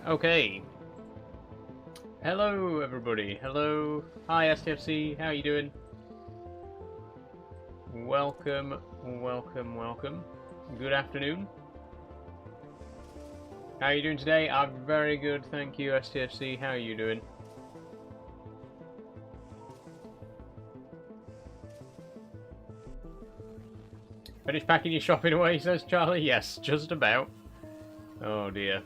Okay. Hello, everybody. Hello. Hi, STFC. How are you doing? Welcome, welcome, welcome. Good afternoon. How are you doing today? I'm very good, thank you, STFC. How are you doing? Finished packing your shopping away, says Charlie. Yes, just about. Oh, dear.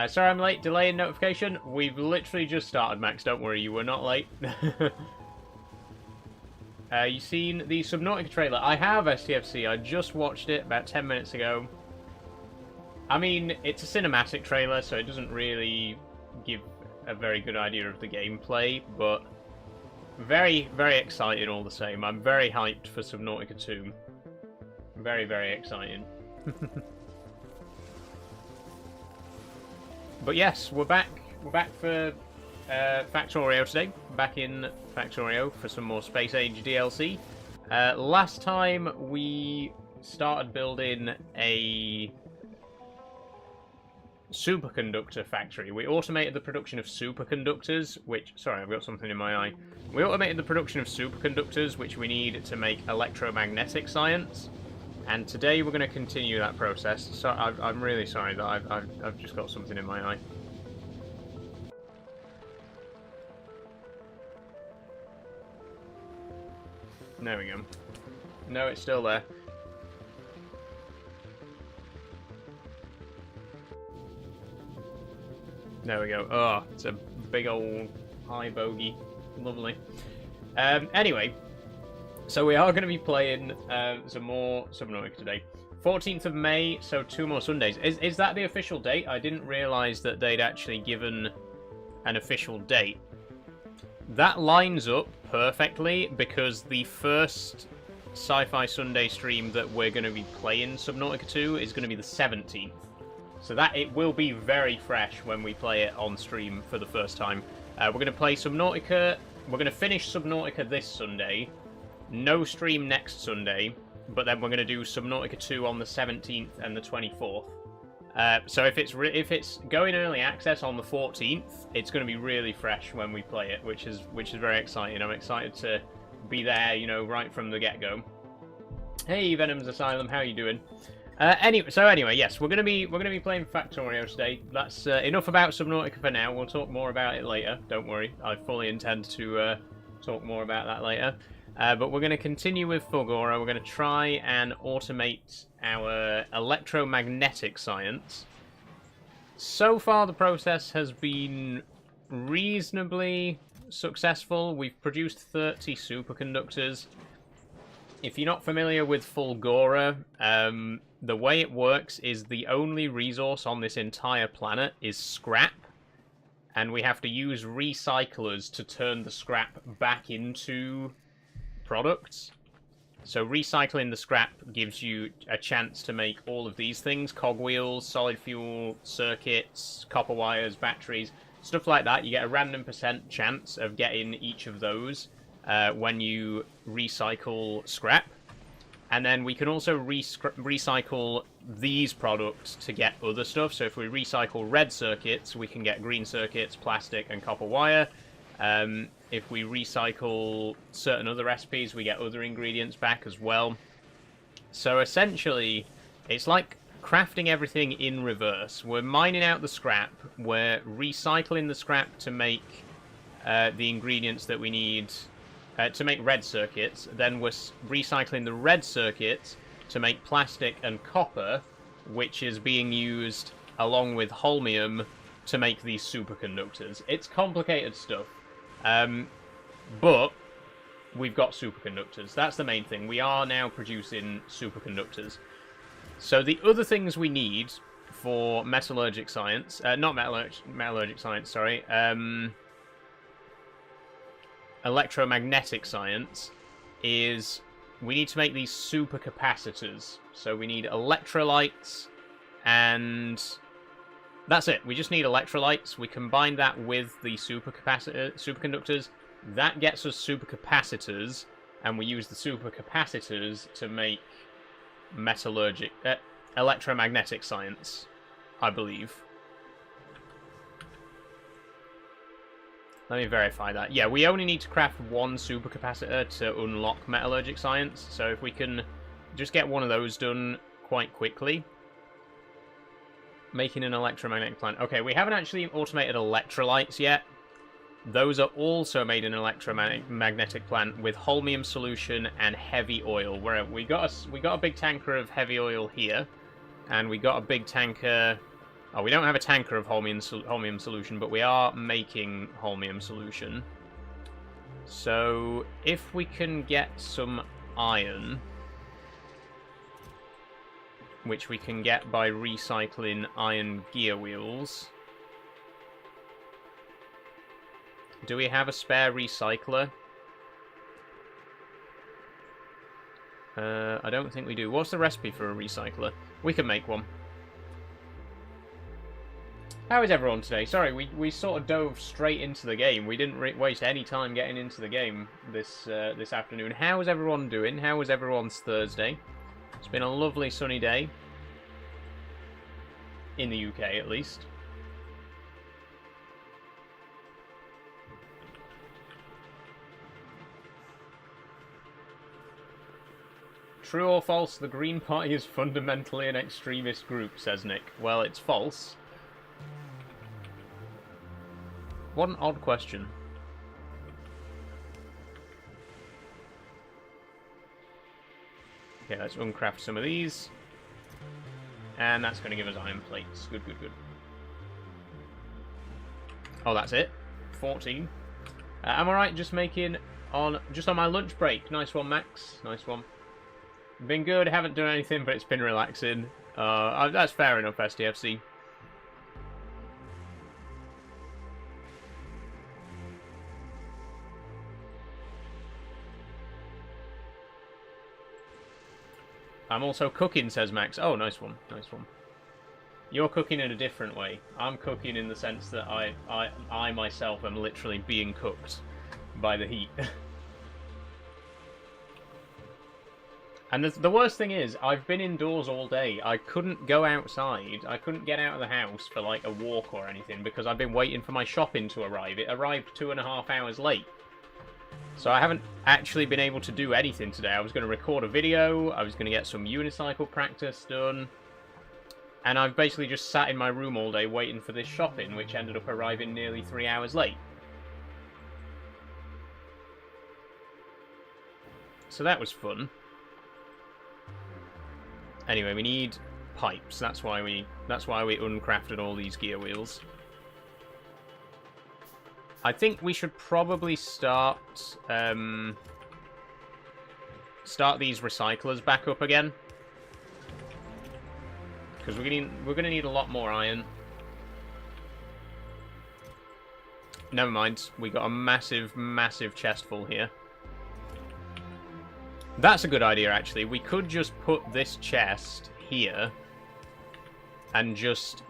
Sorry I'm late. Delay in notification. We've literally just started, Max. Don't worry, you were not late. You seen the Subnautica trailer? I have, STFC. I just watched it about 10 minutes ago. I mean, it's a cinematic trailer, so it doesn't really give a very good idea of the gameplay, but very, very exciting all the same. I'm very hyped for Subnautica 2. Very, very exciting. But yes, we're back. We're back for Factorio today. Back in Factorio for some more Space Age DLC. Last time we started building a superconductor factory. We automated the production of superconductors, which... Sorry, I've got something in my eye. We automated the production of superconductors, which we need to make electromagnetic science. And today we're going to continue that process. So I'm really sorry that I've just got something in my eye. There we go. No, it's still there. There we go. Oh, it's a big old high bogey. Lovely. Anyway, so we are going to be playing some more Subnautica today. 14th of May, so 2 more Sundays. Is that the official date? I didn't realise that they'd actually given an official date. That lines up perfectly because the first Sci-Fi Sunday stream that we're going to be playing Subnautica 2 is going to be the 17th. So that it will be very fresh when we play it on stream for the first time. We're going to play Subnautica. We're going to finish Subnautica this Sunday. No stream next Sunday. But then we're going to do Subnautica 2 on the 17th and the 24th. So if it's going early access on the 14th, it's going to be really fresh when we play it, which is very exciting. I'm excited to be there, you know, right from the get-go. Hey, Venom's Asylum, how are you doing? Anyway, yes, we're gonna be playing Factorio today. That's enough about Subnautica for now. We'll talk more about it later. Don't worry, I fully intend to talk more about that later. But we're going to continue with Fulgora. We're going to try and automate our electromagnetic science. So far, the process has been reasonably successful. We've produced 30 superconductors. If you're not familiar with Fulgora, the way it works is the only resource on this entire planet is scrap. And we have to use recyclers to turn the scrap back into products. So recycling the scrap gives you a chance to make all of these things: cogwheels, solid fuel, circuits, copper wires, batteries, stuff like that. You get a random % chance of getting each of those when you recycle scrap. And then we can also recycle these products to get other stuff. So if we recycle red circuits, we can get green circuits, plastic, and copper wire. If we recycle certain other recipes, we get other ingredients back as well. So essentially, it's like crafting everything in reverse. We're mining out the scrap, we're recycling the scrap to make the ingredients that we need to make red circuits, then we're recycling the red circuits to make plastic and copper, which is being used along with holmium to make these superconductors. It's complicated stuff. But we've got superconductors. That's the main thing. We are now producing superconductors. So the other things we need for metallurgic science, not metallurgic science, sorry, electromagnetic science, is we need to make these supercapacitors. So we need electrolytes, and that's it. We just need electrolytes. We combine that with the superconductors. That gets us supercapacitors, and we use the supercapacitors to make electromagnetic science. I believe. Let me verify that. Yeah, we only need to craft one supercapacitor to unlock metallurgic science, so if we can just get one of those done quite quickly. Making an electromagnetic plant. Okay, we haven't actually automated electrolytes yet. Those are also made in an electromagnetic plant with holmium solution and heavy oil. Where we got a big tanker of heavy oil here, and we got a big tanker. Oh, we don't have a tanker of holmium solution, but we are making holmium solution. So if we can get some iron, which we can get by recycling iron gear wheels. Do we have a spare recycler? I don't think we do. What's the recipe for a recycler? We can make one. How is everyone today? Sorry, we sort of dove straight into the game. We didn't waste any time getting into the game this afternoon. How is everyone doing? How was everyone's Thursday? It's been a lovely sunny day. In the UK, at least. True or false, the Green Party is fundamentally an extremist group, says Nick. Well, it's false. What an odd question. Okay, let's uncraft some of these. And that's going to give us iron plates. Good, good, good. Oh, that's it. 14. Am I right just making on my lunch break? Nice one, Max. Nice one. Been good. Haven't done anything, but it's been relaxing. That's fair enough, STFC. I'm also cooking, says Max. Oh, nice one. Nice one. You're cooking in a different way. I'm cooking in the sense that I myself am literally being cooked by the heat. And the worst thing is, I've been indoors all day. I couldn't go outside. I couldn't get out of the house for like a walk or anything because I've been waiting for my shopping to arrive. It arrived 2.5 hours late. So I haven't actually been able to do anything today. I was going to record a video, I was going to get some unicycle practice done, and I've basically just sat in my room all day waiting for this shopping, which ended up arriving nearly 3 hours late. So that was fun. Anyway, we need pipes. That's why we uncrafted all these gear wheels. I think we should probably start these recyclers back up again, because we're gonna need a lot more iron. Never mind, we got a massive chest full here. That's a good idea, actually. We could just put this chest here and just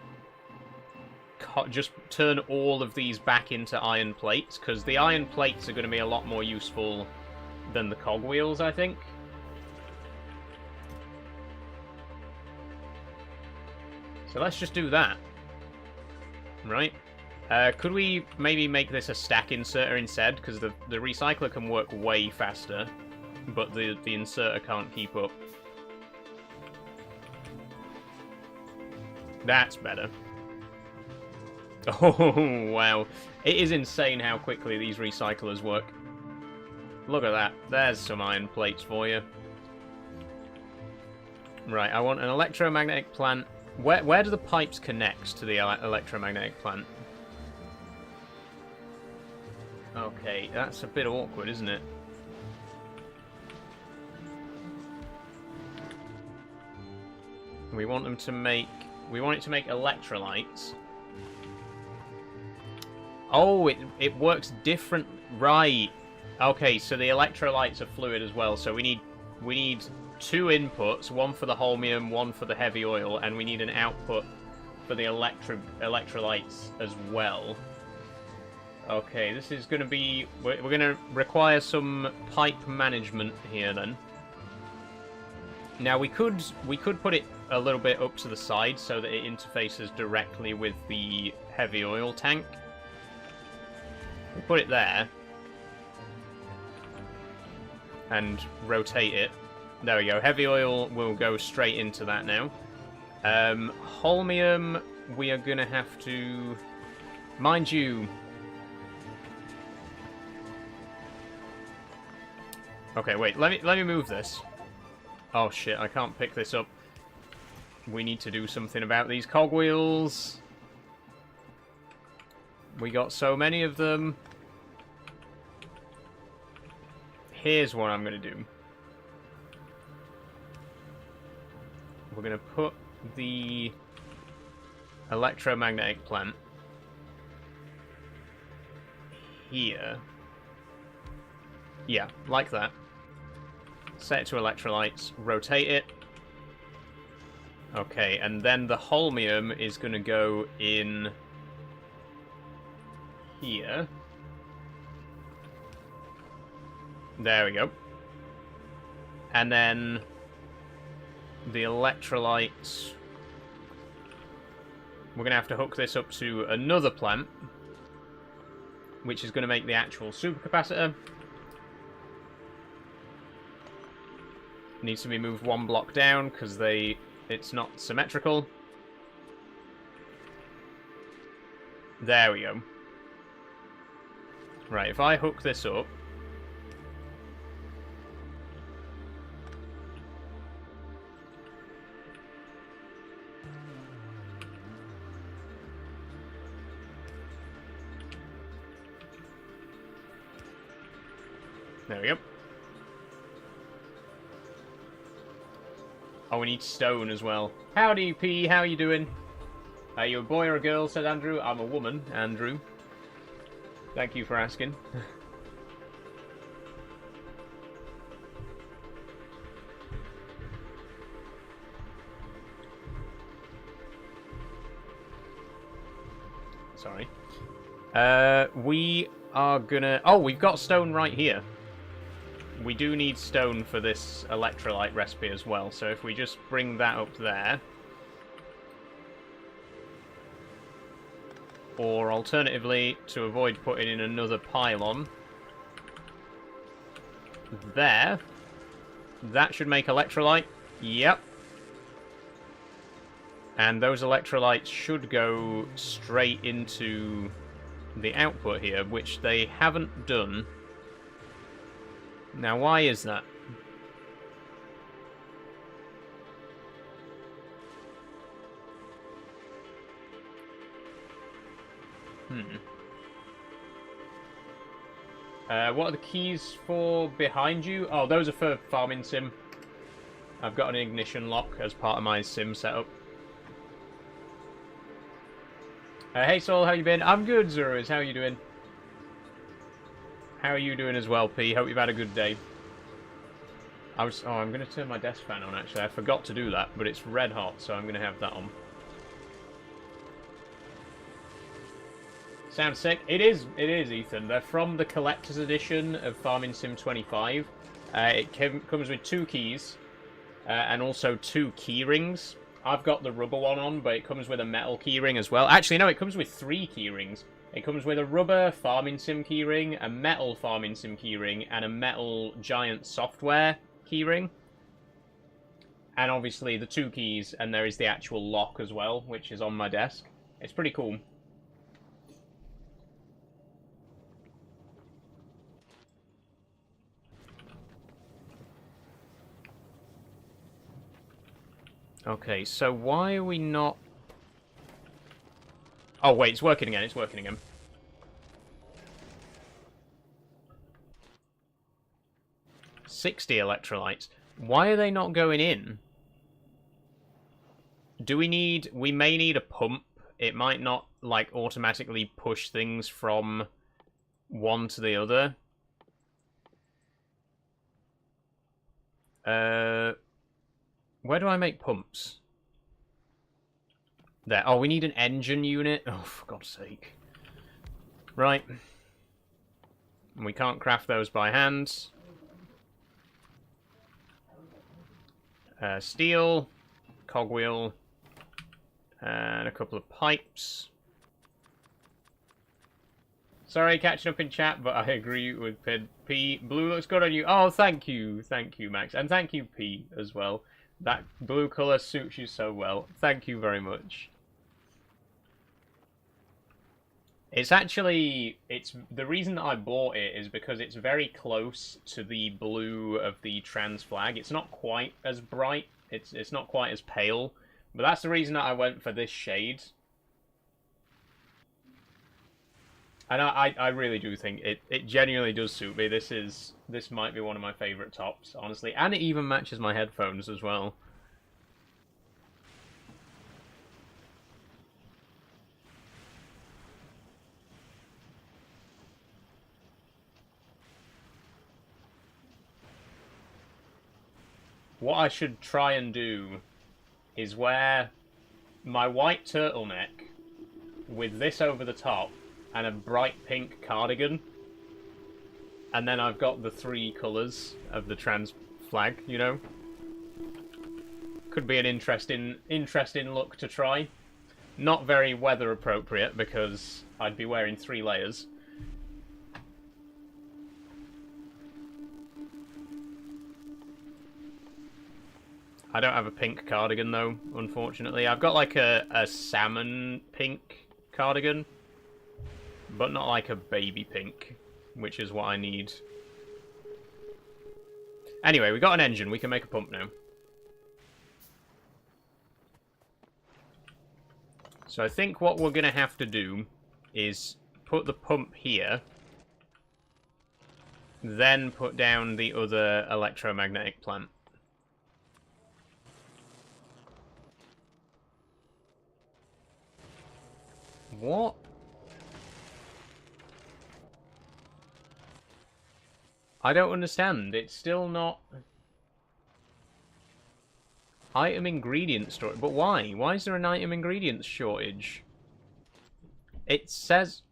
turn all of these back into iron plates, because the iron plates are going to be a lot more useful than the cogwheels, I think. So let's just do that. Right? Could we maybe make this a stack inserter instead? Because the recycler can work way faster, but the inserter can't keep up. That's better. Oh, wow. It is insane how quickly these recyclers work. Look at that. There's some iron plates for you. Right, I want an electromagnetic plant. Where do the pipes connect to the electromagnetic plant? Okay, that's a bit awkward, isn't it? We want them to make... We want it to make electrolytes. Oh, it works different... Right. Okay, so the electrolytes are fluid as well, so we need 2 inputs, one for the holmium, one for the heavy oil, and we need an output for the electrolytes as well. Okay, this is going to be... We're going to require some pipe management here, then. Now, we could put it a little bit up to the side so that it interfaces directly with the heavy oil tank. We'll put it there. And rotate it. There we go. Heavy oil will go straight into that now. Holmium, we are going to have to... Mind you... Okay, wait. Let me move this. Oh, shit. I can't pick this up. We need to do something about these cogwheels. We got so many of them. Here's what I'm going to do. We're going to put the electromagnetic plant here. Yeah, like that. Set it to electrolytes, rotate it. Okay, and then the holmium is going to go in here. There we go. And then the electrolytes... We're going to have to hook this up to another plant, which is going to make the actual supercapacitor. Needs to be moved one block down because it's not symmetrical. There we go. Right, if I hook this up... There we go. Oh, we need stone as well. Howdy, P. How you doing? Are you a boy or a girl? Said Andrew. I'm a woman, Andrew. Thank you for asking. Sorry. We are gonna... Oh, we've got stone right here. We do need stone for this electrolyte recipe as well, so if we just bring that up there. Or alternatively, to avoid putting in another pylon. There. That should make electrolyte. Yep. And those electrolytes should go straight into the output here, which they haven't done. Now, why is that? What are the keys for behind you? Oh, those are for farming sim. I've got an ignition lock as part of my sim setup. Hey Saul, how you been? I'm good, Zurus. How are you doing? How are you doing as well, P? Hope you've had a good day. Oh, I'm going to turn my desk fan on, actually. I forgot to do that, but it's red hot, so I'm going to have that on. Sounds sick. It is, Ethan. They're from the collector's edition of Farming Sim 25. It comes with 2 keys, and also 2 key rings. I've got the rubber one on, but it comes with a metal keyring as well. Actually, no, it comes with 3 key rings. It comes with a rubber Farming Sim keyring, a metal Farming Sim keyring, and a metal Giant Software keyring. And obviously the 2 keys, and there is the actual lock as well, which is on my desk. It's pretty cool. Okay, so why are we not... Oh, wait, it's working again, it's working again. $60 electrolytes. Why are they not going in? Do we need... We may need a pump. It might not, like, automatically push things from one to the other. Where do I make pumps? There. Oh, we need an engine unit. Oh, for God's sake. Right. We can't craft those by hand. Steel. cogwheel, and a couple of pipes. Sorry, catching up in chat, but I agree with P. Blue looks good on you. Oh, thank you, Max, and thank you, P, as well. That blue colour suits you so well. Thank you very much. It's actually, the reason that I bought it is because it's very close to the blue of the trans flag. It's not quite as bright, it's not quite as pale, but that's the reason that I went for this shade. And I really do think it genuinely does suit me. This might be one of my favourite tops, honestly, and it even matches my headphones as well. What I should try and do is wear my white turtleneck with this over the top and a bright pink cardigan, and then I've got the 3 colours of the trans flag, you know? Could be an interesting look to try. Not very weather appropriate because I'd be wearing 3 layers. I don't have a pink cardigan, though, unfortunately. I've got, like, a salmon pink cardigan, but not, like, a baby pink, which is what I need. Anyway, we got an engine. We can make a pump now. So I think what we're going to have to do is put the pump here, then put down the other electromagnetic plant. What? I don't understand. It's still not... Item ingredients storage. But why? Why is there an item ingredients shortage? It says...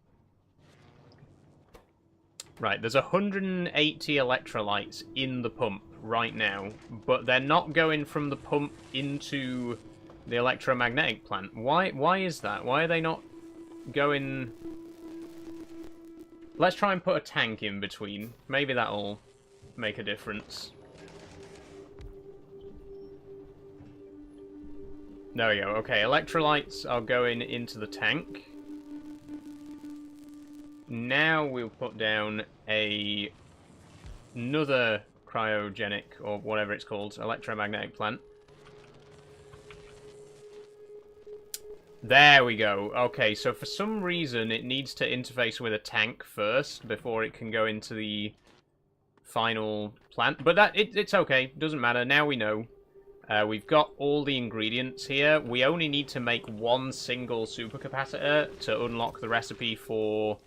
Right, there's 180 electrolytes in the pump right now, but they're not going from the pump into the electromagnetic plant. Why is that? Why are they not going... Let's try and put a tank in between. Maybe that'll make a difference. There we go. Okay, electrolytes are going into the tank. Now we'll put down another cryogenic, or whatever it's called, electromagnetic plant. There we go. Okay, so for some reason it needs to interface with a tank first before it can go into the final plant. But it's okay. Doesn't matter. Now we know. We've got all the ingredients here. We only need to make one single supercapacitor to unlock the recipe for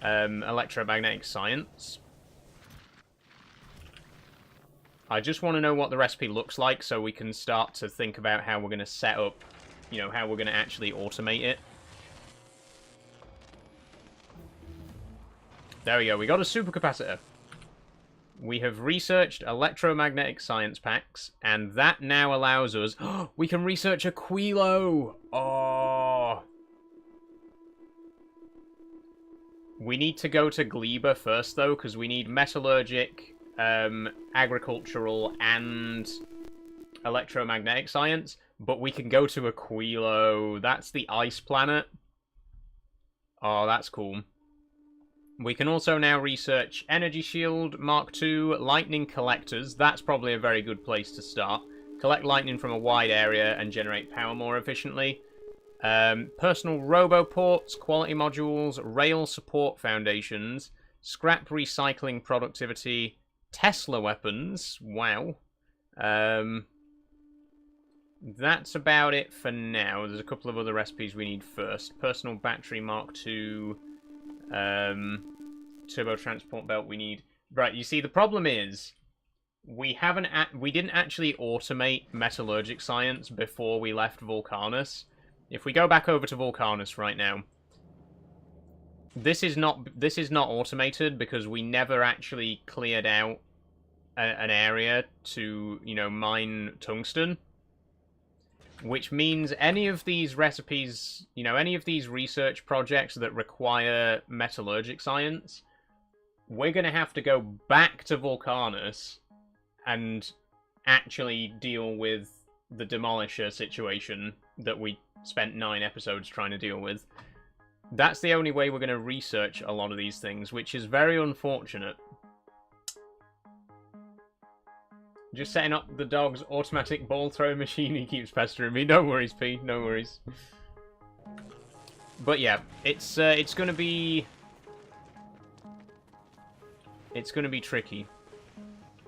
electromagnetic science. I just want to know what the recipe looks like so we can start to think about how we're going to set up, you know, how we're going to actually automate it. There we go. We got a supercapacitor. We have researched electromagnetic science packs, and that now allows us... we can research a Quilo! Oh! We need to go to Gleba first, though, because we need metallurgic, agricultural, and electromagnetic science. But we can go to Aquilo. That's the ice planet. Oh, that's cool. We can also now research Energy Shield, Mark II, Lightning Collectors. That's probably a very good place to start. Collect lightning from a wide area and generate power more efficiently. Personal roboports, quality modules, rail support foundations, scrap recycling productivity, Tesla weapons. Wow. That's about it for now. There's a couple of other recipes we need first. Personal battery Mark II, turbo transport belt we need. Right, you see, the problem is we didn't actually automate metallurgic science before we left Vulcanus. If we go back over to Vulcanus right now, this is not automated because we never actually cleared out an area to, you know, mine tungsten. which means any of these recipes, you know, any of these research projects that require metallurgic science, we're going to have to go back to Vulcanus and actually deal with the Demolisher situation that we spent 9 episodes trying to deal with. That's the only way we're going to research a lot of these things, which is very unfortunate. Just setting up the dog's automatic ball throw machine. He keeps pestering me. No worries, P. No worries. But yeah, it's gonna be tricky.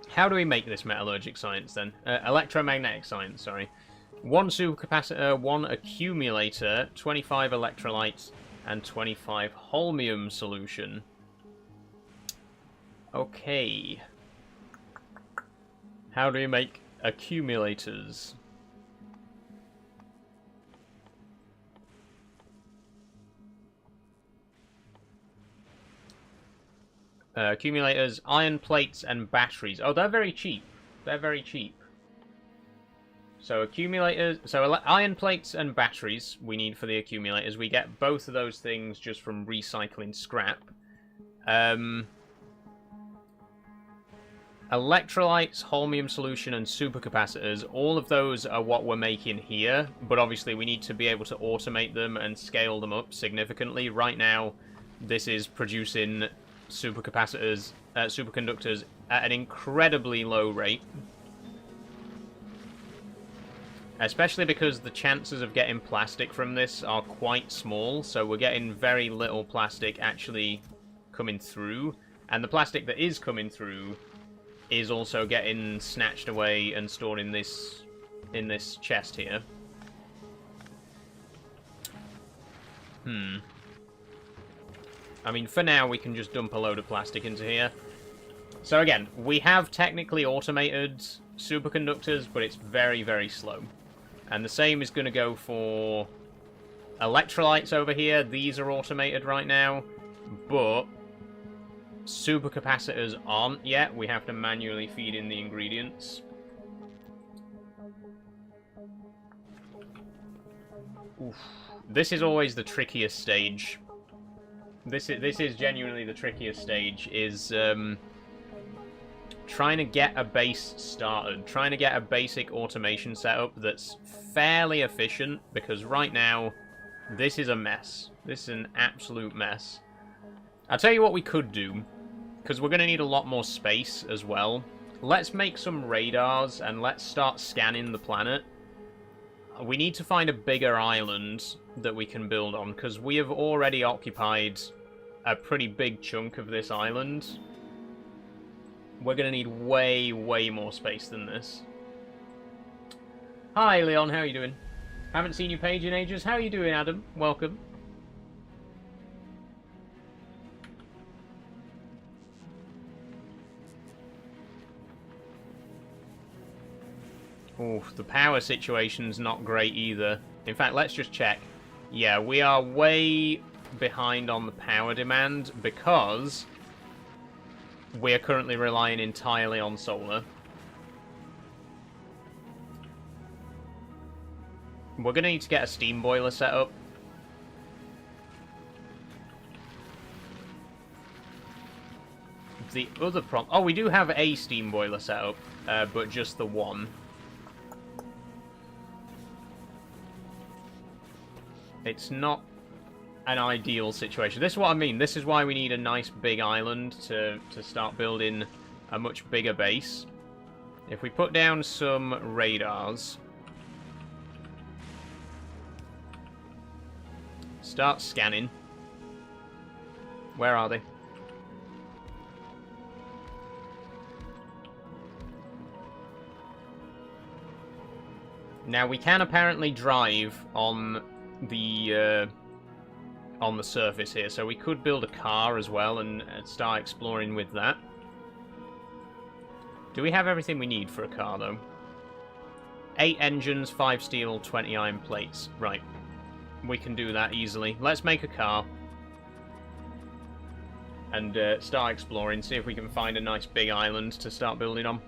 How do we make this metallurgic science then? Electromagnetic science, sorry. 1 supercapacitor, 1 accumulator, 25 electrolytes, and 25 holmium solution. Okay. How do we make accumulators? Accumulators, iron plates, and batteries. Oh, they're very cheap. They're very cheap. So accumulators, so iron plates and batteries we need for the accumulators. We get both of those things just from recycling scrap. Electrolytes, holmium solution, and supercapacitors, all of those are what we're making here, but obviously we need to be able to automate them and scale them up significantly. Right now, this is producing supercapacitors, superconductors at an incredibly low rate. Especially because the chances of getting plastic from this are quite small, so we're getting very little plastic actually coming through, and the plastic that is coming through is also getting snatched away and stored in this chest here. I mean, for now, we can just dump a load of plastic into here. So again, we have technically automated superconductors, but it's very, very slow. And the same is going to go for electrolytes over here. These are automated right now, but supercapacitors aren't yet. We have to manually feed in the ingredients. Oof. This is always the trickiest stage. This is genuinely the trickiest stage, is trying to get a base started, trying to get a basic automation setup that's fairly efficient, because right now, this is a mess. This is an absolute mess. I'll tell you what we could do, because we're going to need a lot more space as well. Let's make some radars, and let's start scanning the planet. We need to find a bigger island that we can build on, because we have already occupied a pretty big chunk of this island. We're going to need way, way more space than this. Hi, Leon. How are you doing? Haven't seen your page in ages. How are you doing, Adam? Welcome. Oof, the power situation's not great either. In fact, let's just check. Yeah, we are way behind on the power demand because we're currently relying entirely on solar. We're going to need to get a steam boiler set up. The other problem... Oh, we do have a steam boiler set up, but just the one. It's not an ideal situation. This is what I mean. This is why we need a nice big island to start building a much bigger base. If we put down some radars, start scanning. Where are they? Now we can apparently drive on the surface here, so we could build a car as well and start exploring with that. Do we have everything we need for a car, though? 8 engines, 5 steel, 20 iron plates. Right. We can do that easily. Let's make a car. And start exploring, see if we can find a nice big island to start building on.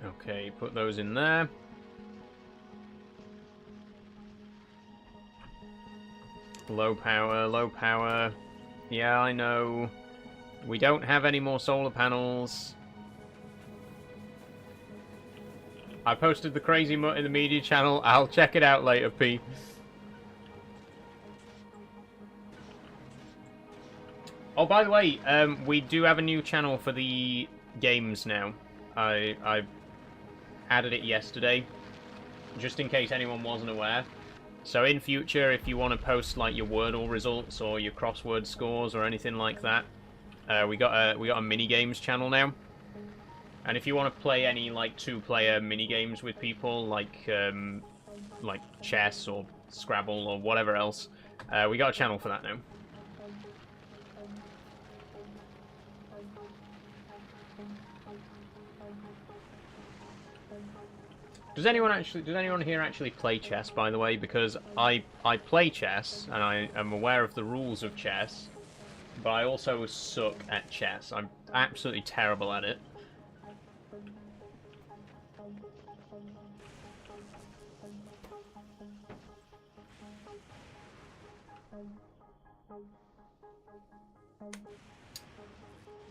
Okay, put those in there. Low power, low power. Yeah, I know. We don't have any more solar panels. I posted the crazy mutt in the media channel. I'll check it out later, P. Oh, by the way, we do have a new channel for the games now. I added it yesterday, just in case anyone wasn't aware. So in future, if you want to post like your Wordle results or your crossword scores or anything like that, we got a mini games channel now. And if you want to play any like 2-player mini games with people, like chess or Scrabble or whatever else, we got a channel for that now. Does anyone here actually play chess, by the way? Because I play chess, and I am aware of the rules of chess, but I also suck at chess. I'm absolutely terrible at it.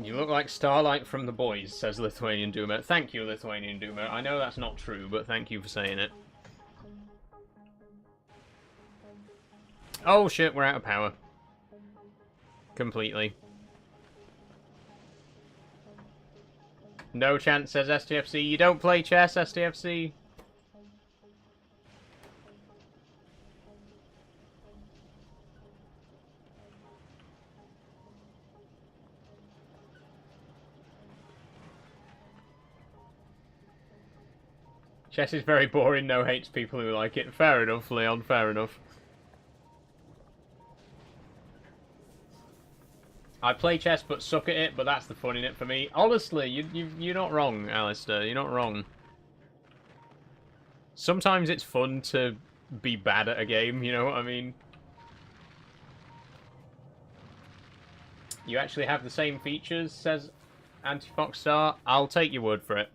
You look like Starlight from The Boys, says Lithuanian Doomer. Thank you, Lithuanian Doomer. I know that's not true, but thank you for saying it. Oh shit, we're out of power. Completely. No chance, says STFC. You don't play chess, STFC? Chess is very boring, no hates people who like it. Fair enough, Leon, fair enough. I play chess but suck at it, but that's the fun in it for me. Honestly, you're not wrong, Alistair. You're not wrong. Sometimes it's fun to be bad at a game, you know what I mean? You actually have the same features, says Antifoxstar. I'll take your word for it.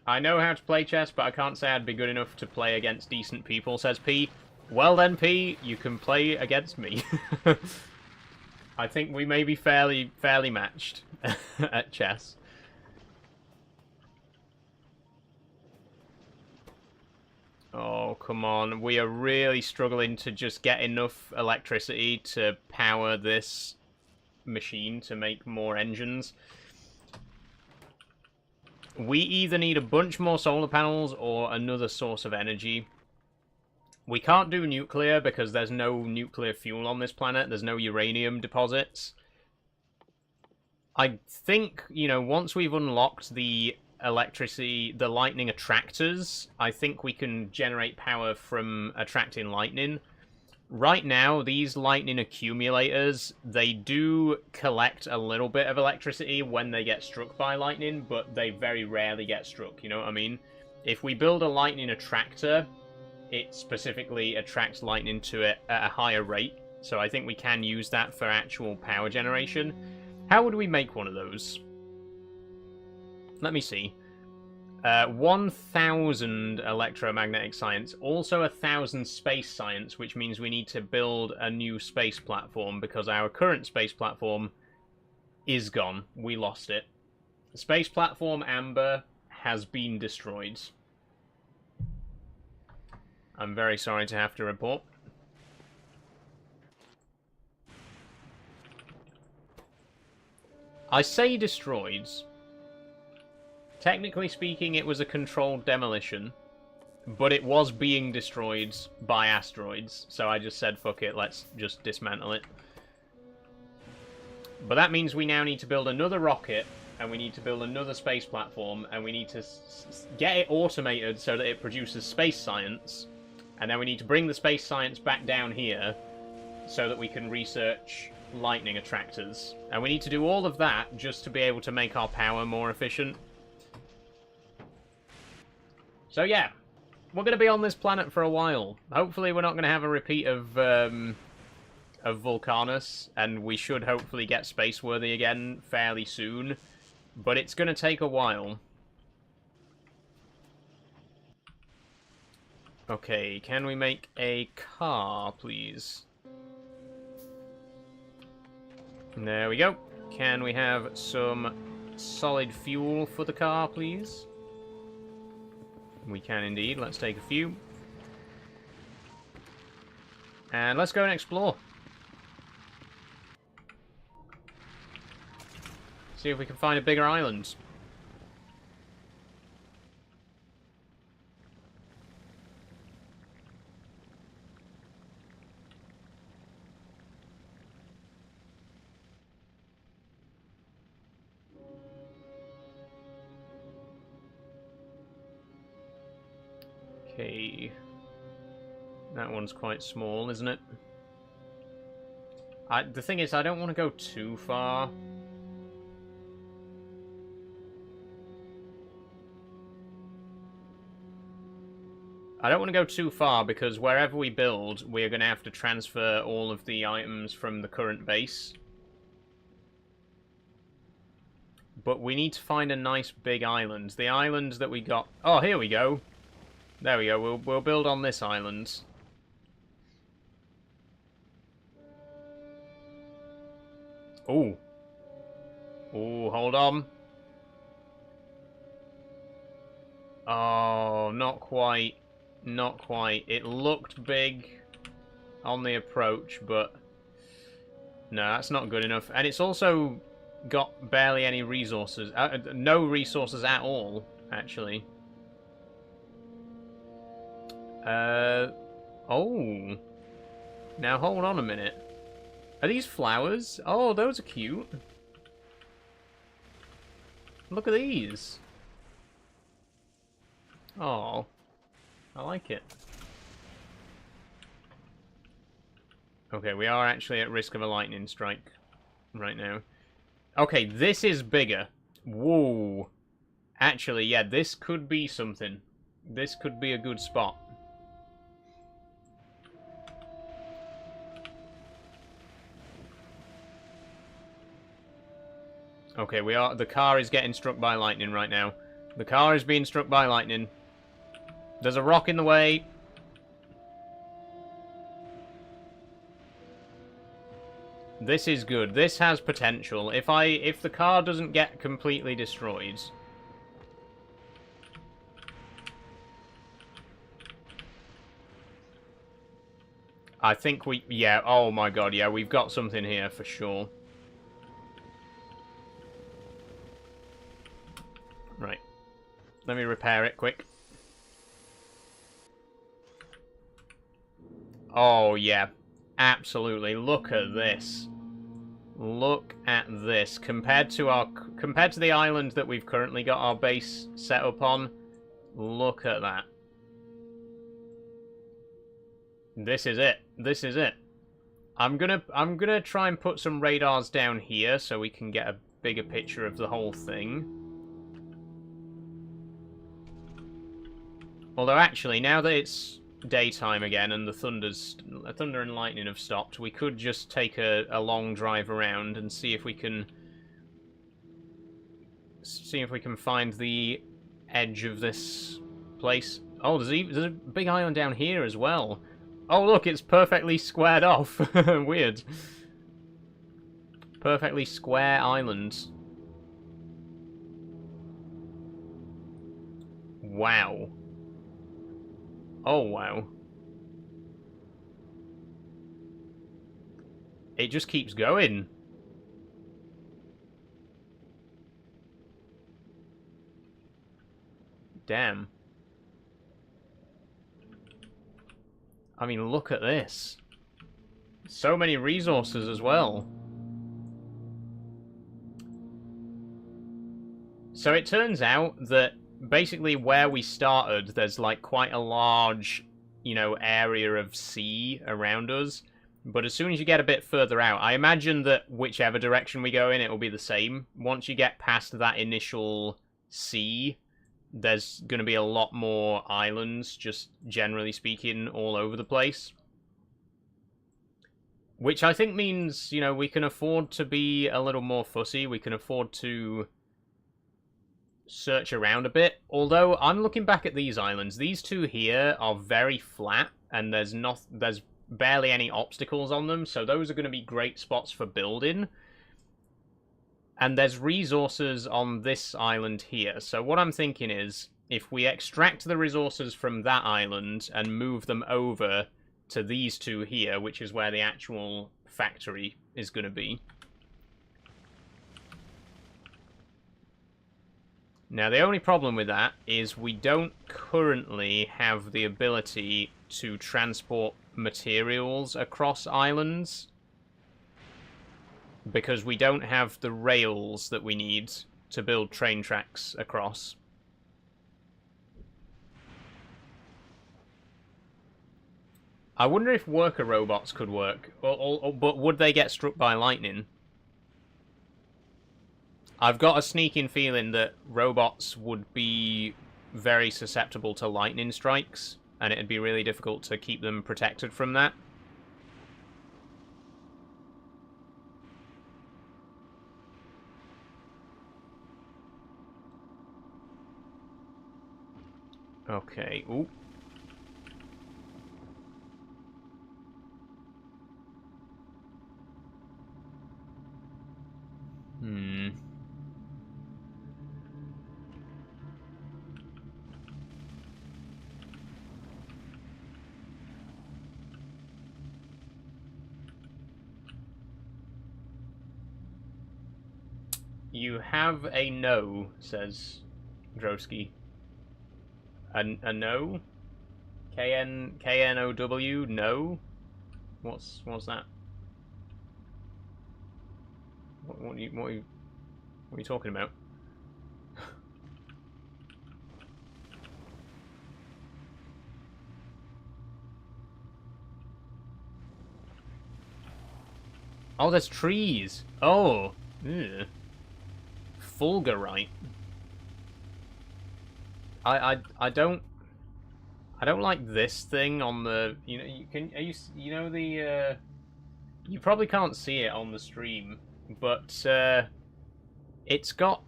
I know how to play chess, but I can't say I'd be good enough to play against decent people, says P. Well then, P, you can play against me. I think we may be fairly matched at chess. Oh, come on. We are really struggling to just get enough electricity to power this machine to make more engines. We either need a bunch more solar panels or another source of energy. We can't do nuclear because there's no nuclear fuel on this planet. There's no uranium deposits. I think, you know, once we've unlocked the electricity, the lightning attractors, I think we can generate power from attracting lightning. Right now, these lightning accumulators, they do collect a little bit of electricity when they get struck by lightning, but they very rarely get struck, you know what I mean? If we build a lightning attractor, it specifically attracts lightning to it at a higher rate, so I think we can use that for actual power generation. How would we make one of those? Let me see. 1,000 electromagnetic science, also 1,000 space science, which means we need to build a new space platform because our current space platform is gone. We lost it. The space platform Amber has been destroyed. I'm very sorry to have to report. I say destroyed. Technically speaking, it was a controlled demolition, but it was being destroyed by asteroids, so I just said, fuck it, let's just dismantle it. But that means we now need to build another rocket, and we need to build another space platform, and we need to get it automated so that it produces space science, and then we need to bring the space science back down here so that we can research lightning attractors. And we need to do all of that just to be able to make our power more efficient. So yeah, we're going to be on this planet for a while. Hopefully we're not going to have a repeat of of Vulcanus, and we should hopefully get space-worthy again fairly soon. But it's going to take a while. Okay, can we make a car, please? There we go. Can we have some solid fuel for the car, please? We can indeed. Let's take a few. And let's go and explore. See if we can find a bigger island. Okay. That one's quite small, isn't it? The thing is, I don't want to go too far. I don't want to go too far because wherever we build, we're going to have to transfer all of the items from the current base. But we need to find a nice big island. The islands that we got... Oh, here we go. There we go. We'll build on this island. Ooh. Ooh, hold on. Oh, not quite. Not quite. It looked big on the approach, but... No, that's not good enough. And it's also got barely any resources. No resources at all, actually. Oh. Now, hold on a minute. Are these flowers? Oh, those are cute. Look at these. Oh. I like it. Okay, we are actually at risk of a lightning strike right now. Okay, this is bigger. Whoa. Actually, yeah, this could be something. This could be a good spot. Okay, the car is getting struck by lightning right now. The car is being struck by lightning. There's a rock in the way. This is good. This has potential. If the car doesn't get completely destroyed. I think yeah, oh my god, yeah, we've got something here for sure. Right. Let me repair it quick. Oh, yeah. Absolutely. Look at this. Look at this. Compared to the island that we've currently got our base set up on, look at that. This is it. This is it. I'm gonna try and put some radars down here so we can get a bigger picture of the whole thing. Although actually, now that it's daytime again and the thunder and lightning have stopped, we could just take a long drive around and see if we can find the edge of this place. Oh, there's a big island down here as well. Oh look, it's perfectly squared off. Weird. Perfectly square island. Wow. Oh, wow. It just keeps going. Damn. I mean, look at this. So many resources as well. So it turns out that basically where we started, there's like quite a large, area of sea around us. But as soon as you get a bit further out, I imagine that whichever direction we go in, it will be the same. Once you get past that initial sea, there's going to be a lot more islands, just generally speaking, all over the place. Which I think means, you know, we can afford to be a little more fussy. We can afford to search around a bit. Although, I'm looking back at these islands. These two here are very flat, and there's barely any obstacles on them, so those are going to be great spots for building. And there's resources on this island here. So what I'm thinking is, if we extract the resources from that island and move them over to these two here, which is where the actual factory is going to be. Now, the only problem with that is we don't currently have the ability to transport materials across islands, because we don't have the rails that we need to build train tracks across. I wonder if worker robots could work, but would they get struck by lightning? I've got a sneaking feeling that robots would be very susceptible to lightning strikes, and it'd be really difficult to keep them protected from that. Okay, ooh. You have a no, says Drosky. A no? K-N-O-W? No? What's that? What are you talking about? Oh, there's trees. Oh. Ugh. Fulgurite. I don't like this thing on the, you know, you probably can't see it on the stream, but it's got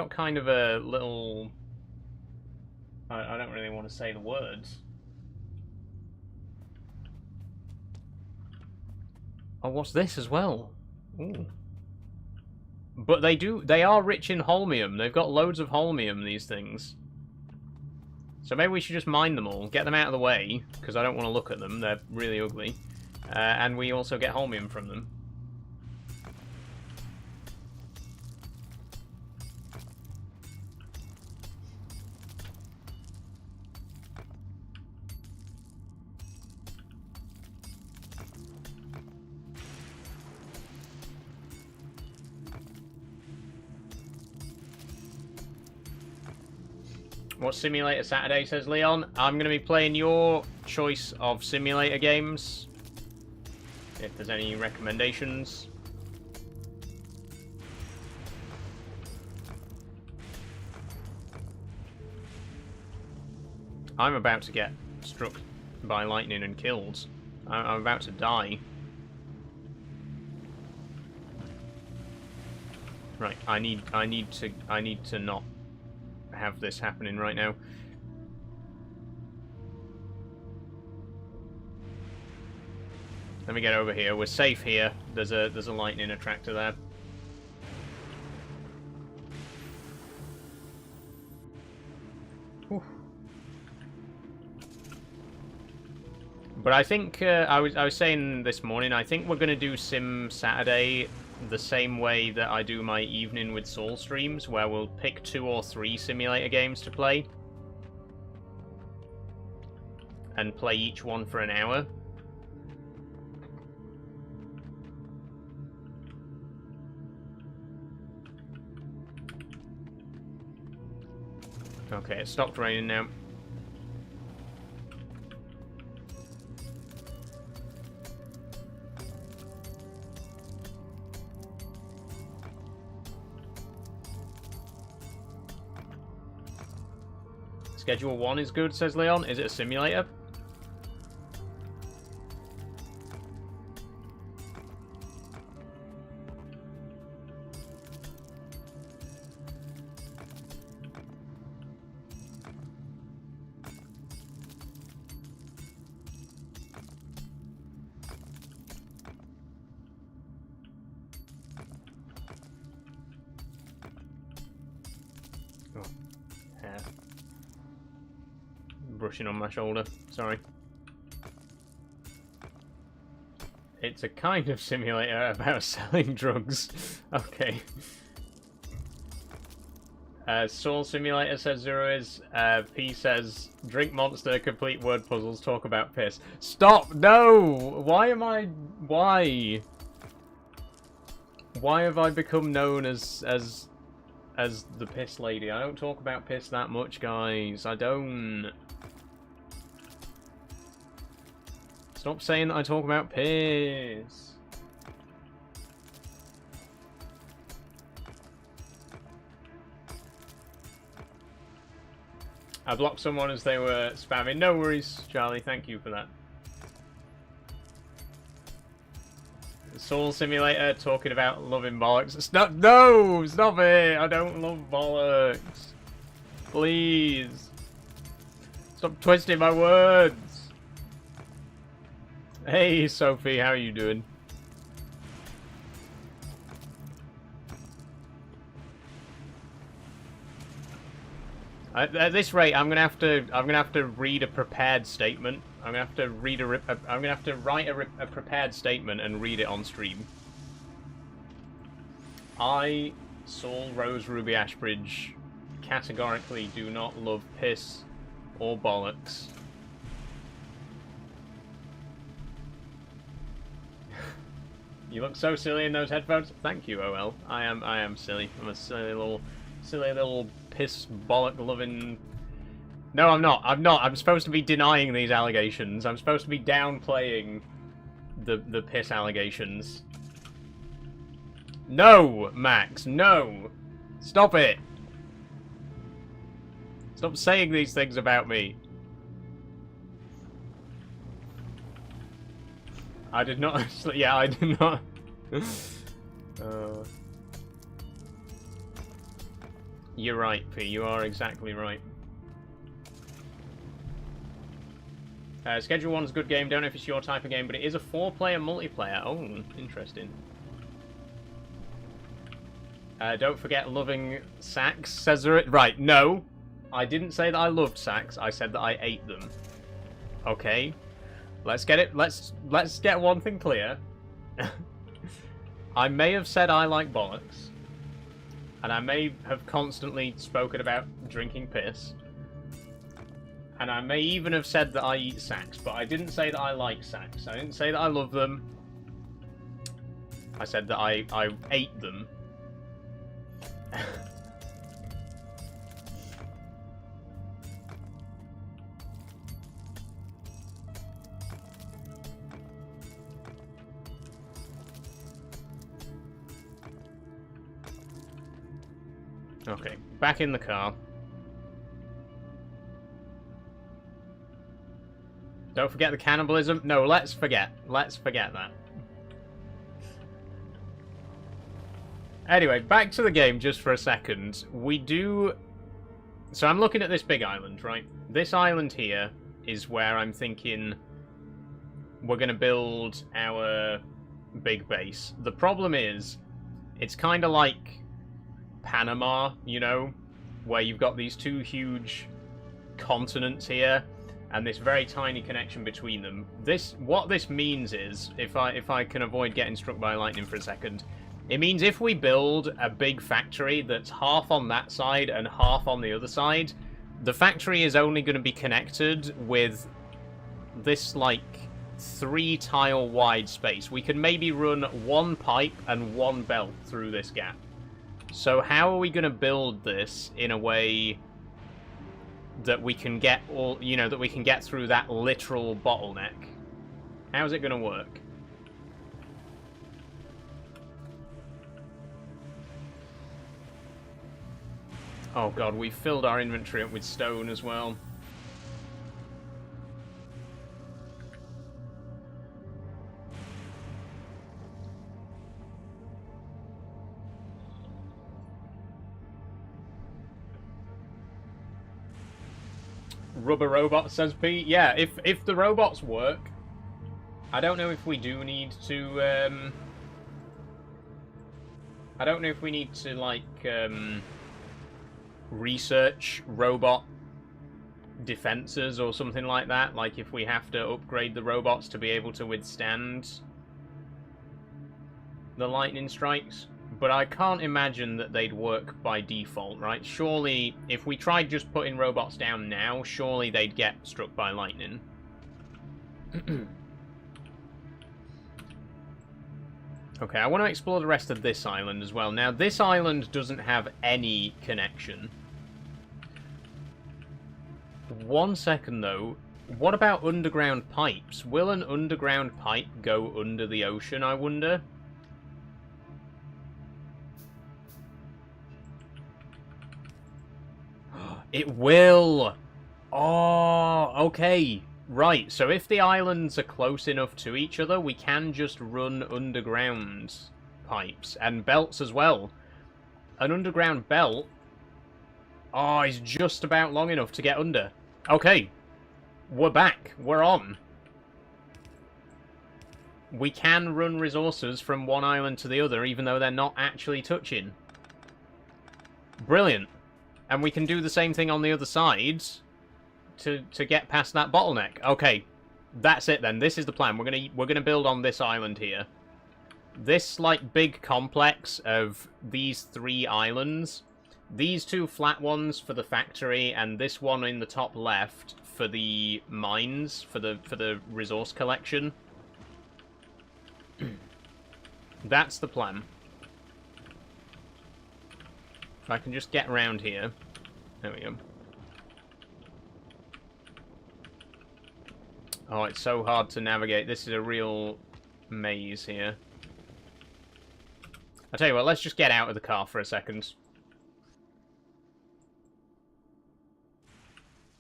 kind of a little, I don't really want to say the words. Oh, what's this as well? Ooh. But they are rich in holmium. They've got loads of holmium, these things. So maybe we should just mine them all, get them out of the way, because I don't want to look at them. They're really ugly. And we also get holmium from them. What Simulator Saturday, says Leon? I'm going to be playing your choice of simulator games. If there's any recommendations. I'm about to get struck by lightning and killed. I'm about to die. Right, I need to not have this happening right now. Let me get over here. We're safe here. There's a lightning attractor there. Whew. But I think I was saying this morning, I think we're gonna do Sim Saturday the same way that I do my evening with Soul streams, where we'll pick 2 or 3 simulator games to play and play each one for an hour. Okay, it stopped raining now. Schedule 1 is good, says Leon. Is it a simulator? brushing on my shoulder. Sorry. It's a kind of simulator about selling drugs. Okay. Soul Simulator says Zero is. P says drink monster, complete word puzzles, talk about piss. Stop! No! Why am I... Why? Why have I become known as the piss lady? I don't talk about piss that much, guys. I don't. Stop saying that I talk about piss. I blocked someone as they were spamming. No worries, Charlie. Thank you for that. Soul Simulator talking about loving bollocks. Stop! No! Stop it! I don't love bollocks. Please. Stop twisting my words. Hey, Sophie. How are you doing? At this rate, I'm gonna have to read a prepared statement. I'm gonna have to read I'm gonna have to write a prepared statement and read it on stream. I, Saul Rose Ruby Ashbridge, categorically do not love piss or bollocks. You look so silly in those headphones. Thank you, OL. I am silly. I'm a silly little piss bollock loving. No, I'm not. I'm supposed to be denying these allegations. I'm supposed to be downplaying the piss allegations. No, Max, no. Stop it. Stop saying these things about me. I did not actually. Yeah, I did not. You're right, P. You are exactly right. Schedule 1's a good game. Don't know if it's your type of game, but it is a 4-player multiplayer. Oh, interesting. Don't forget loving sacks, says it. Right, no. I didn't say that I loved sacks. I said that I ate them. Okay. Let's get it. Let's get one thing clear. I may have said I like bollocks, and I may have constantly spoken about drinking piss, and I may even have said that I eat sacks, but I didn't say that I like sacks. I didn't say that I love them. I said that I ate them. Okay, back in the car. Don't forget the cannibalism. No, let's forget. Let's forget that. Anyway, back to the game just for a second. We do... So I'm looking at this big island, right? This island here is where I'm thinking we're going to build our big base. The problem is, it's kind of like Panama, you know, where you've got these two huge continents here and this very tiny connection between them. What this means is, if I can avoid getting struck by lightning for a second, it means if we build a big factory that's half on that side and half on the other side, the factory is only going to be connected with this, like, 3-tile wide space. We can maybe run one pipe and one belt through this gap. So how are we going to build this in a way that we can get all, you know, that we can get through that literal bottleneck? How's it going to work? Oh god, we filled our inventory up with stone as well. Rubber robot, says P. Yeah, if the robots work, I don't know if we do need to, I don't know if we need to, like, research robot defenses or something like that. Like if we have to upgrade the robots to be able to withstand the lightning strikes. But I can't imagine that they'd work by default, right? Surely, if we tried just putting robots down now, surely they'd get struck by lightning. Okay, I want to explore the rest of this island as well. Now, this island doesn't have any connection. 1 second, though. What about underground pipes? Will an underground pipe go under the ocean, I wonder? It will! Oh, okay. Right, so if the islands are close enough to each other, we can just run underground pipes. And belts as well. An underground belt... Oh, is just about long enough to get under. Okay. We're back. We're on. We can run resources from one island to the other, even though they're not actually touching. Brilliant. And we can do the same thing on the other side to get past that bottleneck. Okay, that's it then. This is the plan. We're gonna build on this island here. This like big complex of these 3 islands. These 2 flat ones for the factory, and this one in the top left for the mines, for the resource collection. That's the plan. If I can just get around here. There we go. Oh, it's so hard to navigate. This is a real maze here. I'll tell you what, let's just get out of the car for a second.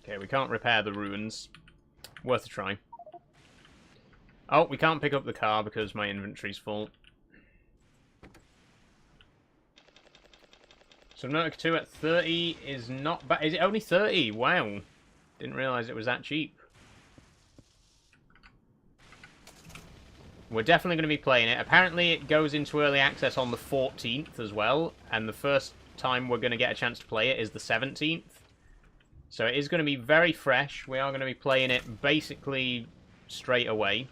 Okay, we can't repair the ruins. Worth a try. Oh, we can't pick up the car because my inventory's full. Subnautica 2 at 30 is not bad. Is it only 30? Wow. Didn't realise it was that cheap. We're definitely going to be playing it. Apparently it goes into early access on the 14th as well. And the first time we're going to get a chance to play it is the 17th. So it is going to be very fresh. We are going to be playing it basically straight away.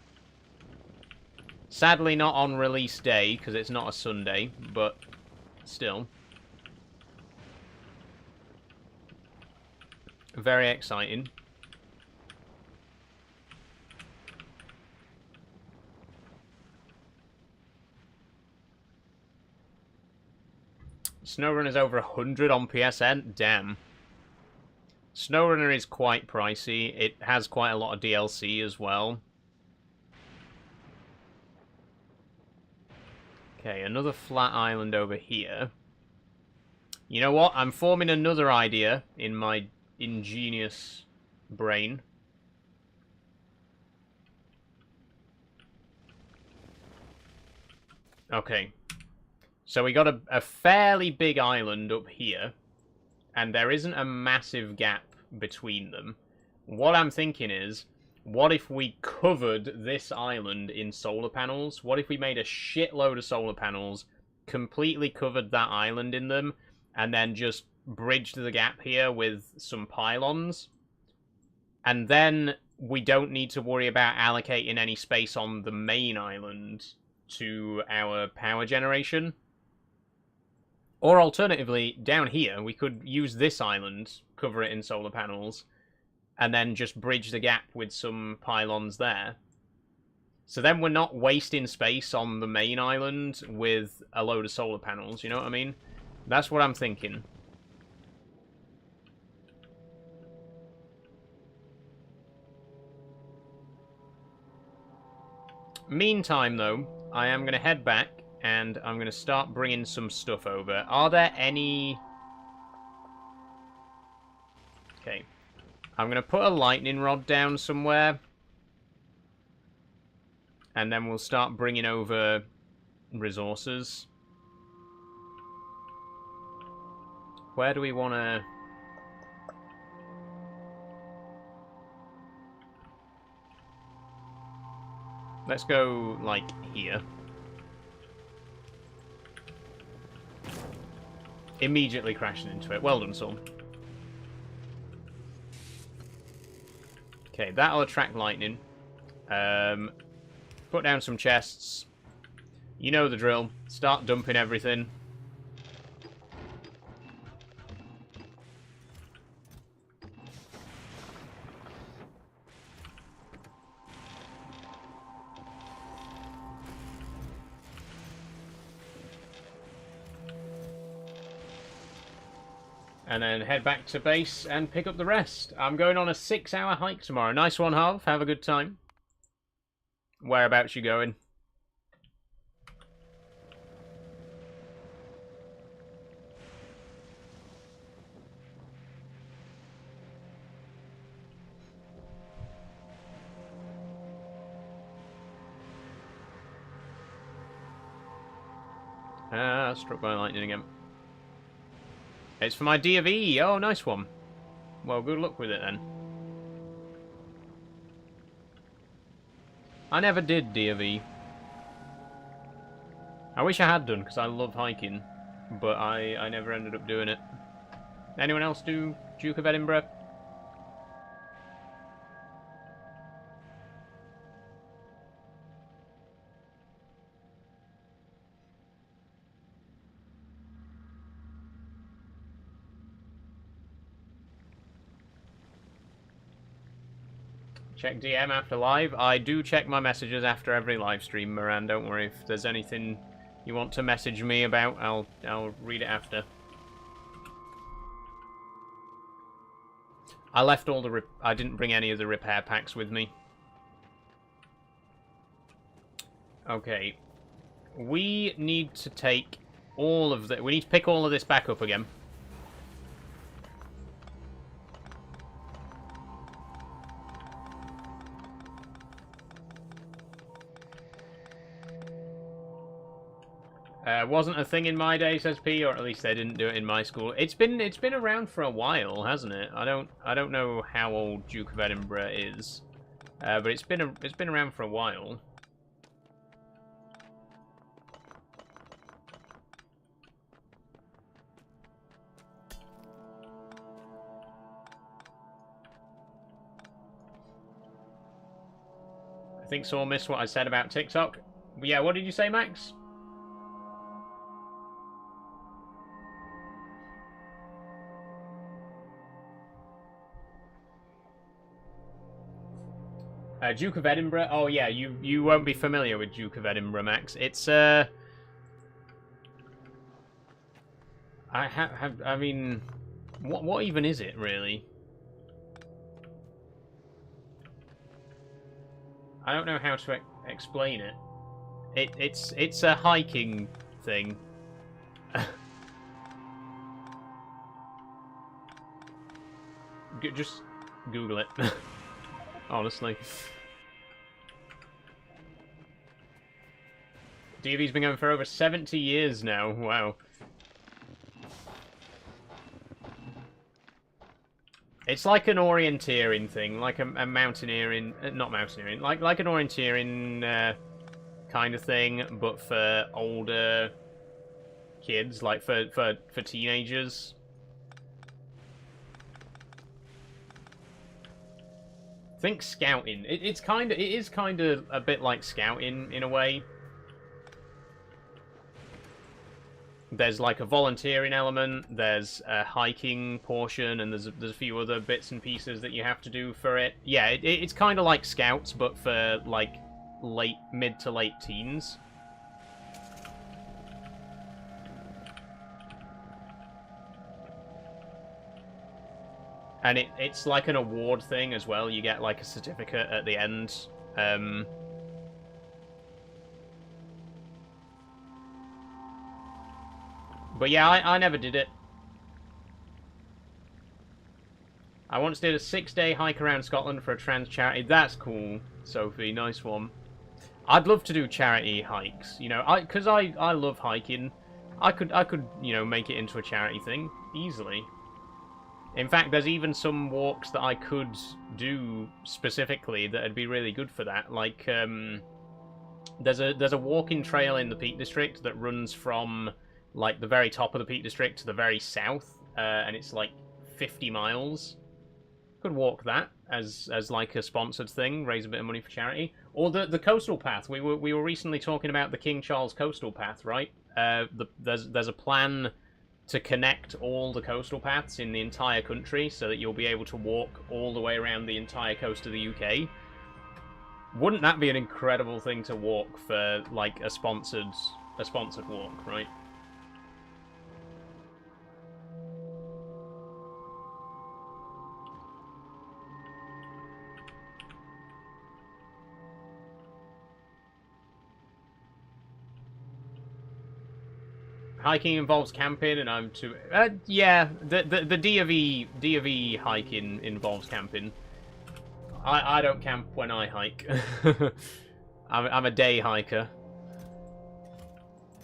Sadly not on release day because it's not a Sunday. But still. Very exciting. SnowRunner's over 100 on PSN? Damn. SnowRunner is quite pricey. It has quite a lot of DLC as well. Okay, another flat island over here. You know what? I'm forming another idea in my ingenious brain. Okay. So we got a fairly big island up here, and there isn't a massive gap between them. What I'm thinking is, what if we covered this island in solar panels? What if we made a shitload of solar panels, completely covered that island in them, and then just bridged the gap here with some pylons? And then we don't need to worry about allocating any space on the main island to our power generation. Or alternatively, down here, we could use this island, cover it in solar panels, and then just bridge the gap with some pylons there. So then we're not wasting space on the main island with a load of solar panels, you know what I mean? That's what I'm thinking. Meantime, though, I am going to head back, and I'm going to start bringing some stuff over. Are there any... Okay. I'm going to put a lightning rod down somewhere. And then we'll start bringing over resources. Where do we want to... Let's go, like, here. Immediately crashing into it. Well done, son. Okay, that'll attract lightning. Put down some chests. You know the drill. Start dumping everything. And then head back to base and pick up the rest. I'm going on a 6-hour hike tomorrow. Nice one, Harv. Have a good time. Whereabouts you going? Struck by lightning again. It's for my D of E. Oh, nice one. Well, good luck with it then. I never did D of E. I wish I had done, because I love hiking. But I never ended up doing it. Anyone else do Duke of Edinburgh? Check DM after live. I do check my messages after every live stream, Moran. Don't worry. If there's anything you want to message me about, I'll read it after. I left all the... I didn't bring any of the repair packs with me. Okay. We need to take all of the... We need to pick all of this back up again. Wasn't a thing in my day, says P, or at least they didn't do it in my school. It's been around for a while, hasn't it? I don't know how old Duke of Edinburgh is, but it's been around for a while. I think someone missed what I said about TikTok. But yeah, what did you say, Max? Duke of Edinburgh. Oh yeah, you won't be familiar with Duke of Edinburgh, Max. It's I mean, what even is it really? I don't know how to explain it. It's a hiking thing. Just Google it. Honestly. DV's been going for over 70 years now. Wow. It's like an orienteering thing, like a mountaineering, not mountaineering, like an orienteering kind of thing, but for older kids, like for teenagers. Think scouting. It is kind of a bit like scouting in a way. There's like a volunteering element, there's a hiking portion, and there's a few other bits and pieces that you have to do for it. Yeah, it's kind of like Scouts, but for like mid to late teens. And it's like an award thing as well. You get like a certificate at the end. But yeah, I never did it. I once did a 6-day hike around Scotland for a trans charity. That's cool, Sophie. Nice one. I'd love to do charity hikes. You know, because I love hiking. I could you know, make it into a charity thing easily. In fact, there's even some walks that I could do specifically that'd be really good for that. Like, there's a walking trail in the Peak District that runs from like the very top of the Peak District to the very south, and it's like 50 miles. could walk that as like a sponsored thing, raise a bit of money for charity. Or the coastal path. We were recently talking about the King Charles coastal path, right? There's a plan to connect all the coastal paths in the entire country so that you'll be able to walk all the way around the entire coast of the UK. Wouldn't that be an incredible thing to walk for like a sponsored walk, right? Hiking involves camping, and I'm too. Yeah, the D of E hiking involves camping. I don't camp when I hike. I'm a day hiker.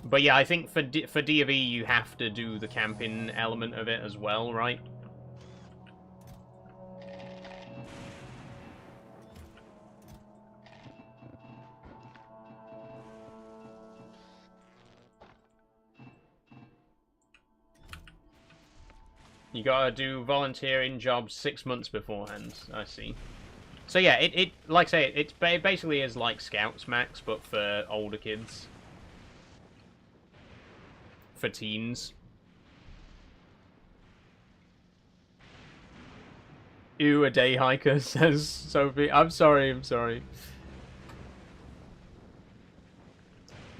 But yeah, I think for D of E you have to do the camping element of it as well, right? You gotta do volunteering jobs 6 months beforehand. I see. So yeah, it like I say, it basically is like Scouts Max, but for older kids. For teens. Ew, a day hiker, says Sophie. I'm sorry.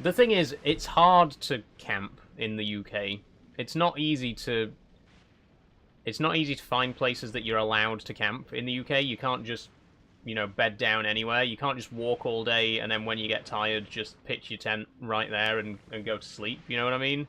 The thing is, it's hard to camp in the UK. It's not easy to find places that you're allowed to camp in the UK. You can't just, you know, bed down anywhere. You can't just walk all day and then when you get tired, just pitch your tent right there and go to sleep. You know what I mean?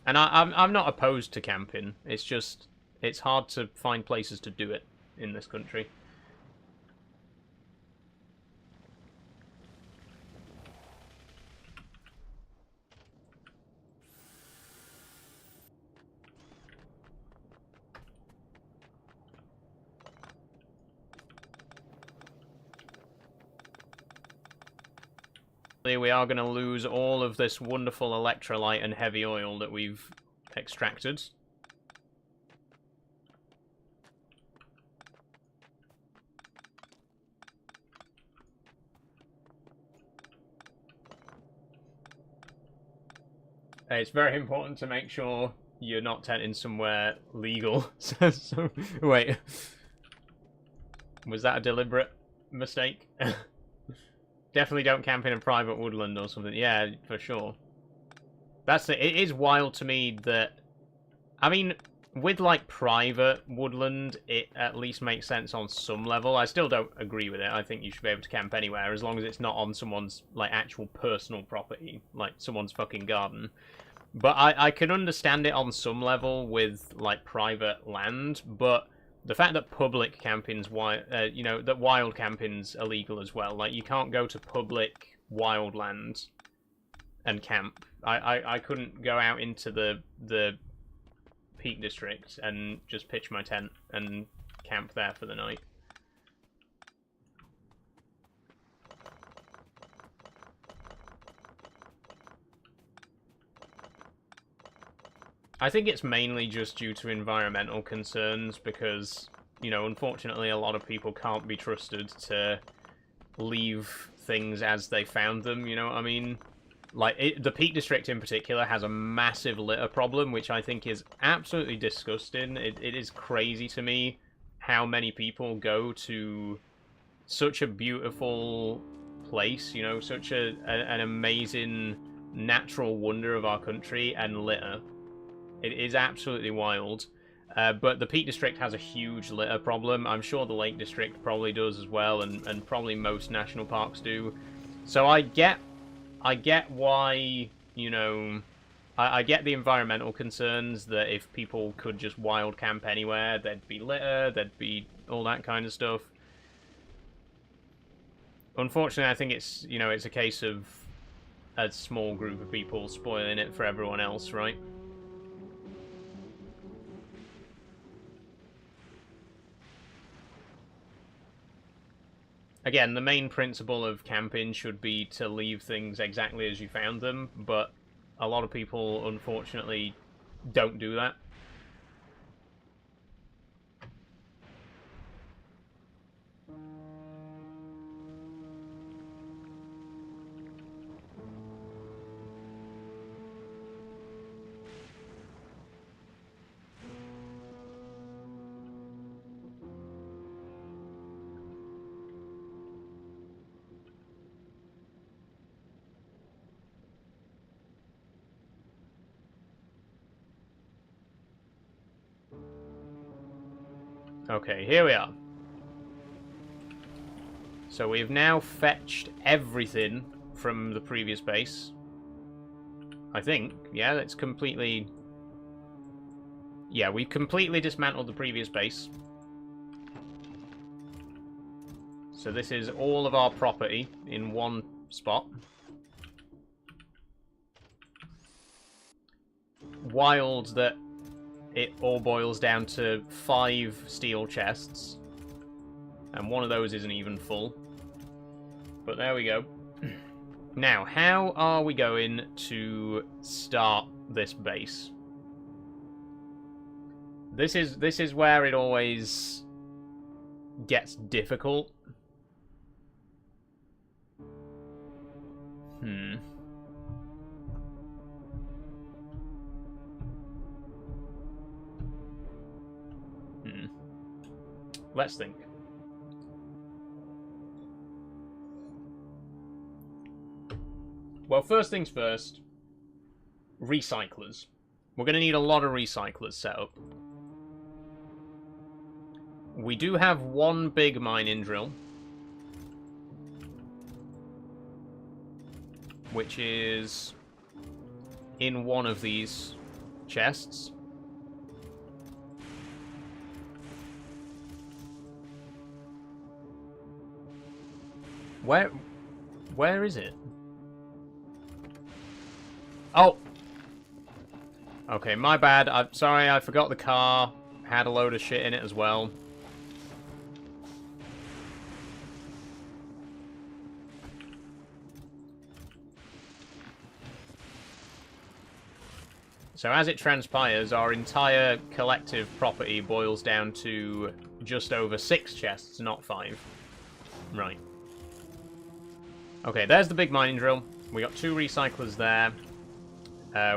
And I'm not opposed to camping. It's just, it's hard to find places to do it in this country. We are going to lose all of this wonderful electrolyte and heavy oil that we've extracted. It's very important to make sure you're not tenting somewhere legal. So, wait. Was that a deliberate mistake? Definitely don't camp in a private woodland or something. Yeah, for sure. That's it. It is wild to me that... I mean, with, like, private woodland, it at least makes sense on some level. I still don't agree with it. I think you should be able to camp anywhere, as long as it's not on someone's, like, actual personal property. Like, someone's fucking garden. But I can understand it on some level with, like, private land, but... the fact that public camping's you know, that wild camping's illegal as well. Like, you can't go to public wild land and camp. I couldn't go out into the Peak District and just pitch my tent and camp there for the night. I think it's mainly just due to environmental concerns because, you know, unfortunately a lot of people can't be trusted to leave things as they found them, you know what I mean? Like, the Peak District in particular has a massive litter problem, which I think is absolutely disgusting. It is crazy to me how many people go to such a beautiful place, you know, such an amazing natural wonder of our country and litter. It is absolutely wild. But the Peak District has a huge litter problem. I'm sure the Lake District probably does as well, and probably most national parks do. So I get why, you know, I get the environmental concerns that if people could just wild camp anywhere, there'd be litter, there'd be all that kind of stuff. Unfortunately, I think it's, you know, it's a case of a small group of people spoiling it for everyone else, right? Again, the main principle of camping should be to leave things exactly as you found them, but a lot of people, unfortunately, don't do that. Okay, here we are. So we've now fetched everything from the previous base. I think. Yeah, that's completely... Yeah, we've completely dismantled the previous base. So this is all of our property in one spot. Wild that it all boils down to 5 steel chests. And one of those isn't even full. But there we go. Now, how are we going to start this base? This is where it always gets difficult. Let's think. Well, first things first, recyclers. We're going to need a lot of recyclers set up. We do have one big mining drill, which is in one of these chests. Where is it? Oh! Okay, my bad. I'm sorry, I forgot the car. Had a load of shit in it as well. So as it transpires, our entire collective property boils down to just over 6 chests, not 5. Right. Okay, there's the big mining drill. We got 2 recyclers there.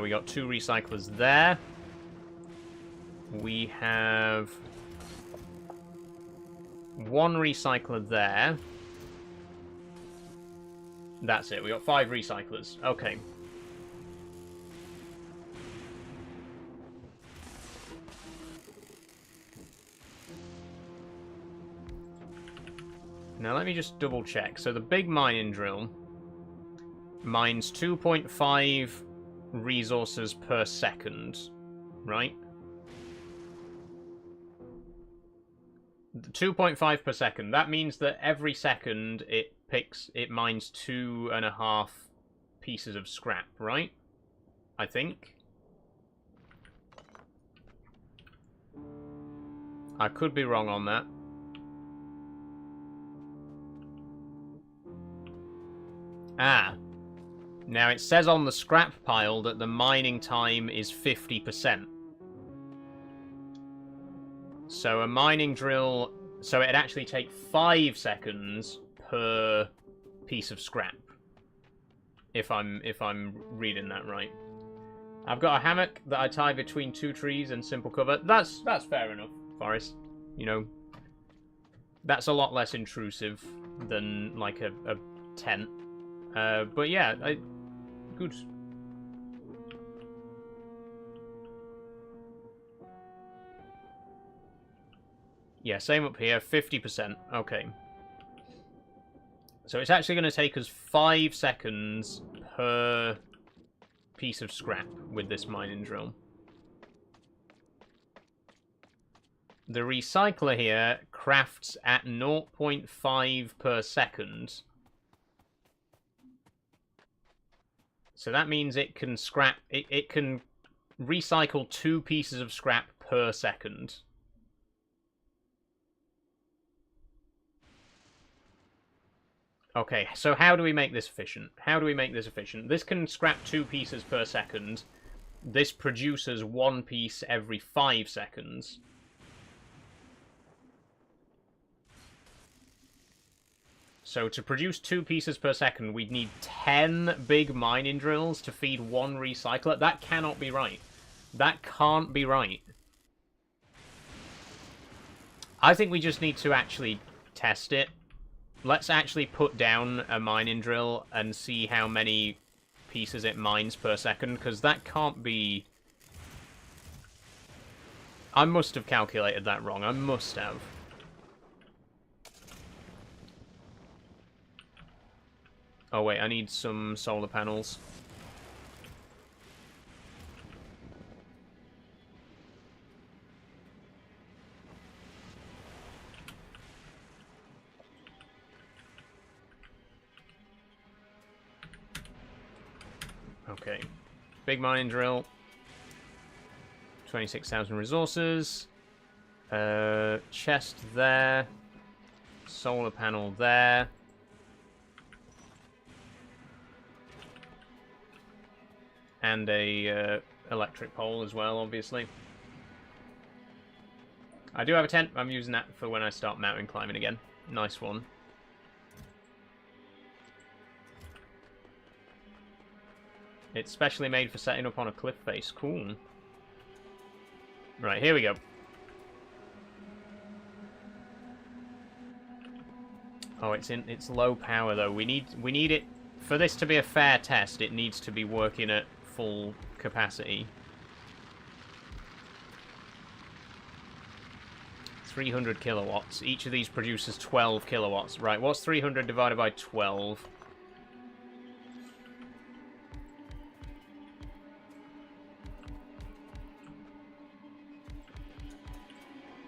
We got 2 recyclers there. We have 1 recycler there. That's it. We got 5 recyclers. Okay. Now let me just double check. So the big mining drill mines 2.5 resources per second, right? 2.5 per second. That means that every second it mines 2.5 pieces of scrap, right? I think. I could be wrong on that. Ah. Now it says on the scrap pile that the mining time is 50%. So a mining drill... So it'd actually take 5 seconds per piece of scrap. If I'm reading that right. I've got a hammock that I tie between 2 trees and simple cover. That's fair enough, Forrest. You know, that's a lot less intrusive than like a tent. But yeah, good. Yeah, same up here, 50%. Okay. So it's actually going to take us 5 seconds per piece of scrap with this mining drill. The recycler here crafts at 0.5 per second. So that means it can scrap... It can recycle 2 pieces of scrap per second. Okay, so how do we make this efficient? How do we make this efficient? This can scrap 2 pieces per second. This produces 1 piece every 5 seconds. So to produce 2 pieces per second, we'd need 10 big mining drills to feed 1 recycler. That cannot be right. That can't be right. I think we just need to actually test it. Let's actually put down a mining drill and see how many pieces it mines per second, because that can't be... I must have calculated that wrong. I must have. Oh wait, I need some solar panels. Okay. Big mining drill. 26,000 resources. Chest there. Solar panel there. And a electric pole as well, obviously. I do have a tent. I'm using that for when I start mountain climbing again. Nice one. It's specially made for setting up on a cliff face. Cool. Right, here we go. Oh, it's low power though. We need it for this to be a fair test. It needs to be working at full capacity. 300 kilowatts. Each of these produces 12 kilowatts. Right, what's 300 divided by 12?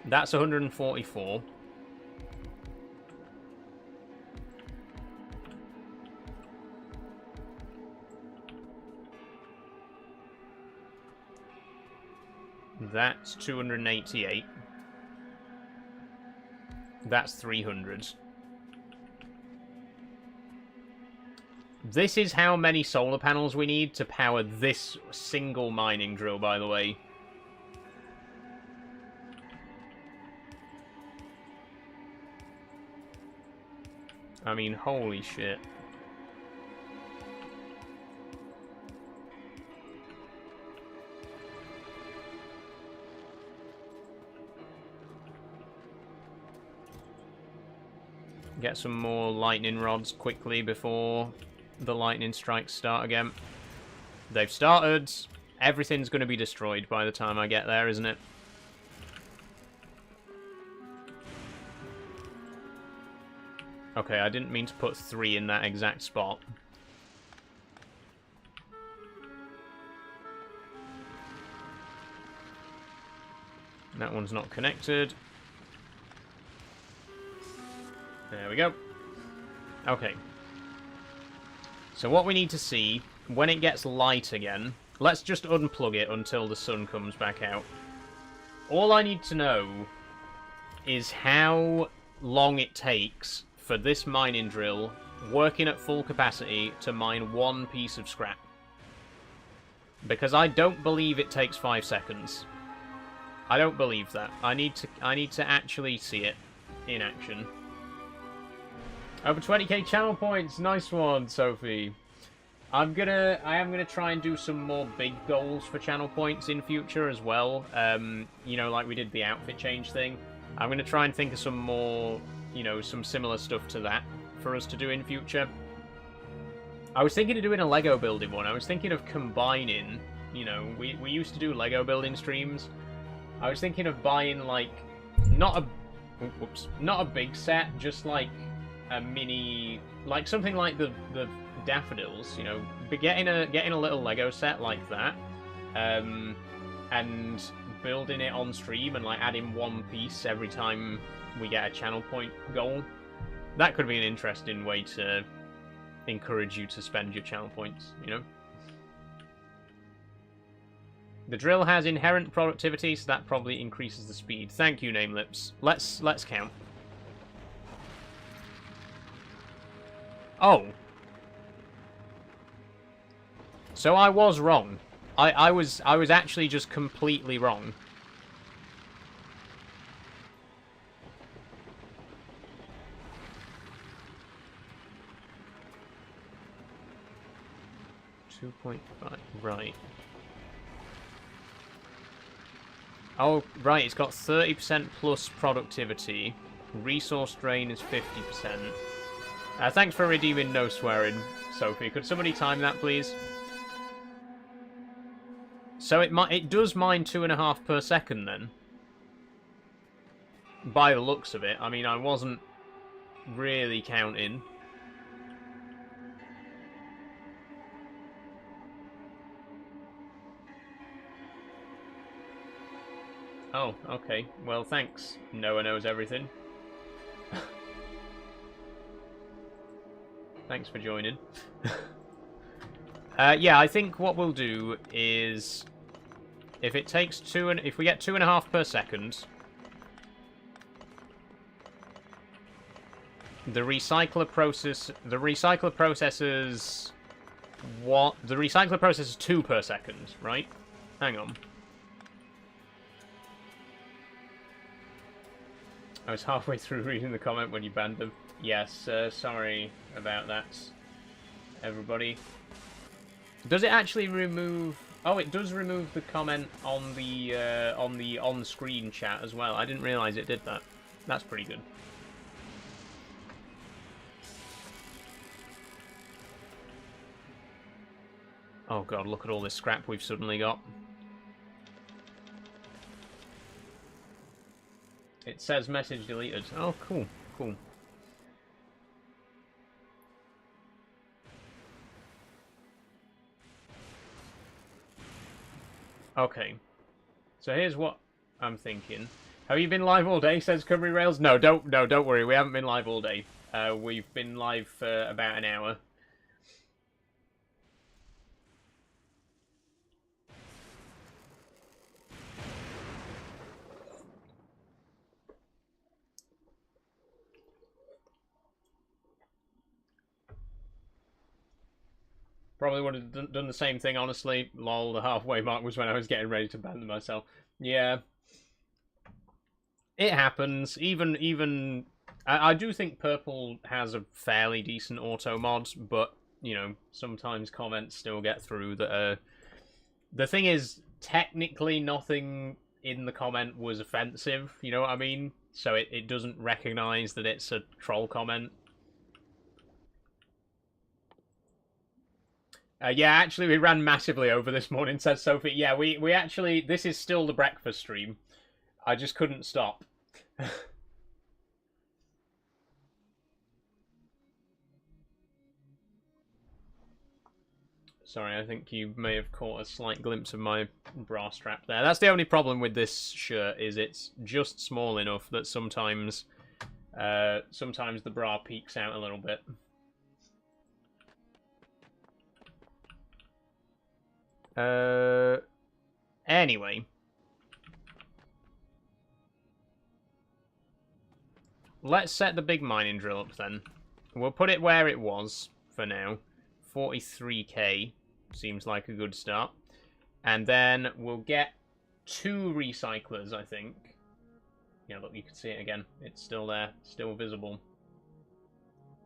That's 144. That's 288. That's 300. This is how many solar panels we need to power this single mining drill, by the way. I mean, holy shit. Get some more lightning rods quickly before the lightning strikes start again. They've started. Everything's going to be destroyed by the time I get there, isn't it? Okay, I didn't mean to put 3 in that exact spot. That one's not connected. There we go. Okay. So what we need to see, when it gets light again, let's just unplug it until the sun comes back out. All I need to know is how long it takes for this mining drill, working at full capacity, to mine 1 piece of scrap. Because I don't believe it takes 5 seconds. I don't believe that. I need to actually see it in action. Over 20k channel points. Nice one, Sophie. I am gonna try and do some more big goals for channel points in future as well. You know, like we did the outfit change thing. I'm gonna try and think of some more, you know, some similar stuff to that for us to do in future. I was thinking of doing a Lego building one. I was thinking of combining, you know, we used to do Lego building streams. I was thinking of buying, like, not a big set, just like a mini, like something like the daffodils, you know, but getting a little Lego set like that, and building it on stream and like adding 1 piece every time we get a channel point goal. That could be an interesting way to encourage you to spend your channel points, you know. The drill has inherent productivity, so that probably increases the speed. Thank you, Namelips. Let's count. Oh. So I was wrong. I was actually just completely wrong. .5, right. Oh, right, it's got 30% plus productivity. Resource drain is 50%. Thanks for redeeming no swearing, Sophie. Could somebody time that, please? So it does mine 2.5 per second, then? By the looks of it. I mean, I wasn't really counting. Oh, okay. Well, thanks. Noah knows everything. Thanks for joining. Yeah, I think what we'll do is, if it takes if we get 2.5 per second, the recycler processes what? The recycler processes 2 per second, right? Hang on. I was halfway through reading the comment when you banned them. Yes, sorry about that, everybody. Does it actually remove... Oh, it does remove the comment on the on-screen chat as well. I didn't realise it did that. That's pretty good. Oh god, look at all this scrap we've suddenly got. It says message deleted. Oh, cool, cool. Okay. So here's what I'm thinking. Have you been live all day, says Cumry Rails? No, don't worry, we haven't been live all day. We've been live for about an hour. Probably would have done the same thing, honestly. Lol, the halfway mark was when I was getting ready to ban them myself. Yeah. It happens. Even I do think Purple has a fairly decent auto mod, but, you know, sometimes comments still get through that the thing is, technically nothing in the comment was offensive, you know what I mean? So it doesn't recognise that it's a troll comment. Yeah, actually, we ran massively over this morning, says Sophie. Yeah, we actually... This is still the breakfast stream. I just couldn't stop. Sorry, I think you may have caught a slight glimpse of my bra strap there. That's the only problem with this shirt, is it's just small enough that sometimes the bra peeks out a little bit. Anyway. Let's set the big mining drill up then. We'll put it where it was for now. 43k seems like a good start. And then we'll get 2 recyclers, I think. Yeah, look, you can see it again. It's still there, still visible.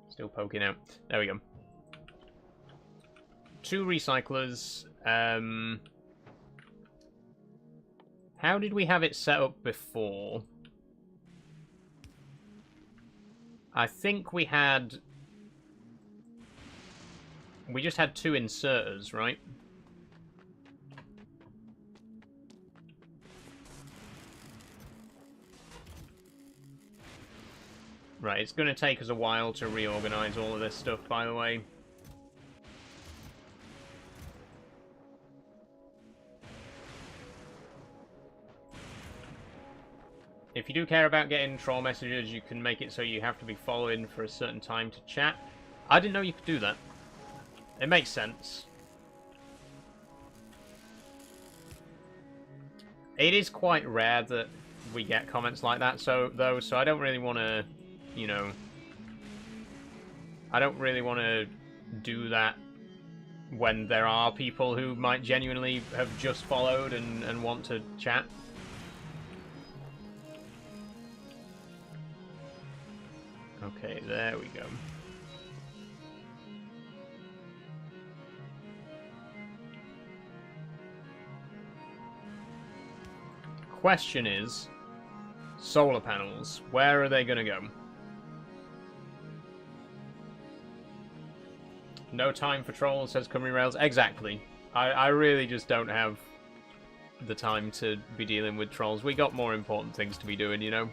Still poking out. There we go. 2 recyclers. How did we have it set up before? I think we just had 2 inserters, right? Right, it's going to take us a while to reorganize all of this stuff, by the way. If you do care about getting troll messages, you can make it so you have to be following for a certain time to chat. I didn't know you could do that. It makes sense. It is quite rare that we get comments like that, so I don't really want to, you know... I don't really want to do that when there are people who might genuinely have just followed and want to chat. Okay, there we go. Question is, solar panels, where are they going to go? No time for trolls, says Cymru Rails. Exactly. I really just don't have the time to be dealing with trolls. We got more important things to be doing, you know?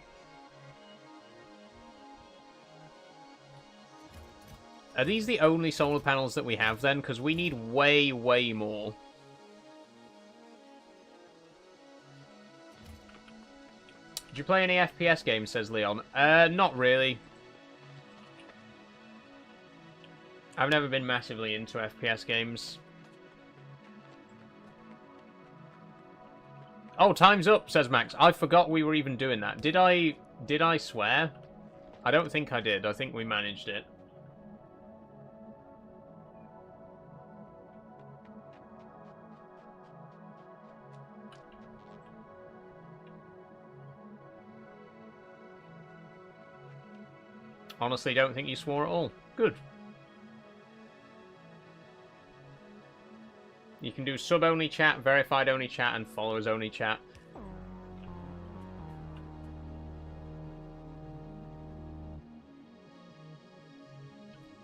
Are these the only solar panels that we have then? Because we need way, way more. Did you play any FPS games, says Leon? Not really. I've never been massively into FPS games. Oh, time's up, says Max. I forgot we were even doing that. Did I swear? I don't think I did. I think we managed it. Honestly, don't think you swore at all. Good. You can do sub-only chat, verified-only chat, and followers-only chat.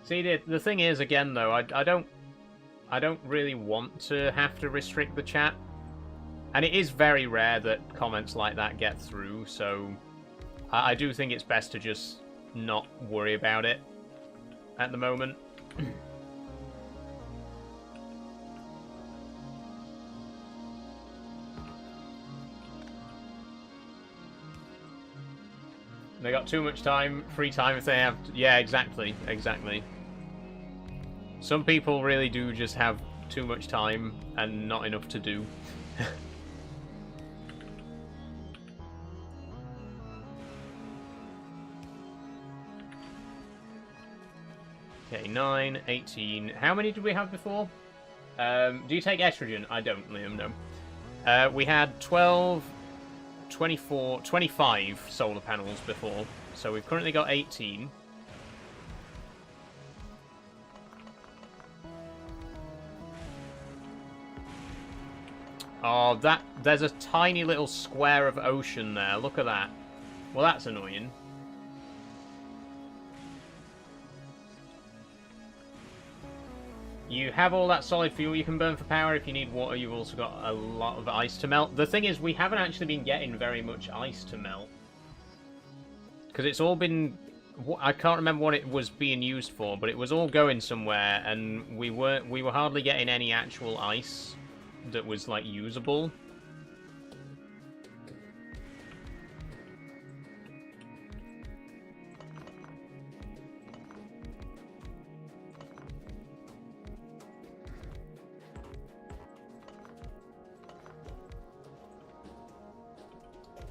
See, the thing is, again, though, I don't really want to have to restrict the chat. And it is very rare that comments like that get through, so I do think it's best to just not worry about it at the moment. They got too much time, free time if they have... Yeah, exactly, exactly. Some people really do just have too much time and not enough to do. Okay, 9, 18. How many did we have before? Do you take estrogen? I don't, Liam, no. We had 12, 24, 25 solar panels before, so we've currently got 18. Oh, there's a tiny little square of ocean there. Look at that. Well, that's annoying. You have all that solid fuel you can burn for power. If you need water, you've also got a lot of ice to melt. The thing is, we haven't actually been getting very much ice to melt. Because it's all been... I can't remember what it was being used for, but it was all going somewhere, and we were hardly getting any actual ice that was, like, usable.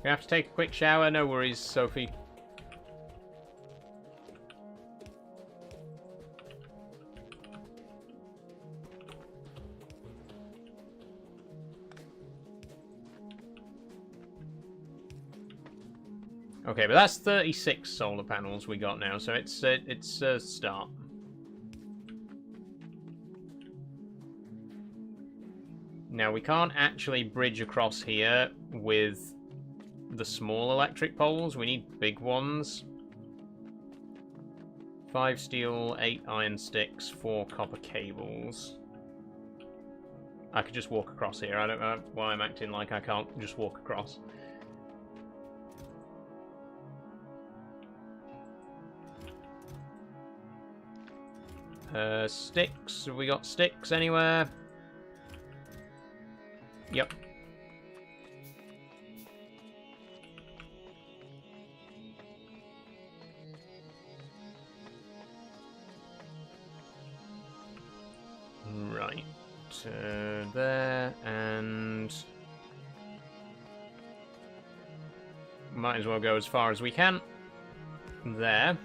We have to take a quick shower. No worries, Sophie. Okay, but that's 36 solar panels we got now, so it's a start. Now, we can't actually bridge across here with the small electric poles. We need big ones. 5 steel, 8 iron sticks, 4 copper cables. I could just walk across here. I don't know why I'm acting like I can't just walk across. Sticks. Have we got sticks anywhere? Yep. Right. There, and... might as well go as far as we can. There.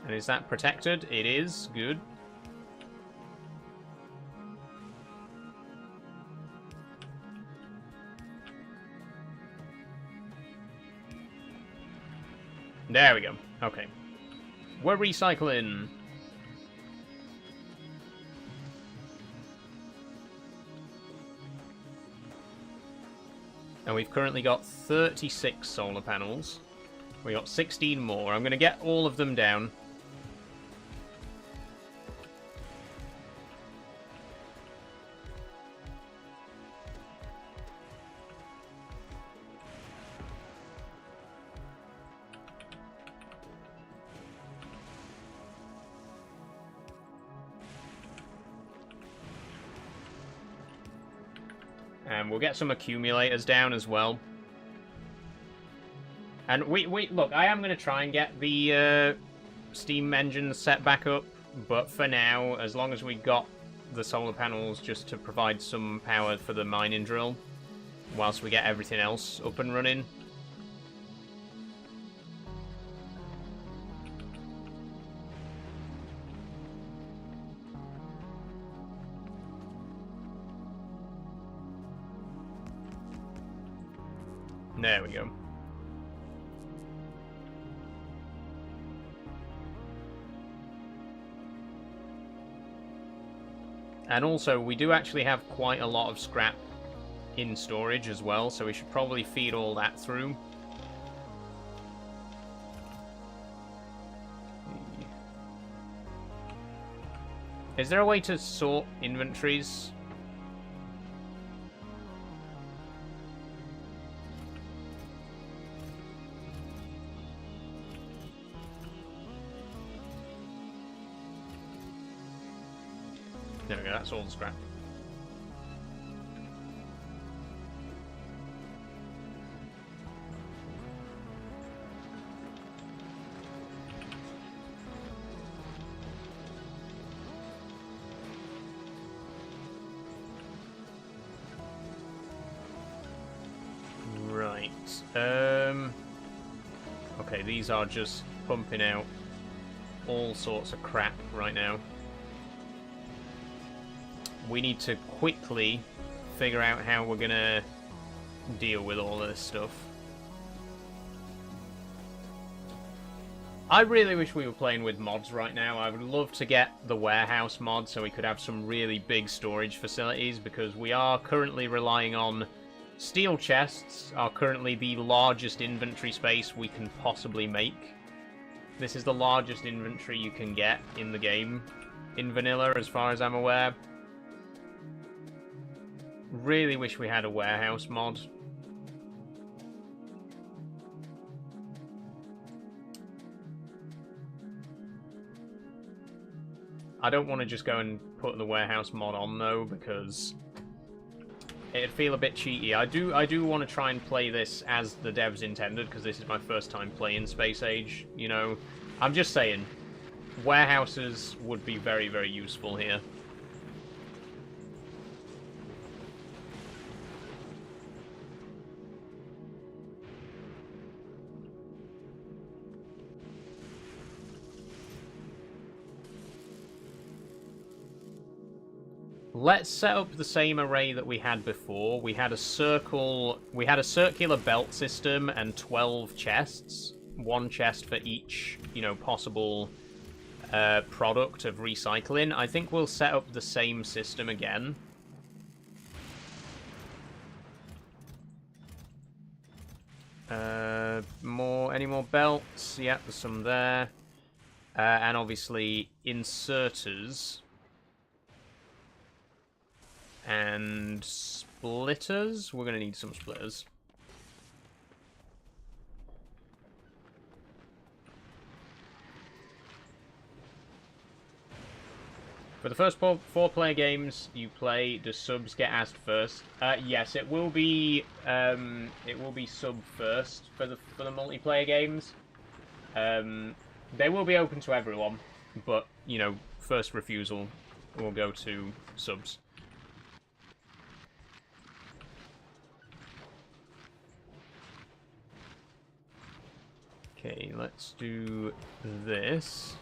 And is that protected? It is. Good. There we go. Okay. We're recycling. And we've currently got 36 solar panels. We got 16 more. I'm going to get all of them down. And we'll get some accumulators down as well. And look, I am going to try and get the steam engines set back up, but for now, as long as we got the solar panels just to provide some power for the mining drill, whilst we get everything else up and running. There we go. And also, we do actually have quite a lot of scrap in storage as well, so we should probably feed all that through. Is there a way to sort inventories? There we go, that's all the scrap. Right. Okay, these are just pumping out all sorts of crap right now. We need to quickly figure out how we're gonna deal with all of this stuff. I really wish we were playing with mods right now. I would love to get the warehouse mod so we could have some really big storage facilities, because we are currently relying on steel chests, are currently the largest inventory space we can possibly make. This is the largest inventory you can get in the game, in vanilla, as far as I'm aware. Really wish we had a warehouse mod. I don't want to just go and put the warehouse mod on though, because it'd feel a bit cheaty. I do want to try and play this as the devs intended, because this is my first time playing Space Age, you know. I'm just saying, warehouses would be very, very useful here. Let's set up the same array that we had before. We had a circular belt system and 12 chests. One chest for each, you know, possible product of recycling. I think we'll set up the same system again. Any more belts? Yep, there's some there. And obviously inserters. And splitters? We're going to need some splitters. For the first four player games you play, do subs get asked first? Yes, it will be sub first for the multiplayer games. They will be open to everyone, but you know, first refusal will go to subs. Okay, let's do this.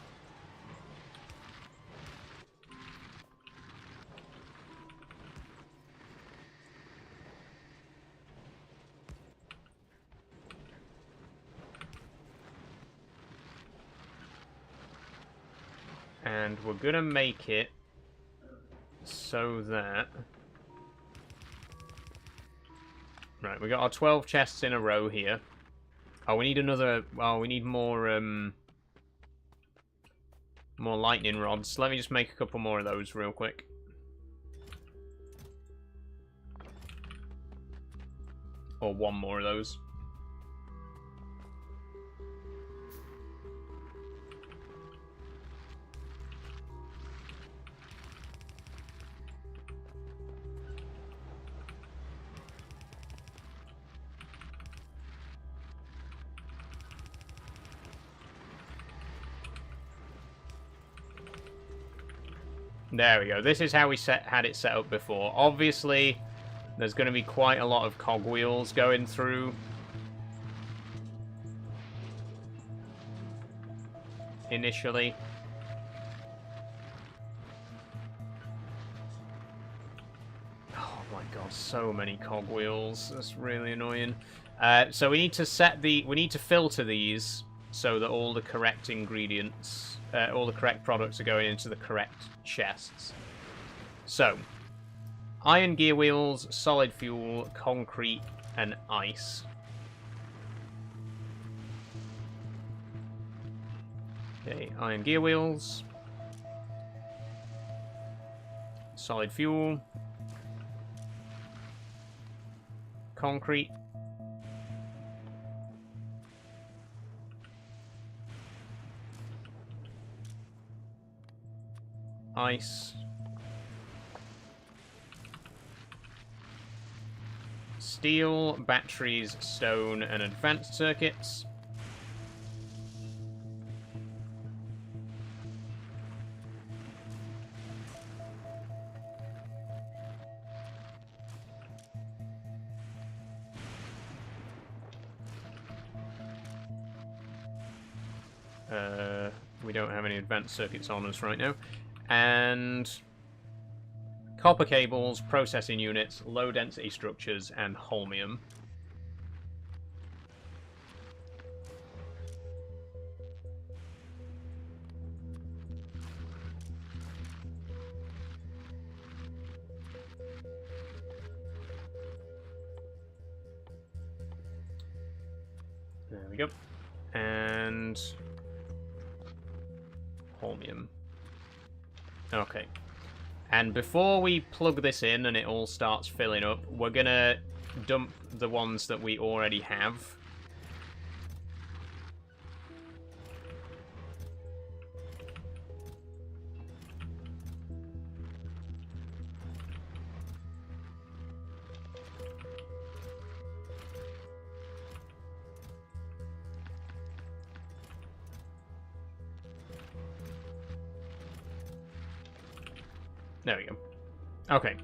And we're going to make it so that... Right, we got our 12 chests in a row here. Oh, we need another... Oh, we need more, more lightning rods. Let me just make a couple more of those real quick. Or one more of those. There we go. This is how we had it set up before. Obviously, there's going to be quite a lot of cogwheels going through. Initially. Oh my god, so many cogwheels. That's really annoying. So we need to filter these so that all the correct ingredients, all the correct products are going into the correct chests. So, iron gear wheels, solid fuel, concrete, and ice. Okay, iron gear wheels, solid fuel, concrete, ice, steel, batteries, stone, and advanced circuits. We don't have any advanced circuits on us right now. And copper cables, processing units, low-density structures, and holmium. There we go. And holmium. Okay. And before we plug this in and it all starts filling up, we're gonna dump the ones that we already have. There we go. Okay.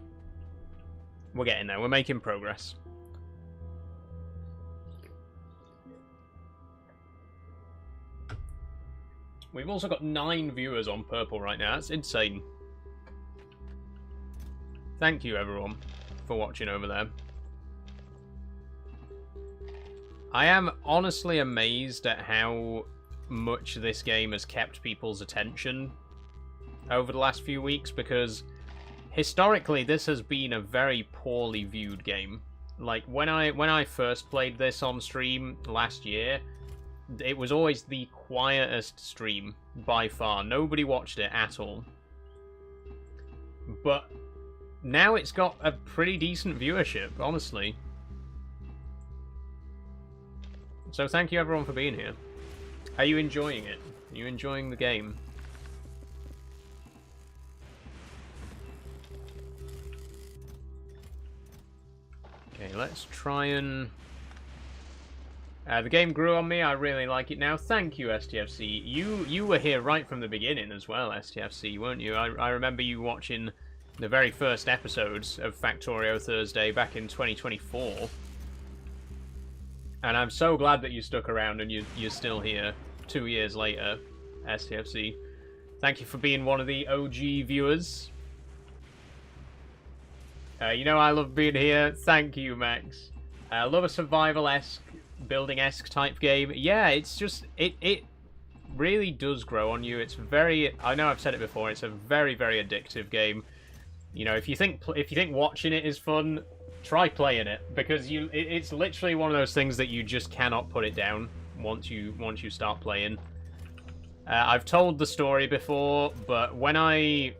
We're getting there. We're making progress. We've also got 9 viewers on Purple right now. That's insane. Thank you, everyone, for watching over there. I am honestly amazed at how much this game has kept people's attention over the last few weeks, because historically this has been a very poorly viewed game. Like when I first played this on stream last year, it was always the quietest stream by far. Nobody watched it at all. But now it's got a pretty decent viewership, honestly. So thank you everyone for being here. Are you enjoying it? Are you enjoying the game? Okay, let's try and... the game grew on me. I really like it now. Thank you, STFC. You were here right from the beginning as well, STFC, weren't you? I remember you watching the very first episodes of Factorio Thursday back in 2024. And I'm so glad that you stuck around and you're still here 2 years later, STFC. Thank you for being one of the OG viewers. You know I love being here. Thank you, Max. I love a survival-esque, building-esque type game. Yeah, it's just... really does grow on you. It's very, I know I've said it before, it's a very, very addictive game. You know, if you think watching it is fun, try playing it, because it's literally one of those things that you just cannot put it down once you start playing. I've told the story before, but when I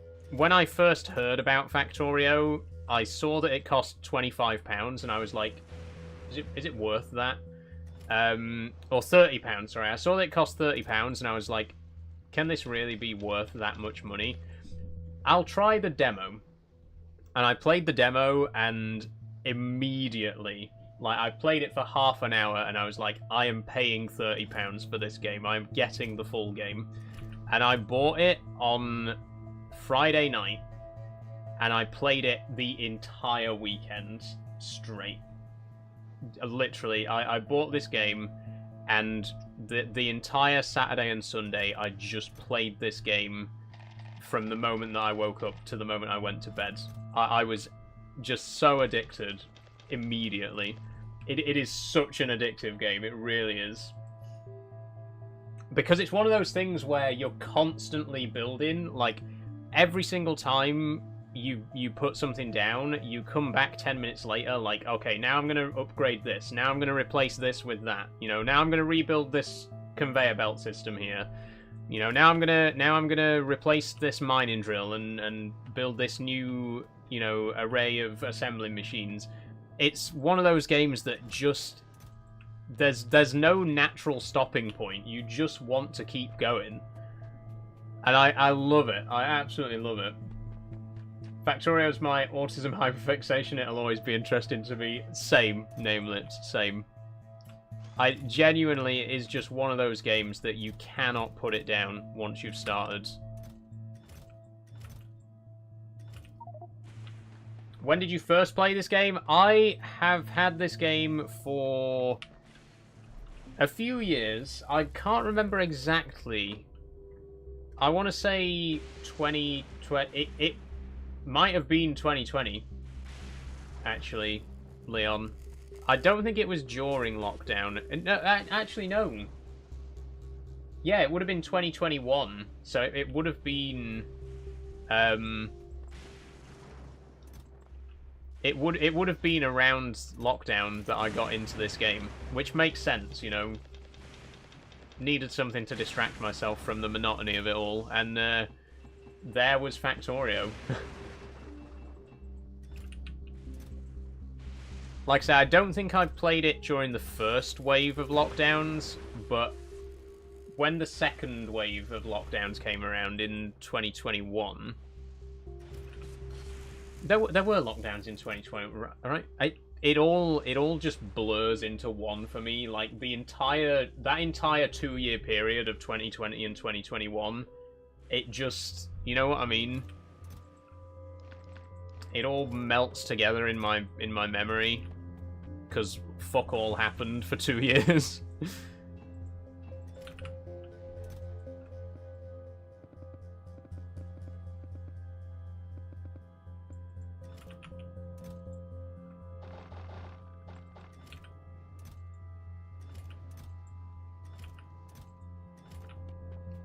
first heard about Factorio, I saw that it cost £25, and I was like, is it worth that? Or £30, sorry. I saw that it cost £30, and I was like, can this really be worth that much money? I'll try the demo. And I played the demo, and immediately, like, I played it for half an hour, and I was like, I am paying £30 for this game. I am getting the full game. And I bought it on Friday night, and I played it the entire weekend straight. Literally, I bought this game, and the entire Saturday and Sunday, I just played this game from the moment that I woke up to the moment I went to bed. I was just so addicted immediately. It is such an addictive game, it really is. Because it's one of those things where you're constantly building, like, every single time you put something down, you come back 10 minutes later, like, okay, now I'm going to upgrade this, now I'm going to replace this with that, you know, now I'm going to rebuild this conveyor belt system here, you know, now I'm gonna replace this mining drill and build this new, you know, array of assembling machines. It's one of those games that just there's no natural stopping point. You just want to keep going, and I love it. I absolutely love it. Factorio's my autism hyperfixation. It'll always be interesting to me. Same, Nameless, same. I genuinely, it is just one of those games that you cannot put it down once you've started. When did you first play this game? I have had this game for a few years. I can't remember exactly. I want to say 2020. It might have been 2020, actually, Leon. I don't think it was during lockdown. No, actually, no. Yeah, it would have been 2021. So it would have been... It would have been around lockdown that I got into this game. Which makes sense, you know. Needed something to distract myself from the monotony of it all. And there was Factorio. Like I said, I don't think I played it during the first wave of lockdowns, but when the second wave of lockdowns came around in 2021, there were lockdowns in 2020, right? It all just blurs into one for me. Like that entire 2-year period of 2020 and 2021, it just, you know what I mean? It all melts together in my memory. Because fuck all happened for 2 years.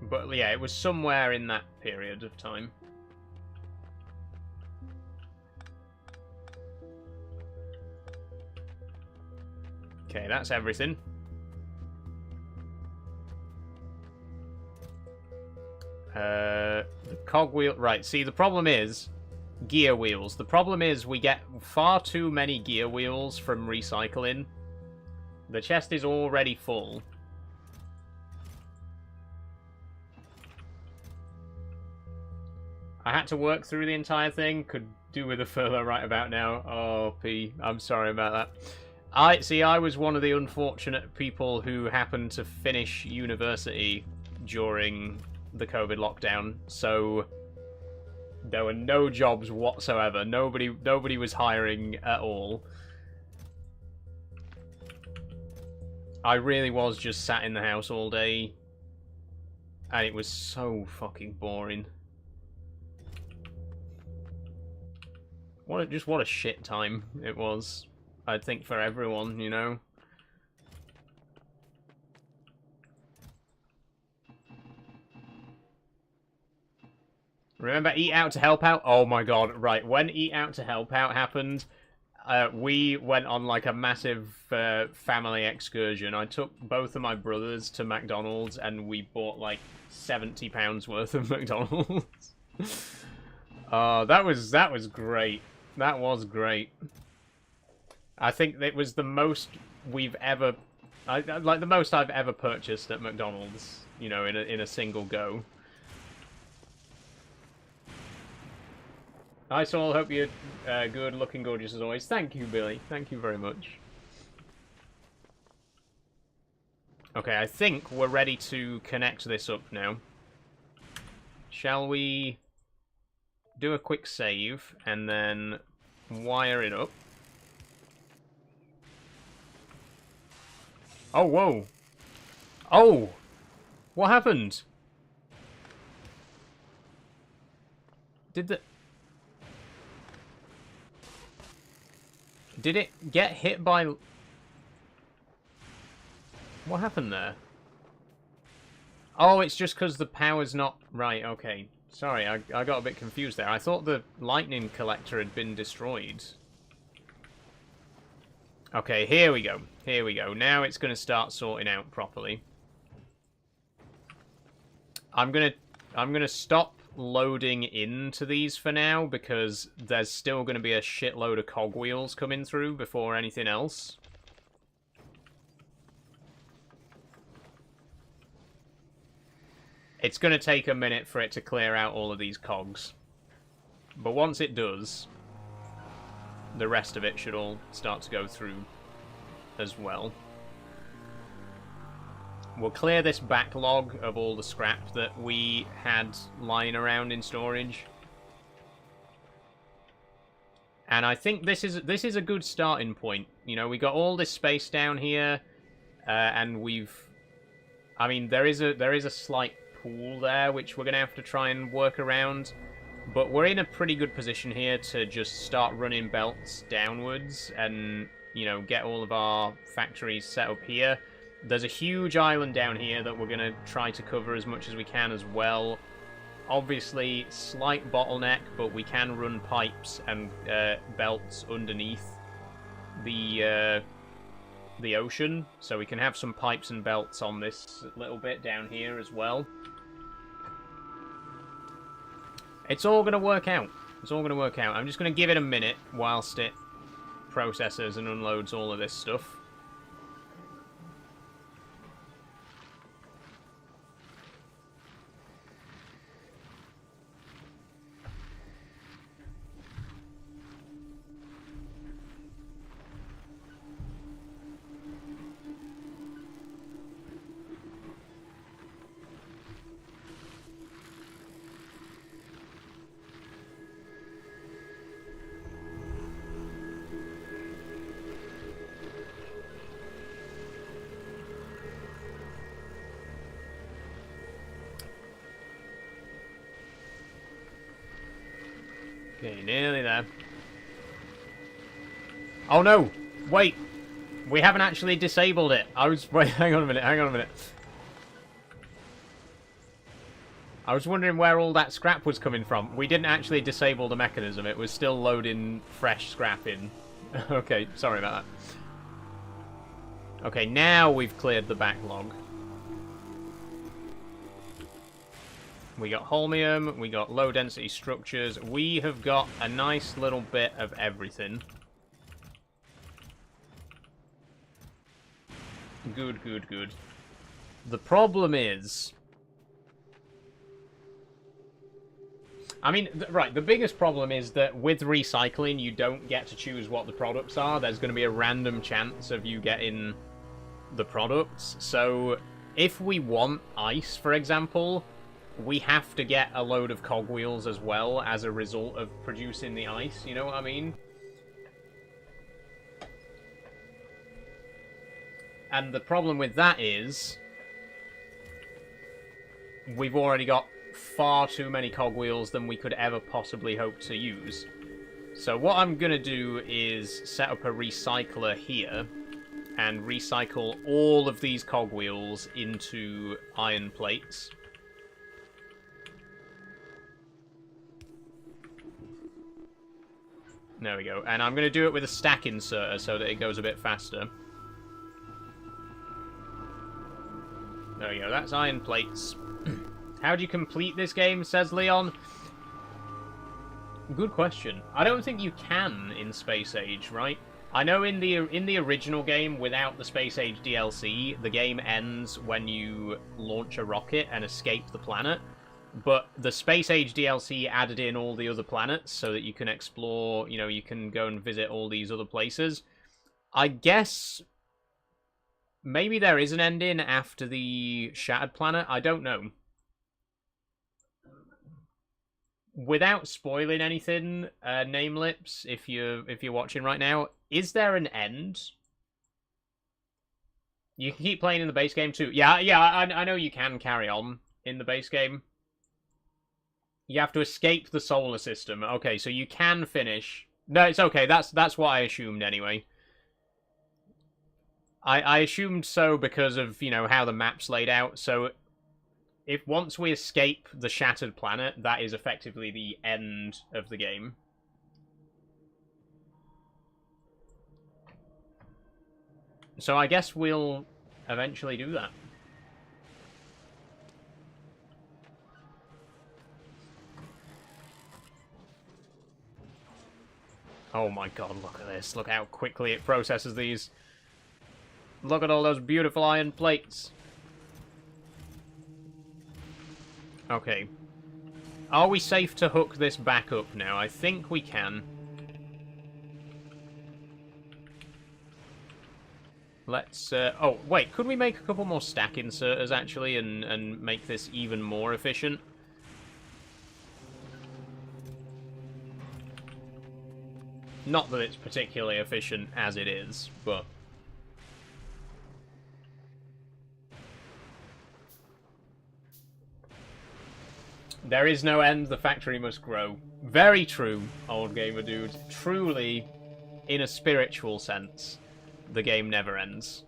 But yeah, it was somewhere in that period of time. Okay, that's everything. The cogwheel... Right, see, the problem is gear wheels. The problem is we get far too many gear wheels from recycling. The chest is already full. I had to work through the entire thing. Could do with a furlough right about now. Oh, P. I'm sorry about that. I was one of the unfortunate people who happened to finish university during the COVID lockdown, so there were no jobs whatsoever. Nobody was hiring at all. I really was just sat in the house all day, and it was so fucking boring. What a shit time it was. I think for everyone, you know. Remember Eat Out to Help Out? Oh my god, right. When Eat Out to Help Out happened, we went on like a massive family excursion. I took both of my brothers to McDonald's and we bought like £70 worth of McDonald's. That was great. That was great. I think it was the most we've ever, like the most I've ever purchased at McDonald's, you know, in a single go. Hi Saul, hope you're good, looking gorgeous as always. Thank you, Billy. Thank you very much. Okay, I think we're ready to connect this up now. Shall we do a quick save and then wire it up? Oh, whoa. Oh! What happened? Did it get hit by... What happened there? Oh, it's just because the power's not... Right, okay. Sorry, I got a bit confused there. I thought the lightning collector had been destroyed. Okay, here we go. Here we go. Now it's going to start sorting out properly. I'm gonna stop loading into these for now because there's still going to be a shitload of cogwheels coming through before anything else. It's going to take a minute for it to clear out all of these cogs. But once it does, the rest of it should all start to go through as well. We'll clear this backlog of all the scrap that we had lying around in storage. And I think this is a good starting point. You know, we got all this space down here, and we've... I mean, there is a slight pool there, which we're going to have to try and work around. But we're in a pretty good position here to just start running belts downwards and, you know, get all of our factories set up here. There's a huge island down here that we're going to try to cover as much as we can as well. Obviously, slight bottleneck, but we can run pipes and belts underneath the ocean. So we can have some pipes and belts on this little bit down here as well. It's all going to work out. It's all going to work out. I'm just going to give it a minute whilst it processes and unloads all of this stuff. Okay, nearly there. Oh no! Wait! We haven't actually disabled it. Wait, hang on a minute, hang on a minute. I was wondering where all that scrap was coming from. We didn't actually disable the mechanism. It was still loading fresh scrap in. Okay, sorry about that. Okay, now we've cleared the backlog. We got holmium, we got low density structures, we have got a nice little bit of everything. Good, good, good. The problem is... I mean, right, the biggest problem is that with recycling, you don't get to choose what the products are. There's going to be a random chance of you getting the products. So, if we want ice, for example... we have to get a load of cogwheels as well as a result of producing the ice, you know what I mean? And the problem with that is... we've already got far too many cogwheels than we could ever possibly hope to use. So what I'm going to do is set up a recycler here and recycle all of these cogwheels into iron plates. There we go. And I'm going to do it with a stack inserter so that it goes a bit faster. There we go. That's iron plates. How do you complete this game, says Leon? Good question. I don't think you can in Space Age, right? I know in the original game, without the Space Age DLC, the game ends when you launch a rocket and escape the planet. But the Space Age DLC added in all the other planets so that you can explore, you know, you can go and visit all these other places. I guess maybe there is an ending after the Shattered Planet. I don't know. Without spoiling anything, Namelips, if you're watching right now, is there an end? You can keep playing in the base game too. Yeah, I know you can carry on in the base game. You have to escape the solar system. Okay, so you can finish. No, it's okay. That's what I assumed anyway. I assumed so because of, you know, how the map's laid out. So if once we escape the Shattered Planet, that is effectively the end of the game. So I guess we'll eventually do that. Oh my god, look at this. Look how quickly it processes these. Look at all those beautiful iron plates. Okay. Are we safe to hook this back up now? I think we can. Let's, oh, wait, could we make a couple more stack inserters, actually, and make this even more efficient? Not that it's particularly efficient as it is, but... There is no end, the factory must grow. Very true, old gamer dude. Truly, in a spiritual sense, the game never ends.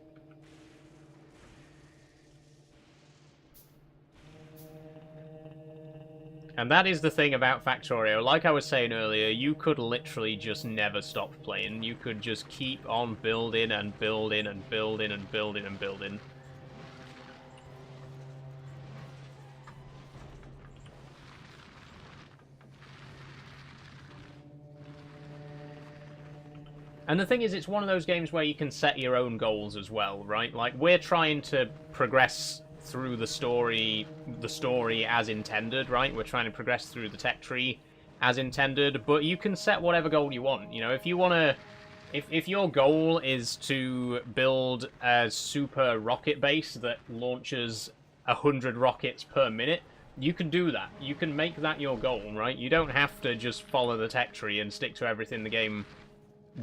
And that is the thing about Factorio. Like I was saying earlier, you could literally just never stop playing. You could just keep on building and building and building and building and building. And the thing is, it's one of those games where you can set your own goals as well, right? Like, we're trying to progress through the story as intended, right? We're trying to progress through the tech tree as intended, but you can set whatever goal you want. You know, if you want to... If your goal is to build a super rocket base that launches 100 rockets per minute, you can do that. You can make that your goal, right? You don't have to just follow the tech tree and stick to everything the game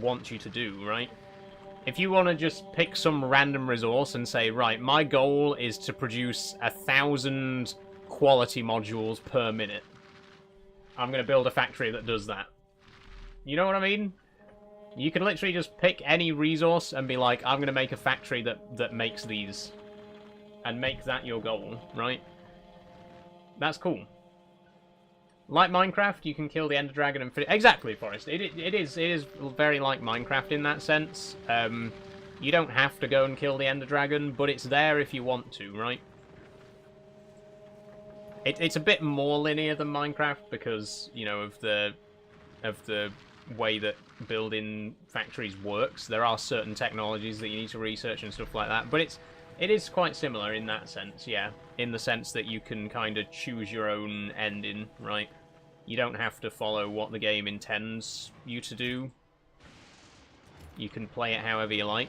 wants you to do, right? If you want to just pick some random resource and say, right, my goal is to produce 1,000 quality modules per minute, I'm going to build a factory that does that. You know what I mean? You can literally just pick any resource and be like, I'm going to make a factory that makes these. And make that your goal, right? That's cool. Like Minecraft, you can kill the Ender Dragon and finish... Exactly, Forrest. It is very like Minecraft in that sense. You don't have to go and kill the Ender Dragon, but it's there if you want to, right? It's a bit more linear than Minecraft because, you know, of the way that building factories works. There are certain technologies that you need to research and stuff like that, but it is quite similar in that sense, yeah. In the sense that you can kind of choose your own ending, right? You don't have to follow what the game intends you to do. You can play it however you like.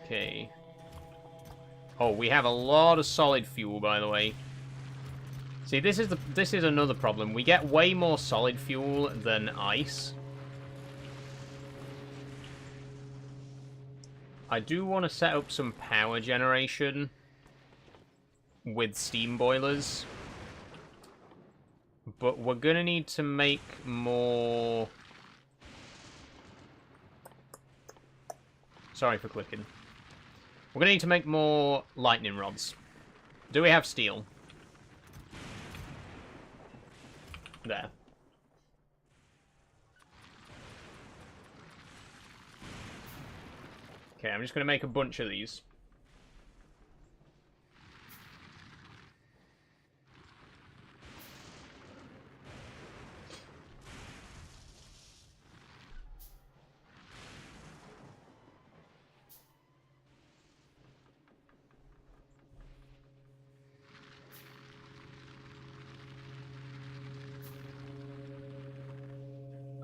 Okay. Oh, we have a lot of solid fuel, by the way. See, this is another problem. We get way more solid fuel than ice. I do want to set up some power generation with steam boilers. But we're going to need to make more... Sorry for clicking. We're going to need to make more lightning rods. Do we have steel? There. Okay, I'm just going to make a bunch of these.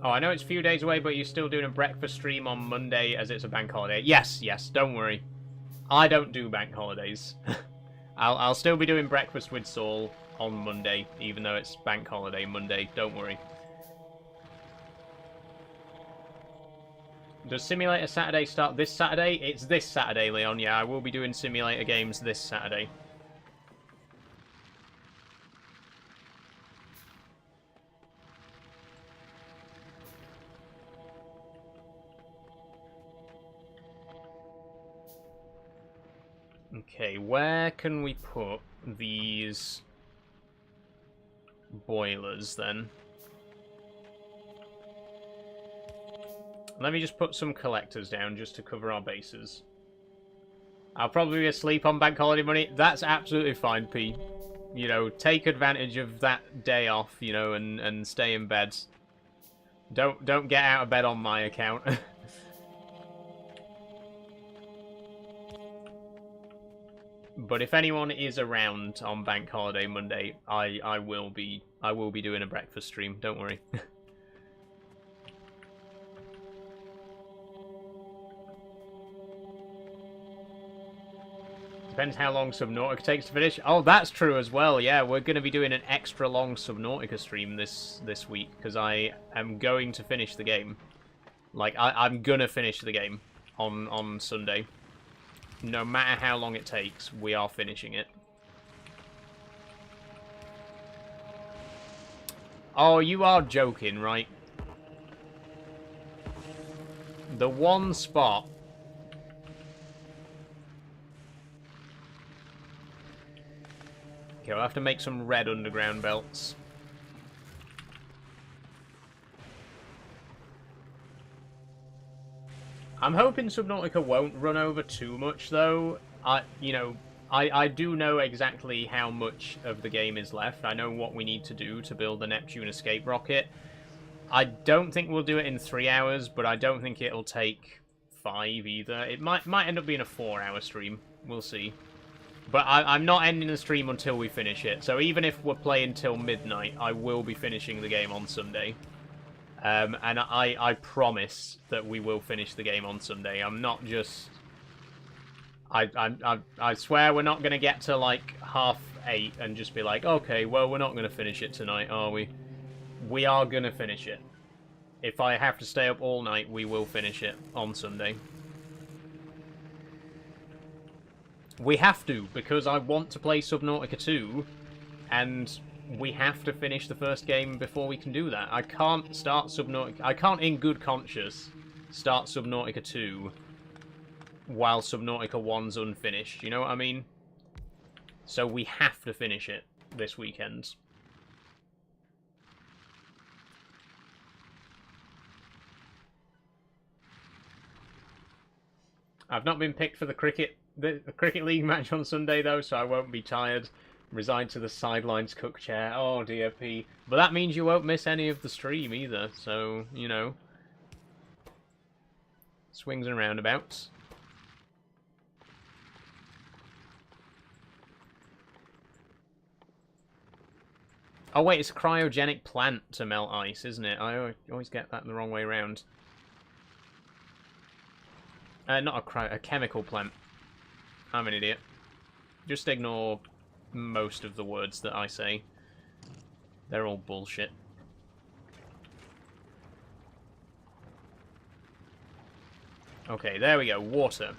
Oh, I know it's a few days away, but you're still doing a breakfast stream on Monday as it's a bank holiday. Yes, yes, don't worry. I don't do bank holidays. I'll still be doing breakfast with Saul on Monday, even though it's bank holiday Monday. Don't worry. Does Simulator Saturday start this Saturday? It's this Saturday, Leon. Yeah, I will be doing Simulator games this Saturday. Okay, where can we put these boilers then? Let me just put some collectors down just to cover our bases. I'll probably be asleep on bank holiday money. That's absolutely fine, P. You know, take advantage of that day off, you know, and stay in bed. Don't get out of bed on my account. But if anyone is around on bank holiday Monday, I will be doing a breakfast stream. Don't worry. Depends how long Subnautica takes to finish. Oh, that's true as well. Yeah, we're going to be doing an extra long Subnautica stream this week because I am going to finish the game. Like I'm gonna finish the game on Sunday. No matter how long it takes, we are finishing it. Oh, you are joking, right? The one spot. Okay, we'll have to make some red underground belts. I'm hoping Subnautica won't run over too much, though. I do know exactly how much of the game is left. I know what we need to do to build the Neptune escape rocket. I don't think we'll do it in 3 hours, but I don't think it'll take 5 either. It might end up being a 4-hour stream. We'll see. But I'm not ending the stream until we finish it. So even if we're playing till midnight, I will be finishing the game on Sunday. And I promise that we will finish the game on Sunday. I'm not just... I swear we're not going to get to like 8:30 and just be like, okay, well, we're not going to finish it tonight, are we? We are going to finish it. If I have to stay up all night, we will finish it on Sunday. We have to, because I want to play Subnautica 2, and we have to finish the first game before we can do that. I can't start Subnautica... I can't, in good conscience, start Subnautica 2 while Subnautica 1's unfinished. You know what I mean? So we have to finish it this weekend. I've not been picked for the Cricket League match on Sunday, though, so I won't be tired. Resigned to the sidelines cook chair. Oh, dear, P. But that means you won't miss any of the stream, either. So, you know. Swings and roundabouts. Oh, wait, it's a cryogenic plant to melt ice, isn't it? I always get that the wrong way around. Not a chemical plant. I'm an idiot. Just ignore most of the words that I say. They're all bullshit. Okay, there we go. Water.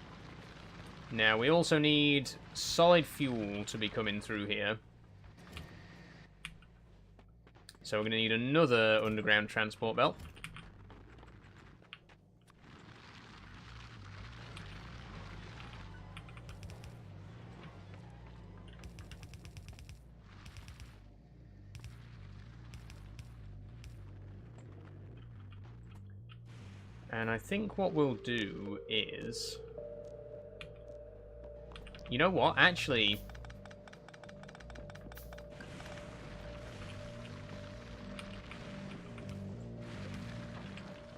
Now, we also need solid fuel to be coming through here. So we're going to need another underground transport belt. And I think what we'll do is... You know what? Actually...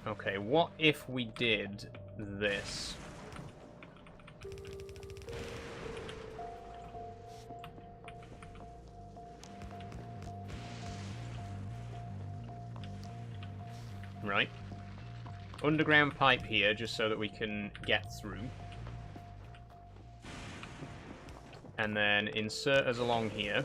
Okay, what if we did this? Right. Underground pipe here, just so that we can get through. And then insert us along here.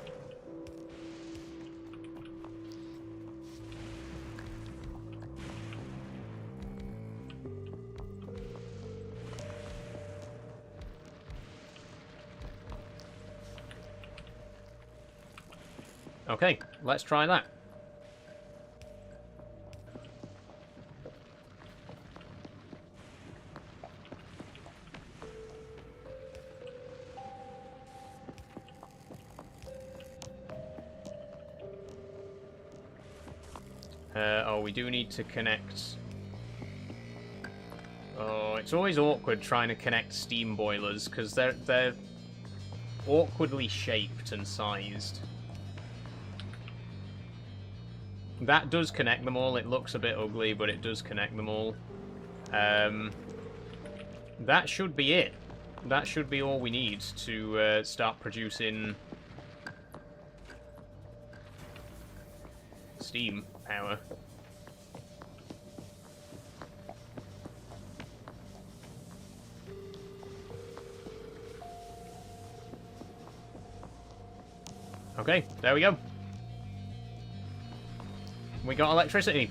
Okay, let's try that. Oh, we do need to connect... Oh, it's always awkward trying to connect steam boilers, because they're awkwardly shaped and sized. That does connect them all. It looks a bit ugly, but it does connect them all. That should be it. That should be all we need to start producing steam power. Okay, there we go. We got electricity.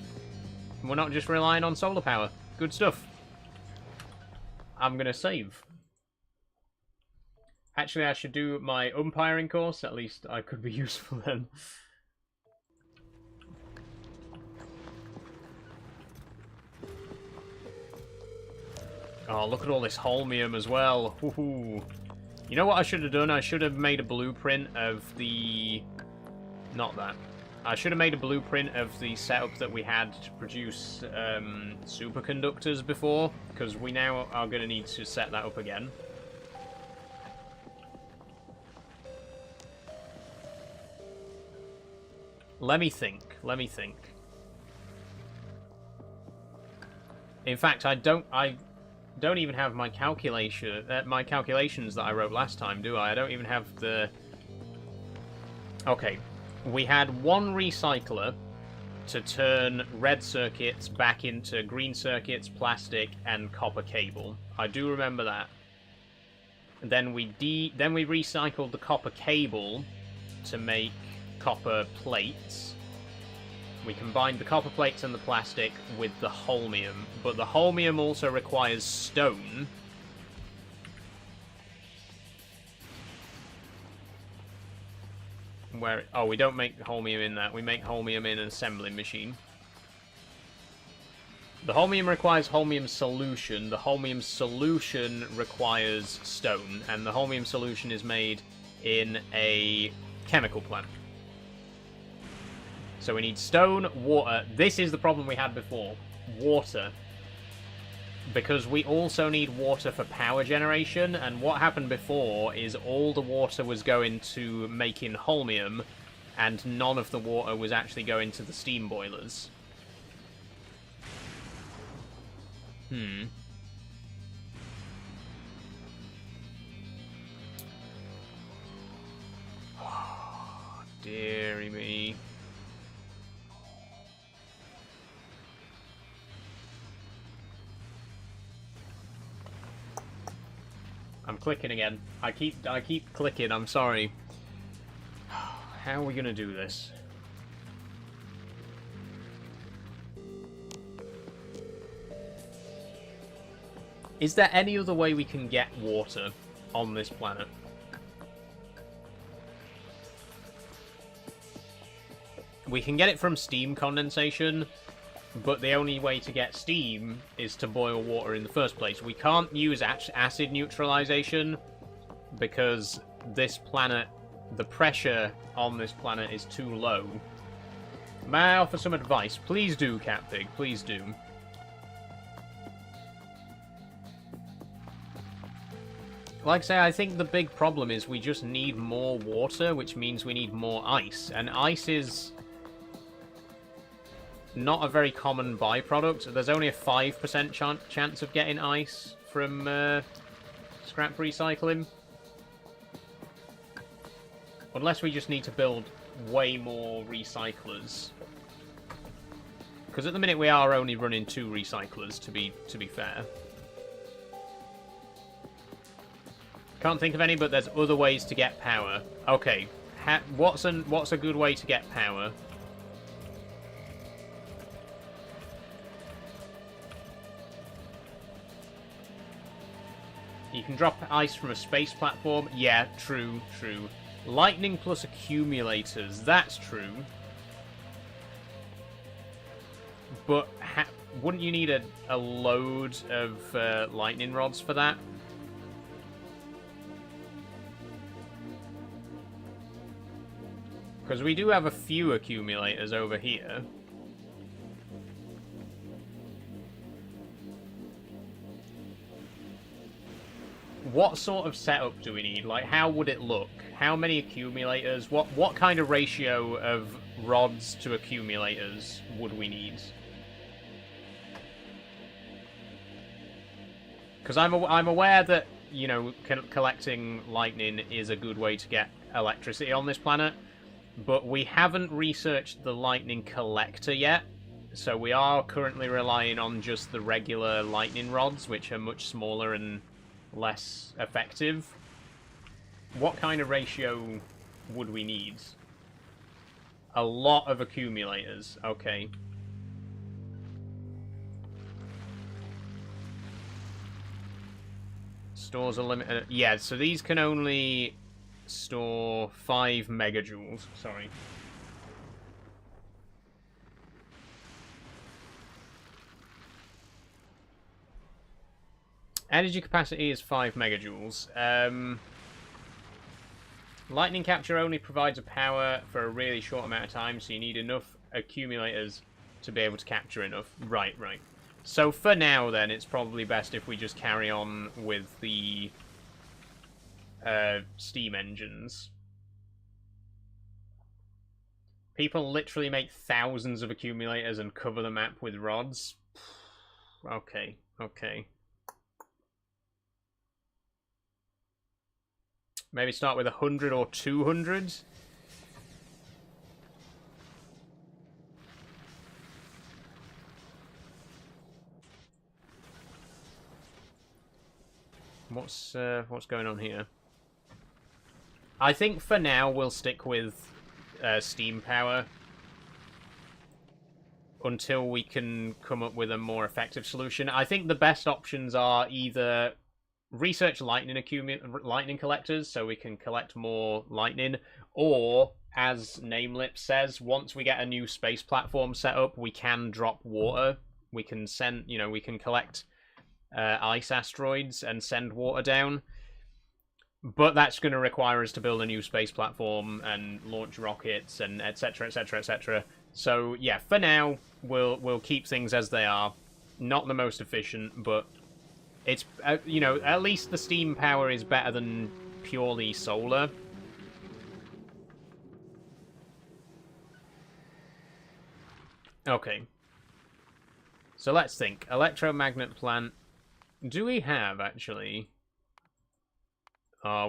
We're not just relying on solar power. Good stuff. I'm gonna save. Actually, I should do my umpiring course. At least I could be useful then. Oh, look at all this holmium as well. Woohoo. You know what I should have done? I should have made a blueprint of the... Not that. I should have made a blueprint of the setup that we had to produce superconductors before, because we now are going to need to set that up again. Let me think. Let me think. In fact, I don't even have my calculations that I wrote last time, do I? I don't even have the... Okay. We had one recycler to turn red circuits back into green circuits, plastic, and copper cable. I do remember that. And then we recycled the copper cable to make copper plates. We combined the copper plates and the plastic with the holmium, but the holmium also requires stone. Where... Oh, we don't make holmium in that. We make holmium in an assembling machine. The holmium requires holmium solution. The holmium solution requires stone. And the holmium solution is made in a chemical plant. So we need stone, water. This is the problem we had before. Water. Because we also need water for power generation, and what happened before is all the water was going to making holmium, and none of the water was actually going to the steam boilers. Oh, dearie me. I'm clicking again. I keep clicking, I'm sorry. How are we gonna do this? Is there any other way we can get water on this planet? We can get it from steam condensation, but the only way to get steam is to boil water in the first place. We can't use acid neutralization because this planet, the pressure on this planet is too low. May I offer some advice? Please do, Catpig. Please do. Like I say, I think the big problem is we just need more water, which means we need more ice. And ice is not a very common byproduct. There's only a 5% chance of getting ice from scrap recycling. Unless we just need to build way more recyclers. Because at the minute we are only running 2 recyclers, to be fair. Can't think of any, but there's other ways to get power. Okay, what's a good way to get power? You can drop ice from a space platform. Yeah, true. Lightning plus accumulators. That's true. But wouldn't you need a load of lightning rods for that? Because we do have a few accumulators over here. What sort of setup do we need? Like, how would it look? How many accumulators? What kind of ratio of rods to accumulators would we need? Because I'm aware that, you know, collecting lightning is a good way to get electricity on this planet. But we haven't researched the lightning collector yet, so we are currently relying on just the regular lightning rods, which are much smaller and less effective. What kind of ratio would we need? A lot of accumulators. Okay. Stores are limited. Yeah, so these can only store 5 megajoules. Sorry. Energy capacity is 5 megajoules. Lightning capture only provides a power for a really short amount of time, so you need enough accumulators to be able to capture enough. Right. So for now, then, it's probably best if we just carry on with the steam engines. People literally make thousands of accumulators and cover the map with rods. Okay. Maybe start with 100 or 200. What's going on here? I think for now we'll stick with steam power until we can come up with a more effective solution. I think the best options are either research lightning collectors so we can collect more lightning, or, as Namelip says, once we get a new space platform set up, we can drop water. We can send, you know, we can collect ice asteroids and send water down. But that's going to require us to build a new space platform and launch rockets and etc. So yeah, for now we'll keep things as they are. Not the most efficient, but it's you know, at least the steam power is better than purely solar. Okay. So let's think. Electromagnet plant. Do we have actually?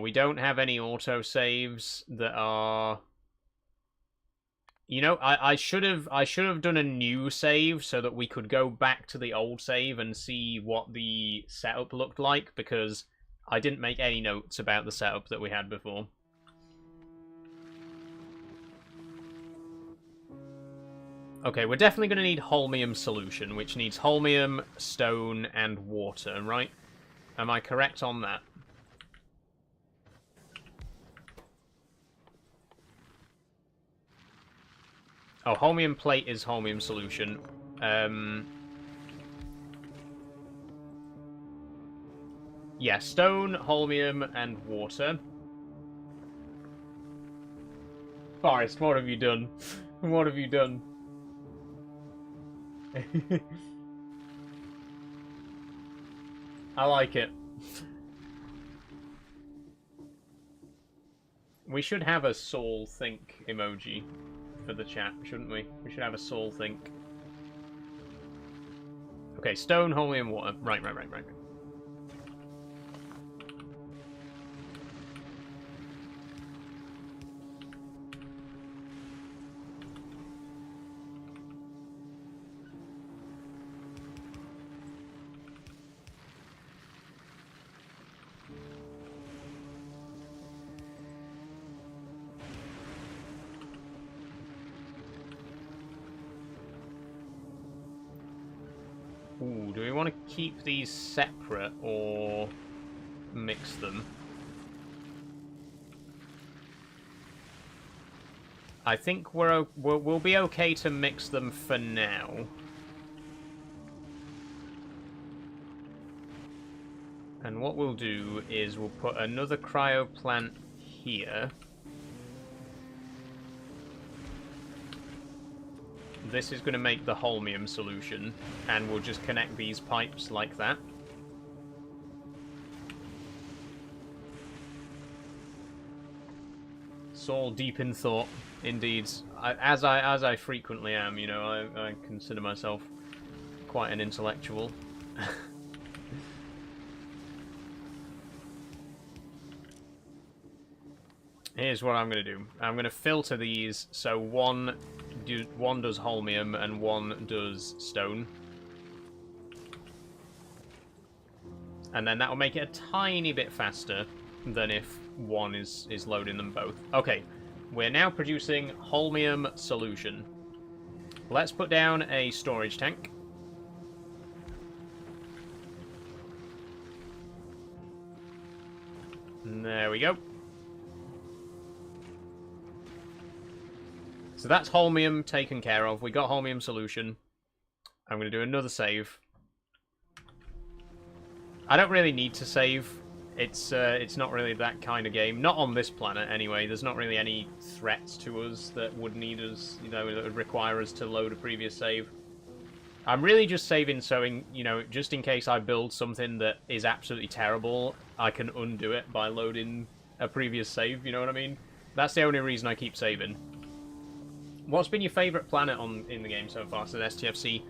We don't have any autosaves that are... You know, I should have done a new save so that we could go back to the old save and see what the setup looked like, because I didn't make any notes about the setup that we had before. Okay, we're definitely going to need holmium solution, which needs holmium, stone, and water, right? Am I correct on that? Oh, holmium plate is holmium solution. Yeah, stone, holmium, and water. Forrest, what have you done? What have you done? I like it. We should have a soul think emoji for the chat, shouldn't we? We should have a soul think. Okay, stone, holy, and water. Right. Ooh, do we want to keep these separate or mix them? I think we'll be okay to mix them for now. And what we'll do is we'll put another cryo plant here. This is going to make the holmium solution, and we'll just connect these pipes like that. Saul deep in thought, indeed. As I frequently am, you know, I consider myself quite an intellectual. Here's what I'm going to do. I'm going to filter these so one does holmium and one does stone. And then that will make it a tiny bit faster than if one is loading them both. Okay, we're now producing holmium solution. Let's put down a storage tank. And there we go. So that's holmium taken care of. We got holmium solution. I'm going to do another save. I don't really need to save. It's not really that kind of game. Not on this planet, anyway. There's not really any threats to us that would need us, you know, that would require us to load a previous save. I'm really just saving so, you know, just in case I build something that is absolutely terrible, I can undo it by loading a previous save, you know what I mean? That's the only reason I keep saving. What's been your favourite planet in the game so far? So STFC.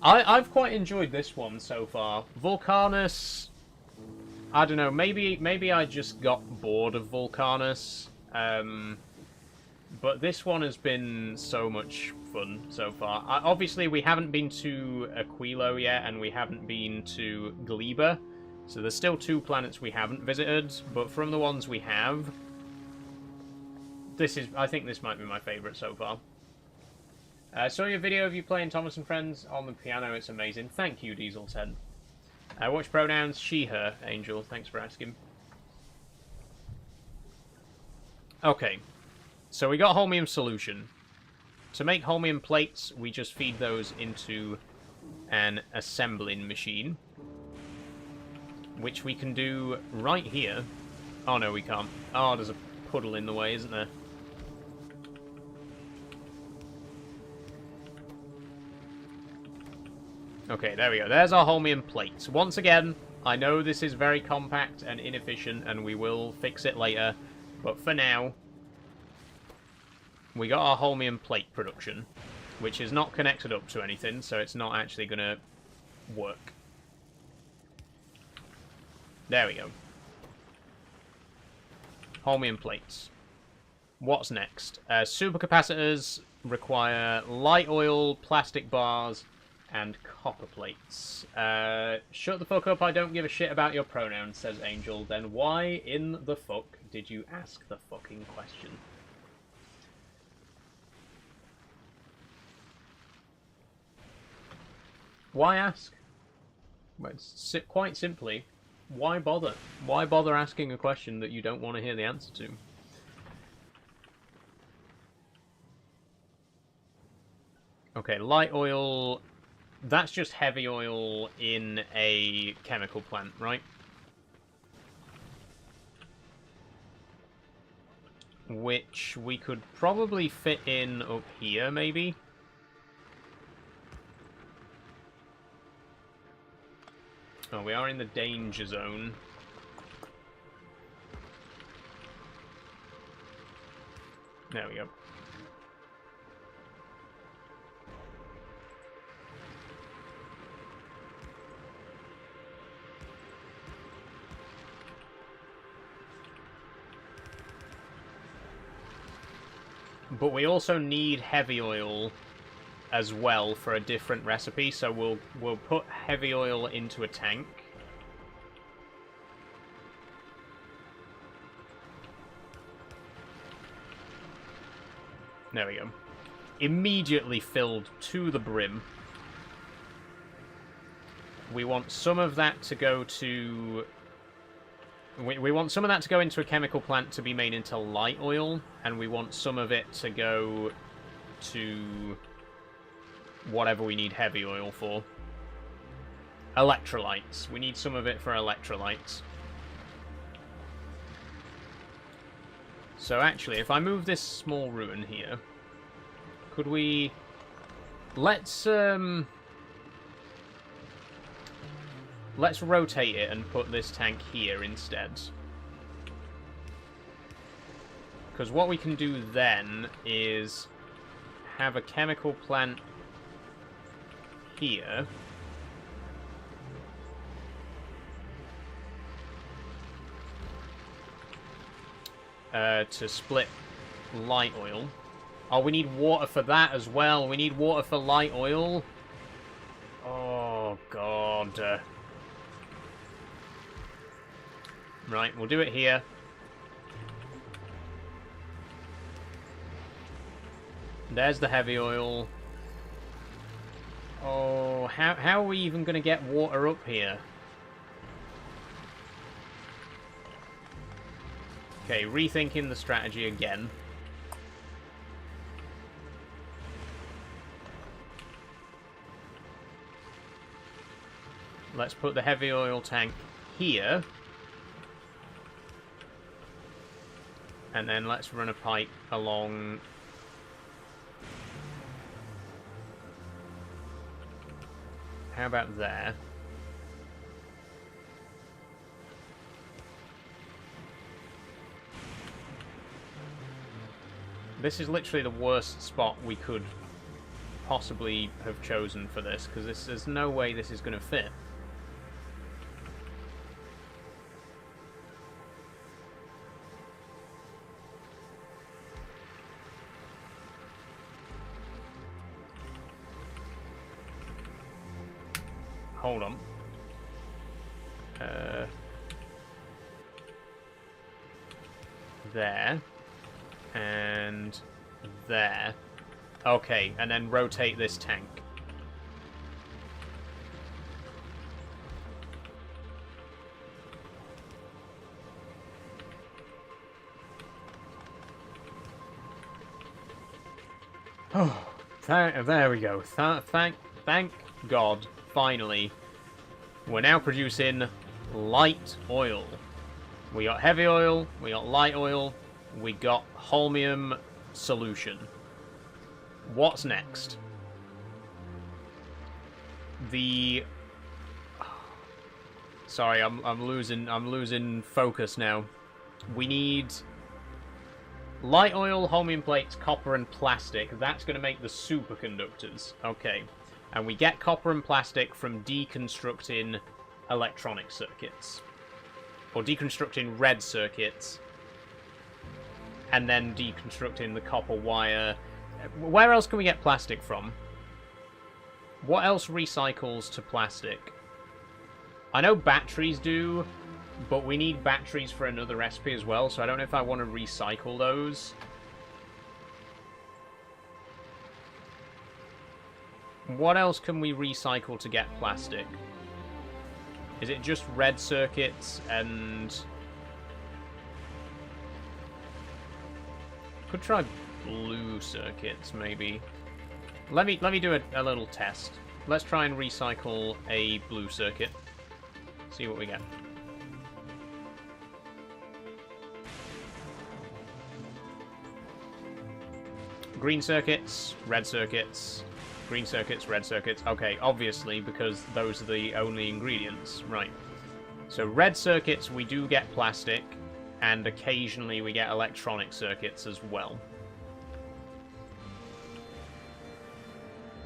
I've quite enjoyed this one so far. Vulcanus, I don't know. Maybe I just got bored of Vulcanus. But this one has been so much fun so far. Obviously, we haven't been to Aquilo yet, and we haven't been to Gleba. So there's still 2 planets we haven't visited. But from the ones we have, I think this might be my favourite so far. Saw your video of you playing Thomas and Friends on the piano. It's amazing. Thank you, Diesel10. Which pronouns? She, her, Angel. Thanks for asking. Okay. So we got holmium solution. To make holmium plates, we just feed those into an assembling machine. Which we can do right here. Oh, no, we can't. Oh, there's a puddle in the way, isn't there? Okay, there we go. There's our holmium plates. Once again, I know this is very compact and inefficient, and we will fix it later. But for now, we got our holmium plate production, which is not connected up to anything, so it's not actually going to work. There we go. Holmium plates. What's next? Supercapacitors require light oil, plastic bars, and copper plates. Shut the fuck up, I don't give a shit about your pronouns, says Angel. Then why in the fuck did you ask the fucking question? Why ask? Well, quite simply, why bother? Why bother asking a question that you don't want to hear the answer to? Okay, light oil. That's just heavy oil in a chemical plant, right? Which we could probably fit in up here, maybe? Oh, we are in the danger zone. There we go. But we also need heavy oil as well for a different recipe, so we'll put heavy oil into a tank. There we go. Immediately filled to the brim. We want some of that to go to... We want some of that to go into a chemical plant to be made into light oil, and we want some of it to go to whatever we need heavy oil for. Electrolytes. We need some of it for electrolytes. So actually, if I move this small ruin here, could we... Let's rotate it and put this tank here instead. Because what we can do then is have a chemical plant here. To split light oil. Oh, we need water for that as well. We need water for light oil. Oh, God. Right, we'll do it here. There's the heavy oil. Oh, how are we even going to get water up here? Okay, rethinking the strategy again. Let's put the heavy oil tank here. And then let's run a pipe along... How about there? This is literally the worst spot we could possibly have chosen for this, because there's no way this is going to fit. Hold on. There. And there. Okay, and then rotate this tank. Oh, there we go. Thank God. Finally, we're now producing light oil. We got heavy oil, we got light oil, we got holmium solution. What's next? Sorry, I'm losing focus now. We need light oil, holmium plates, copper, and plastic. That's going to make the superconductors. Okay. And we get copper and plastic from deconstructing electronic circuits. Or deconstructing red circuits. And then deconstructing the copper wire. Where else can we get plastic from? What else recycles to plastic? I know batteries do, but we need batteries for another recipe as well, so I don't know if I want to recycle those. What else can we recycle to get plastic? Is it just red circuits and... Could try blue circuits, maybe. Let me do a little test. Let's try and recycle a blue circuit. See what we get. Green circuits, red circuits... Green circuits, red circuits. Okay, obviously, because those are the only ingredients. Right. So red circuits, we do get plastic, and occasionally we get electronic circuits as well.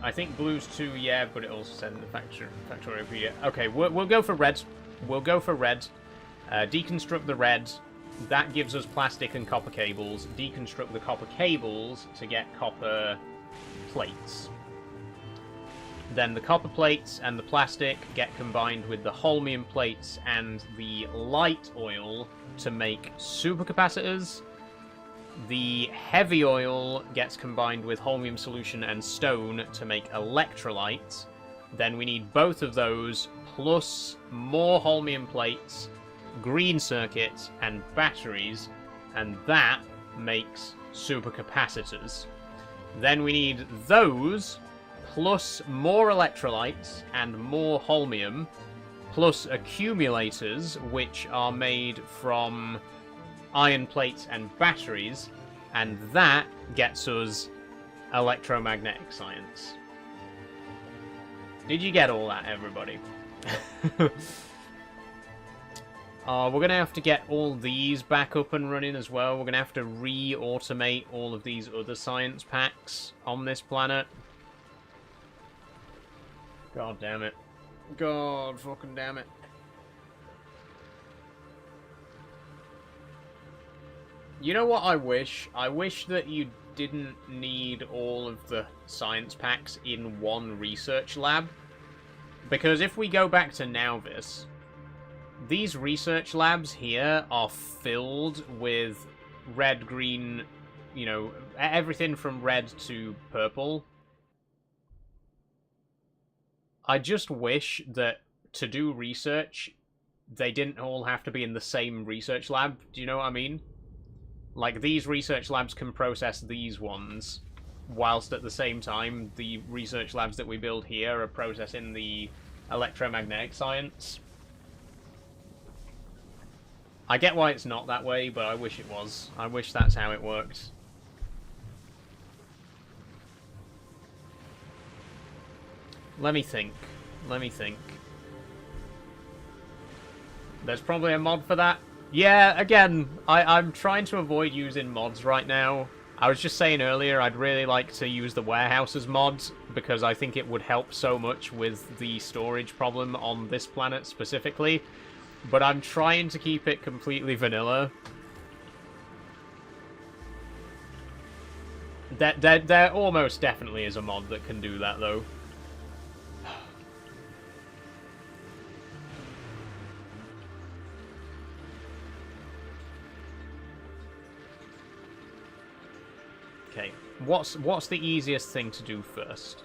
I think blue's 2, yeah, but it also sends the Factorio for you. Okay, we'll go for red. We'll go for red. Deconstruct the red. That gives us plastic and copper cables. Deconstruct the copper cables to get copper plates. Then the copper plates and the plastic get combined with the holmium plates and the light oil to make supercapacitors. The heavy oil gets combined with holmium solution and stone to make electrolytes. Then we need both of those, plus more holmium plates, green circuits, and batteries, and that makes supercapacitors. Then we need those, plus more electrolytes and more holmium, plus accumulators, which are made from iron plates and batteries, and that gets us electromagnetic science. Did you get all that, everybody? We're going to have to get all these back up and running as well. We're going to have to re-automate all of these other science packs on this planet. God damn it. God fucking damn it. You know what I wish? I wish that you didn't need all of the science packs in one research lab. Because if we go back to Nauvis, these research labs here are filled with red, green, you know, everything from red to purple. I just wish that to do research, they didn't all have to be in the same research lab. Do you know what I mean? Like, these research labs can process these ones, whilst at the same time, the research labs that we build here are processing the electromagnetic science. I get why it's not that way, but I wish it was. I wish that's how it worked. Let me think. Let me think. There's probably a mod for that. Yeah, again, I'm trying to avoid using mods right now. I was just saying earlier, I'd really like to use the warehouses mod, because I think it would help so much with the storage problem on this planet specifically. But I'm trying to keep it completely vanilla. There almost definitely is a mod that can do that, though. Okay, what's the easiest thing to do first?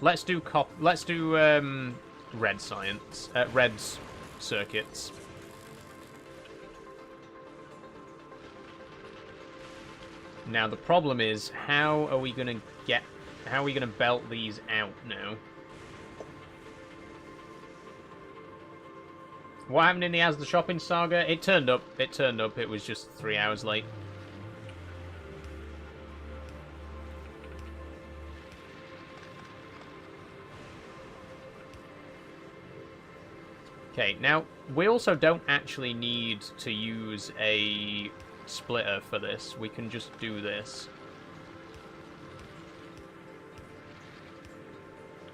Let's do red science, red circuits. Now the problem is, how are we gonna belt these out now? What happened in the Asda shopping saga? It turned up. It was just 3 hours late. Okay, now, we also don't actually need to use a splitter for this. We can just do this.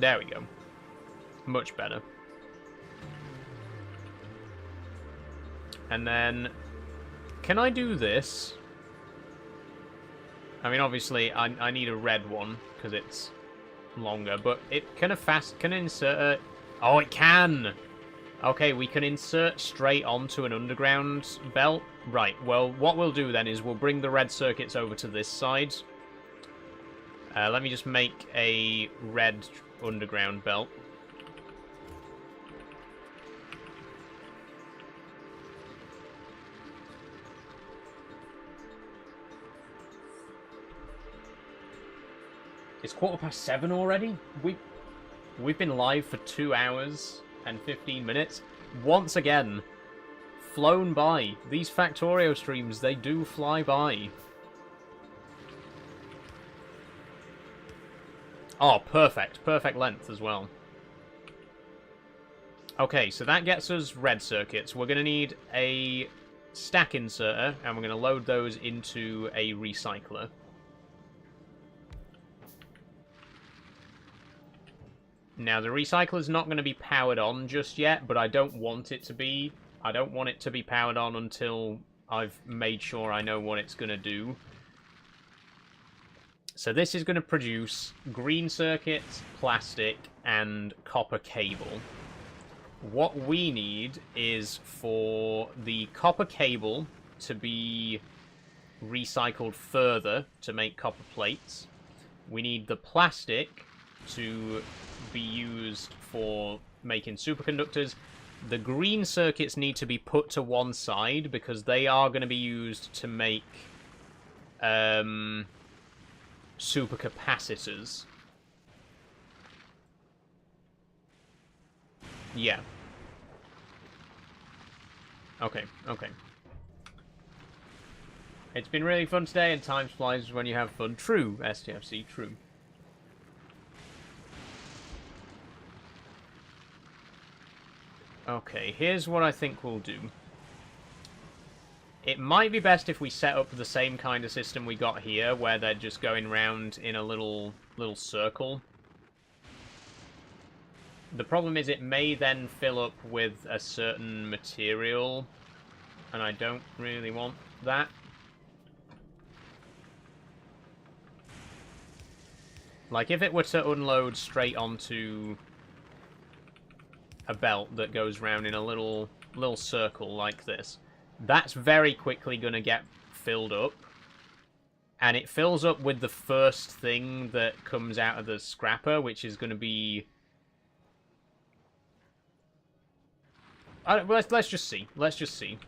There we go. Much better. And then, can I do this? I mean, obviously, I need a red one, because it's longer, but it can insert a... Oh, it can! Okay, we can insert straight onto an underground belt. Right, well, what we'll do then is we'll bring the red circuits over to this side. Let me just make a red underground belt. It's 7:15 already? We've been live for 2 hours and 15 minutes. Once again, flown by. These Factorio streams, they do fly by. Oh, perfect. Perfect length as well. Okay, so that gets us red circuits. We're going to need a stack inserter, and we're going to load those into a recycler. Now, the recycler's not going to be powered on just yet, but I don't want it to be. I don't want it to be powered on until I've made sure I know what it's going to do. So this is going to produce green circuits, plastic, and copper cable. What we need is for the copper cable to be recycled further to make copper plates. We need the plastic to be used for making superconductors. The green circuits need to be put to one side because they are going to be used to make supercapacitors. Yeah. Okay, okay. It's been really fun today, and time flies when you have fun. True, STFC, true. Okay, here's what I think we'll do. It might be best if we set up the same kind of system we got here, where they're just going round in a little circle. The problem is it may then fill up with a certain material, and I don't really want that. Like, if it were to unload straight onto a belt that goes round in a little circle like this, that's very quickly going to get filled up. And it fills up with the first thing that comes out of the scrapper, which is going to be... let's just see. Let's just see.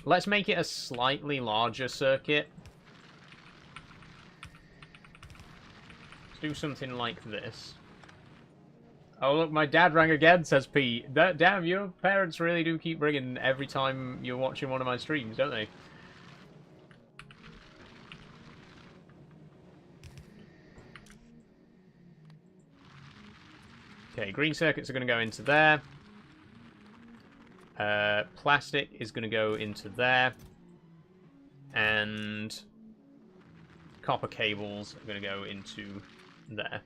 Let's make it a slightly larger circuit. Do something like this. Oh, look, my dad rang again, says P. Damn, your parents really do keep ringing every time you're watching one of my streams, don't they? Okay, green circuits are going to go into there. Plastic is going to go into there. And copper cables are going to go into there.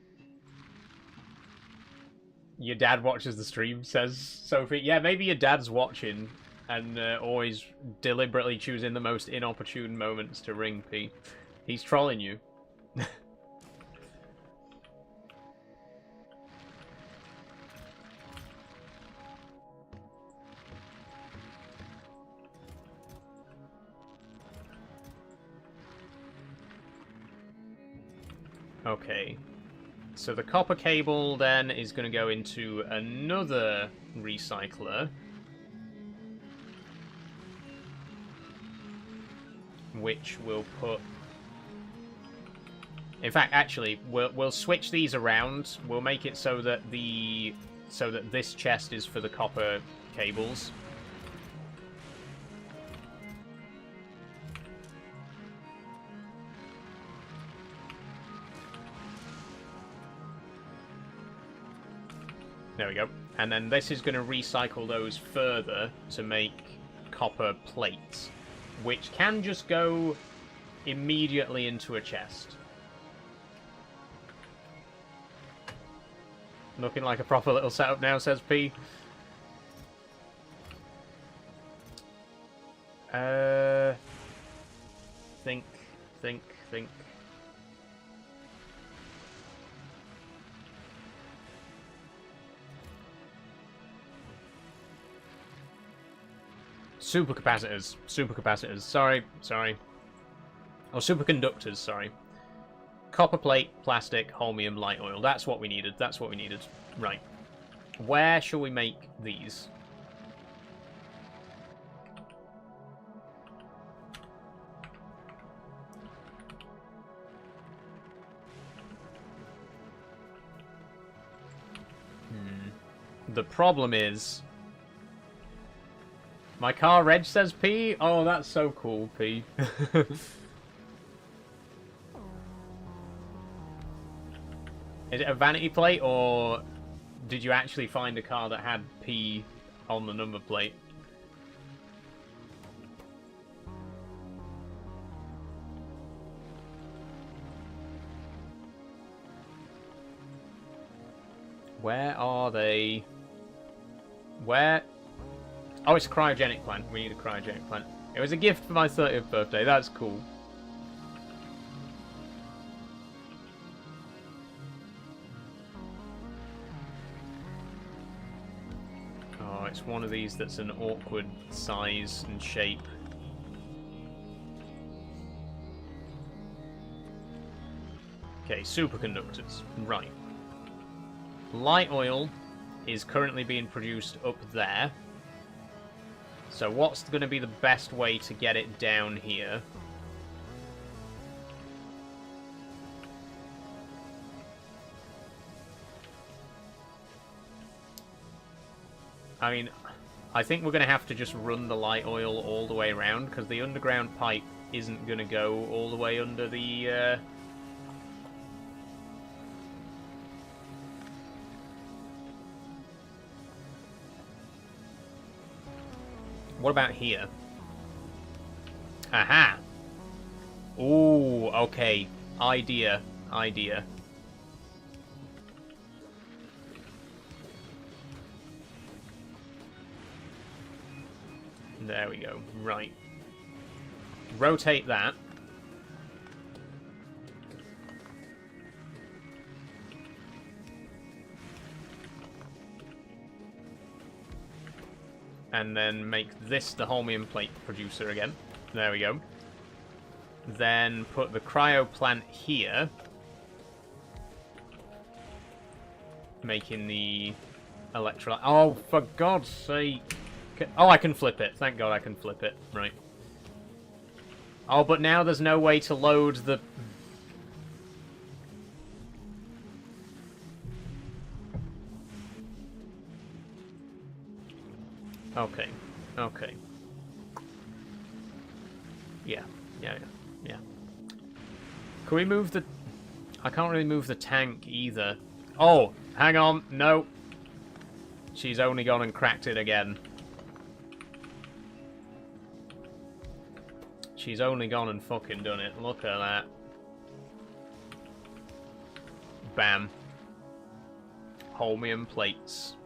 Your dad watches the stream, says Sophie. Yeah, maybe your dad's watching and always deliberately choosing the most inopportune moments to ring P. He's trolling you. Okay. So the copper cable then is going to go into another recycler, which will put... In fact, actually, we'll switch these around. We'll make it so that this chest is for the copper cables. There we go. And then this is going to recycle those further to make copper plates, which can just go immediately into a chest. Looking like a proper little setup now, says P. Think. Supercapacitors. Sorry. Oh, superconductors, sorry. Copper plate, plastic, holmium, light oil. That's what we needed. Right. Where shall we make these? The problem is... My car reg says P? Oh, that's so cool, P. Is it a vanity plate, or did you actually find a car that had P on the number plate? Where are they? Where? Oh, it's a cryogenic plant. We need a cryogenic plant. It was a gift for my 30th birthday. That's cool. Oh, it's one of these that's an awkward size and shape. Okay, superconductors. Right. Light oil is currently being produced up there. So what's going to be the best way to get it down here? I mean, I think we're going to have to just run the light oil all the way around, because the underground pipe isn't going to go all the way under the... What about here? Aha! Ooh, okay. Idea. There we go. Right. Rotate that. And then make this the holmium plate producer again. There we go. Then put the cryo plant here. Making the electrolyte. Oh, for God's sake. Oh, I can flip it. Thank God I can flip it. Right. Oh, but now there's no way to load the... Okay. Yeah. Can we move the... I can't really move the tank either. Oh, hang on. No. She's only gone and cracked it again. She's only gone and fucking done it. Look at that. Bam. Holmium plates.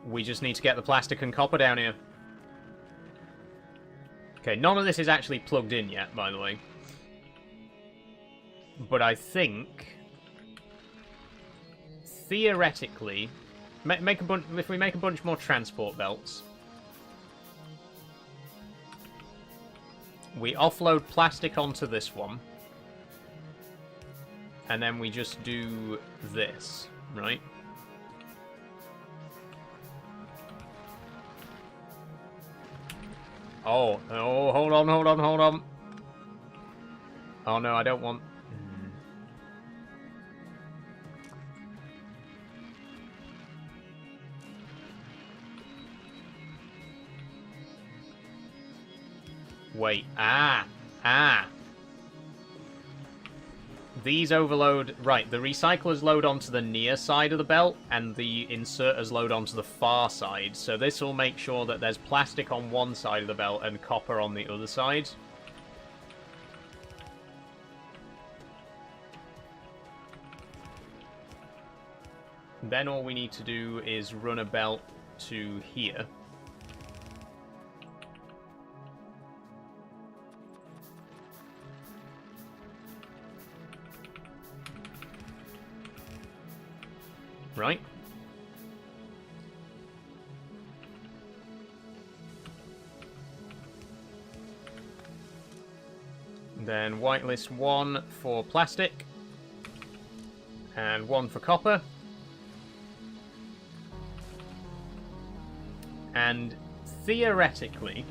We just need to get the plastic and copper down here. Okay, none of this is actually plugged in yet, by the way. But I think... theoretically... if we make a bunch more transport belts... we offload plastic onto this one. And then we just do this, right? Oh, hold on. Oh no, I don't want... Wait, These overload... Right, the recyclers load onto the near side of the belt, and the inserters load onto the far side. So this will make sure that there's plastic on one side of the belt and copper on the other side. Then all we need to do is run a belt to here. Right. Then whitelist 1 for plastic. And 1 for copper. And theoretically,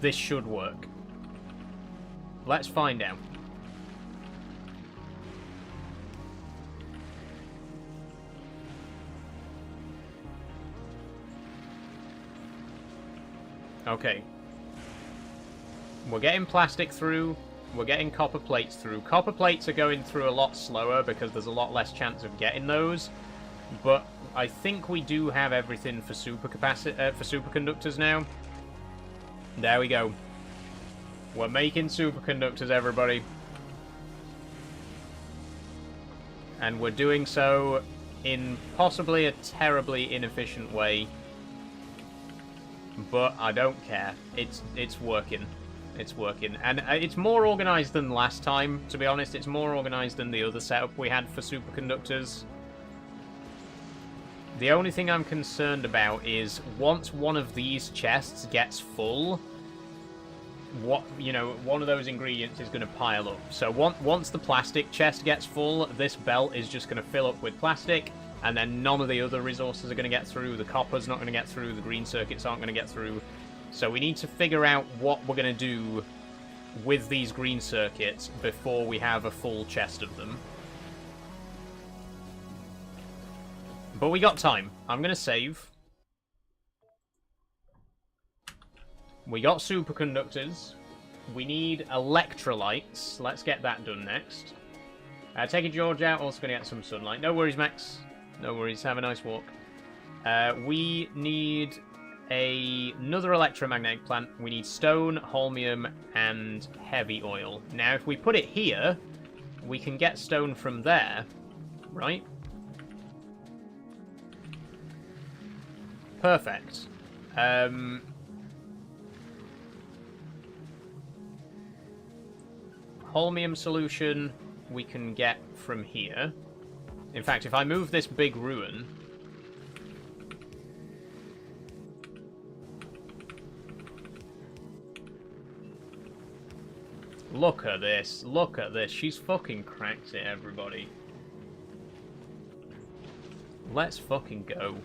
this should work. Let's find out. Okay. We're getting plastic through. We're getting copper plates through. Copper plates are going through a lot slower because there's a lot less chance of getting those. But I think we do have everything for superconductors now. There we go. We're making superconductors, everybody. And we're doing so in possibly a terribly inefficient way. But I don't care. It's working. It's working. And it's more organized than last time, to be honest. It's more organized than the other setup we had for superconductors. The only thing I'm concerned about is once one of these chests gets full, one of those ingredients is going to pile up. So once the plastic chest gets full, this belt is just going to fill up with plastic, and then none of the other resources are going to get through. The copper's not going to get through. The green circuits aren't going to get through. So we need to figure out what we're going to do with these green circuits before we have a full chest of them. But we got time. I'm going to save. We got superconductors. We need electrolytes. Let's get that done next. Taking George out. Also going to get some sunlight. No worries, Max. No worries. Have a nice walk. We need another electromagnetic plant. We need stone, holmium, and heavy oil. Now, if we put it here, we can get stone from there, right? Perfect. Holmium solution we can get from here. In fact, if I move this big ruin... Look at this. Look at this. She's fucking cracked it, everybody. Let's fucking go.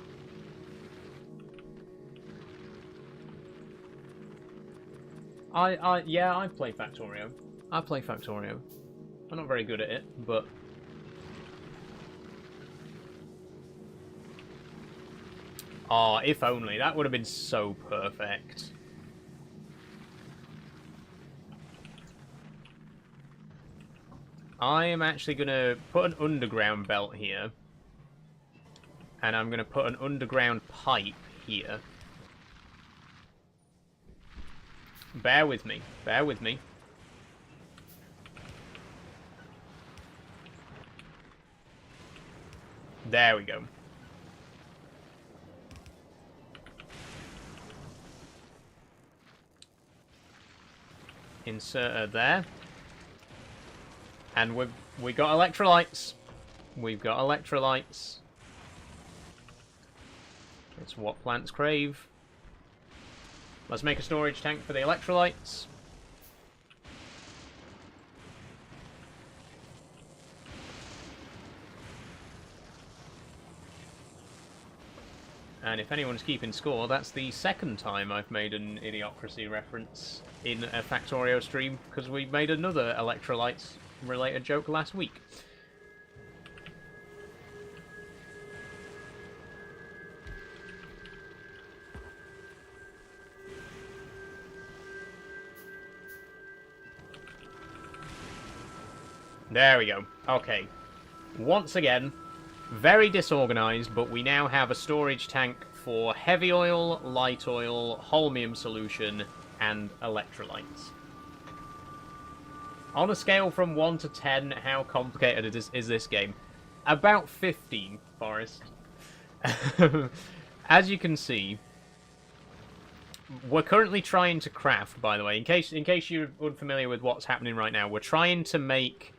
Yeah, I play Factorio. I play Factorio. I'm not very good at it, but... Oh, if only. That would have been so perfect. I am actually going to put an underground belt here. And I'm going to put an underground pipe here. Bear with me. Bear with me. There we go. Insert her there. And we got electrolytes. We've got electrolytes. It's what plants crave. Let's make a storage tank for the electrolytes. And if anyone's keeping score, that's the second time I've made an Idiocracy reference in a Factorio stream, because we made another electrolytes-related joke last week. There we go. Okay. Once again, very disorganized, but we now have a storage tank for heavy oil, light oil, holmium solution, and electrolytes. On a scale from 1 to 10, how complicated is this game? About 15, Forrest. As you can see, we're currently trying to craft, by the way, in case you're unfamiliar with what's happening right now, we're trying to make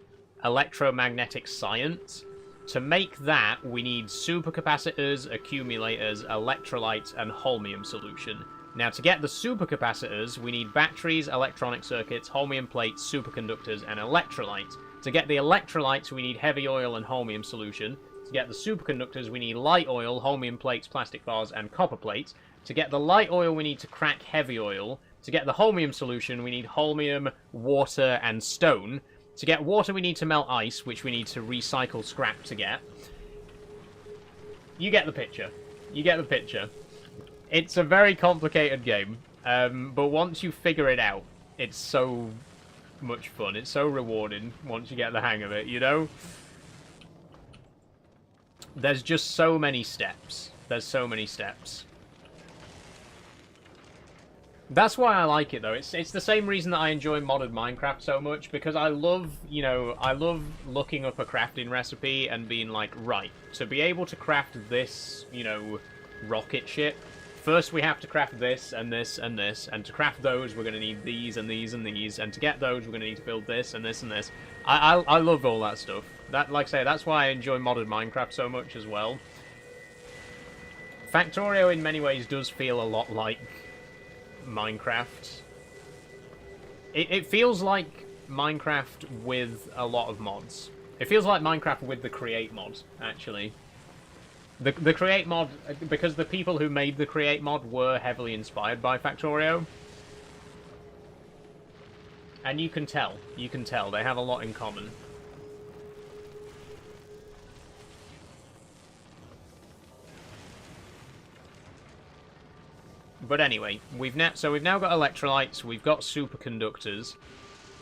electromagnetic science. To make that, we need supercapacitors, accumulators, electrolytes, and holmium solution. Now, to get the supercapacitors, we need batteries, electronic circuits, holmium plates, superconductors, and electrolytes. To get the electrolytes, we need heavy oil and holmium solution. To get the superconductors, we need light oil, holmium plates, plastic bars, and copper plates. To get the light oil, we need to crack heavy oil. To get the holmium solution, we need holmium, water, and stone. To get water, we need to melt ice, which we need to recycle scrap to get. You get the picture. You get the picture. It's a very complicated game, but once you figure it out, it's so much fun. It's so rewarding once you get the hang of it, you know? There's just so many steps. There's so many steps. That's why I like it though. It's the same reason that I enjoy modded Minecraft so much, because I love, you know, I love looking up a crafting recipe and being like, right, to be able to craft this, you know, rocket ship, first we have to craft this and this and this, and to craft those we're going to need these and these and these, and to get those we're going to need to build this and this and this. I love all that stuff. That, like I say, that's why I enjoy modded Minecraft so much as well. Factorio in many ways does feel a lot like Minecraft. It feels like Minecraft with a lot of mods. It feels like Minecraft with the Create mod, actually. The Create mod, because the people who made the Create mod were heavily inspired by Factorio. And you can tell, they have a lot in common. But anyway, we've now got electrolytes, we've got superconductors.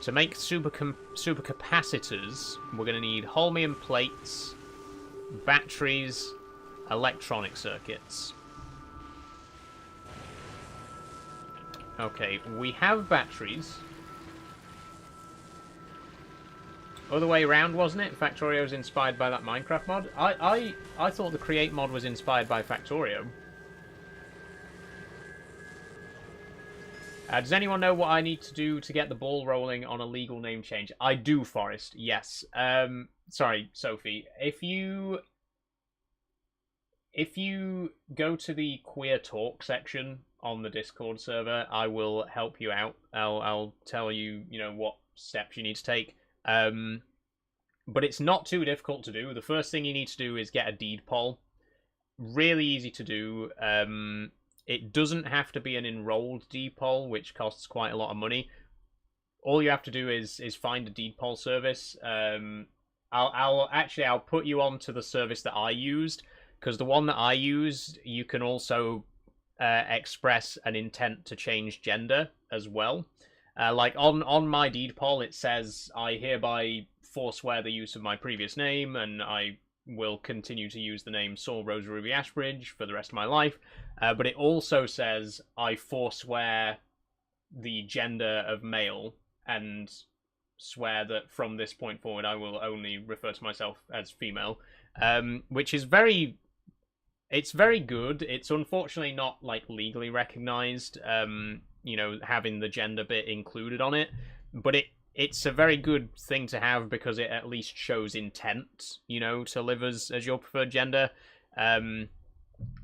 To make supercapacitors, we're going to need holmium plates, batteries, electronic circuits. Okay, we have batteries. Other way around, wasn't it? Factorio's inspired by that Minecraft mod. I thought the Create mod was inspired by Factorio. Does anyone know what I need to do to get the ball rolling on a legal name change? I do, Forrest. Yes. Sorry, Sophie. If you go to the Queer Talk section on the Discord server, I will help you out. I'll tell you, you know, what steps you need to take. But it's not too difficult to do. The first thing you need to do is get a deed poll. Really easy to do. It doesn't have to be an enrolled deed poll, which costs quite a lot of money. All you have to do is find a deed poll service. I'll put you on to the service that I used, because the one that I used, you can also express an intent to change gender as well. Like on my deed poll, it says I hereby forswear the use of my previous name, and I will continue to use the name Saul Rose Ruby Ashbridge for the rest of my life. But it also says I forswear the gender of male and swear that from this point forward I will only refer to myself as female, which is very good. It's unfortunately not like legally recognized, you know, having the gender bit included on it, but it's a very good thing to have because it at least shows intent, you know, to live as your preferred gender,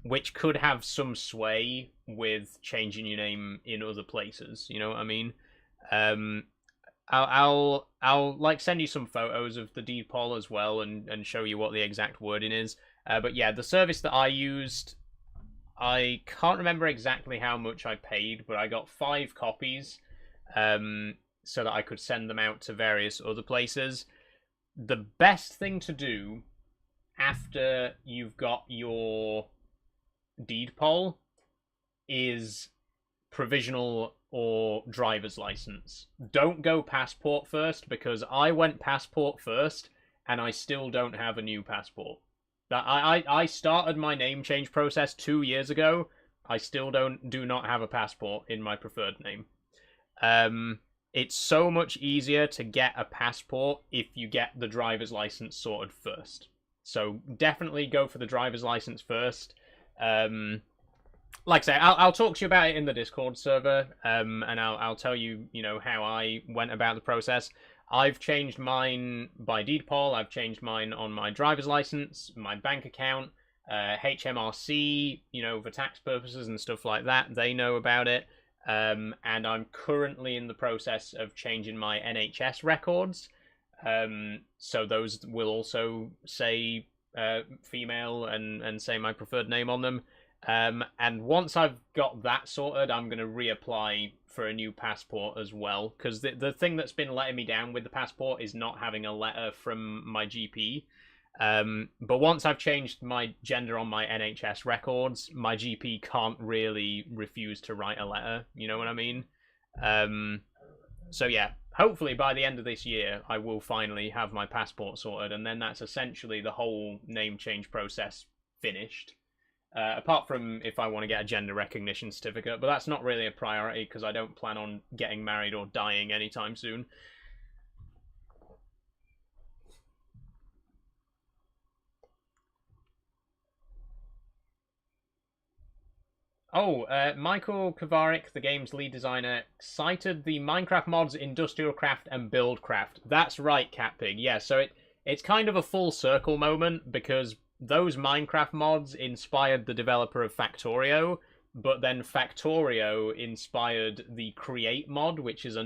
which could have some sway with changing your name in other places. You know what I mean? I'll like send you some photos of the deed poll as well and show you what the exact wording is. But yeah, the service that I used, I can't remember exactly how much I paid, but I got 5 copies. So that I could send them out to various other places. The best thing to do after you've got your deed poll is provisional or driver's license. Don't go passport first, because I went passport first and I still don't have a new passport. I started my name change process 2 years ago. I still do not have a passport in my preferred name. It's so much easier to get a passport if you get the driver's license sorted first. So definitely go for the driver's license first. Like I say, I'll talk to you about it in the Discord server, and I'll tell you, you know, how I went about the process. I've changed mine by deed poll. I've changed mine on my driver's license, my bank account, HMRC, you know, for tax purposes and stuff like that. They know about it. And I'm currently in the process of changing my NHS records. So those will also say female and say my preferred name on them. And once I've got that sorted, I'm going to reapply for a new passport as well. Because the thing that's been letting me down with the passport is not having a letter from my GP. But once I've changed my gender on my NHS records, my GP can't really refuse to write a letter, you know what I mean? So yeah, hopefully by the end of this year, I will finally have my passport sorted, and then that's essentially the whole name change process finished. apart from if I want to get a gender recognition certificate, but that's not really a priority because I don't plan on getting married or dying anytime soon. Oh, Michael Kovarik, the game's lead designer, cited the Minecraft mods Industrial Craft and Buildcraft. That's right, Catpig. Yeah, so it's kind of a full circle moment because those Minecraft mods inspired the developer of Factorio, but then Factorio inspired the Create mod, which is a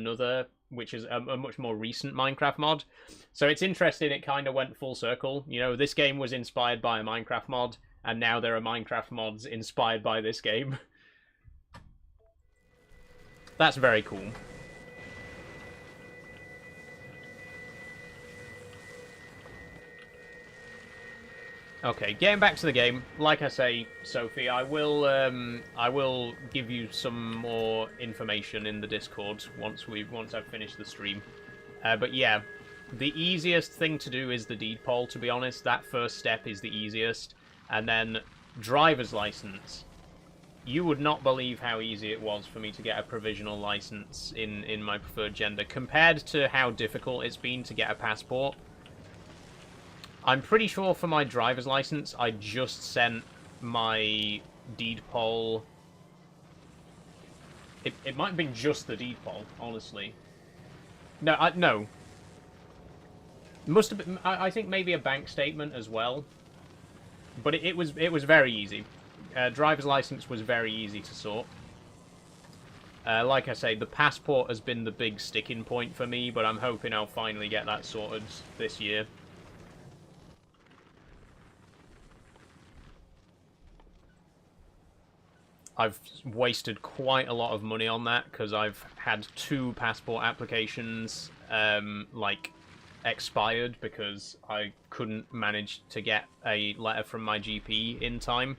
much more recent Minecraft mod. So it's interesting, it kind of went full circle. You know, this game was inspired by a Minecraft mod, and now there are Minecraft mods inspired by this game. That's very cool. Okay, getting back to the game. Like I say, Sophie, I will give you some more information in the Discord once I've finished the stream. But yeah, the easiest thing to do is the deed poll. To be honest, that first step is the easiest. And then driver's license. You would not believe how easy it was for me to get a provisional license in my preferred gender compared to how difficult it's been to get a passport. I'm pretty sure for my driver's license, I just sent my deed poll. It might have been just the deed poll, honestly. No, no. Must have been. I think maybe a bank statement as well. But it was very easy. Driver's license was very easy to sort. Like I say, the passport has been the big sticking point for me, but I'm hoping I'll finally get that sorted this year. I've wasted quite a lot of money on that because I've had 2 passport applications like expired because I couldn't manage to get a letter from my GP in time.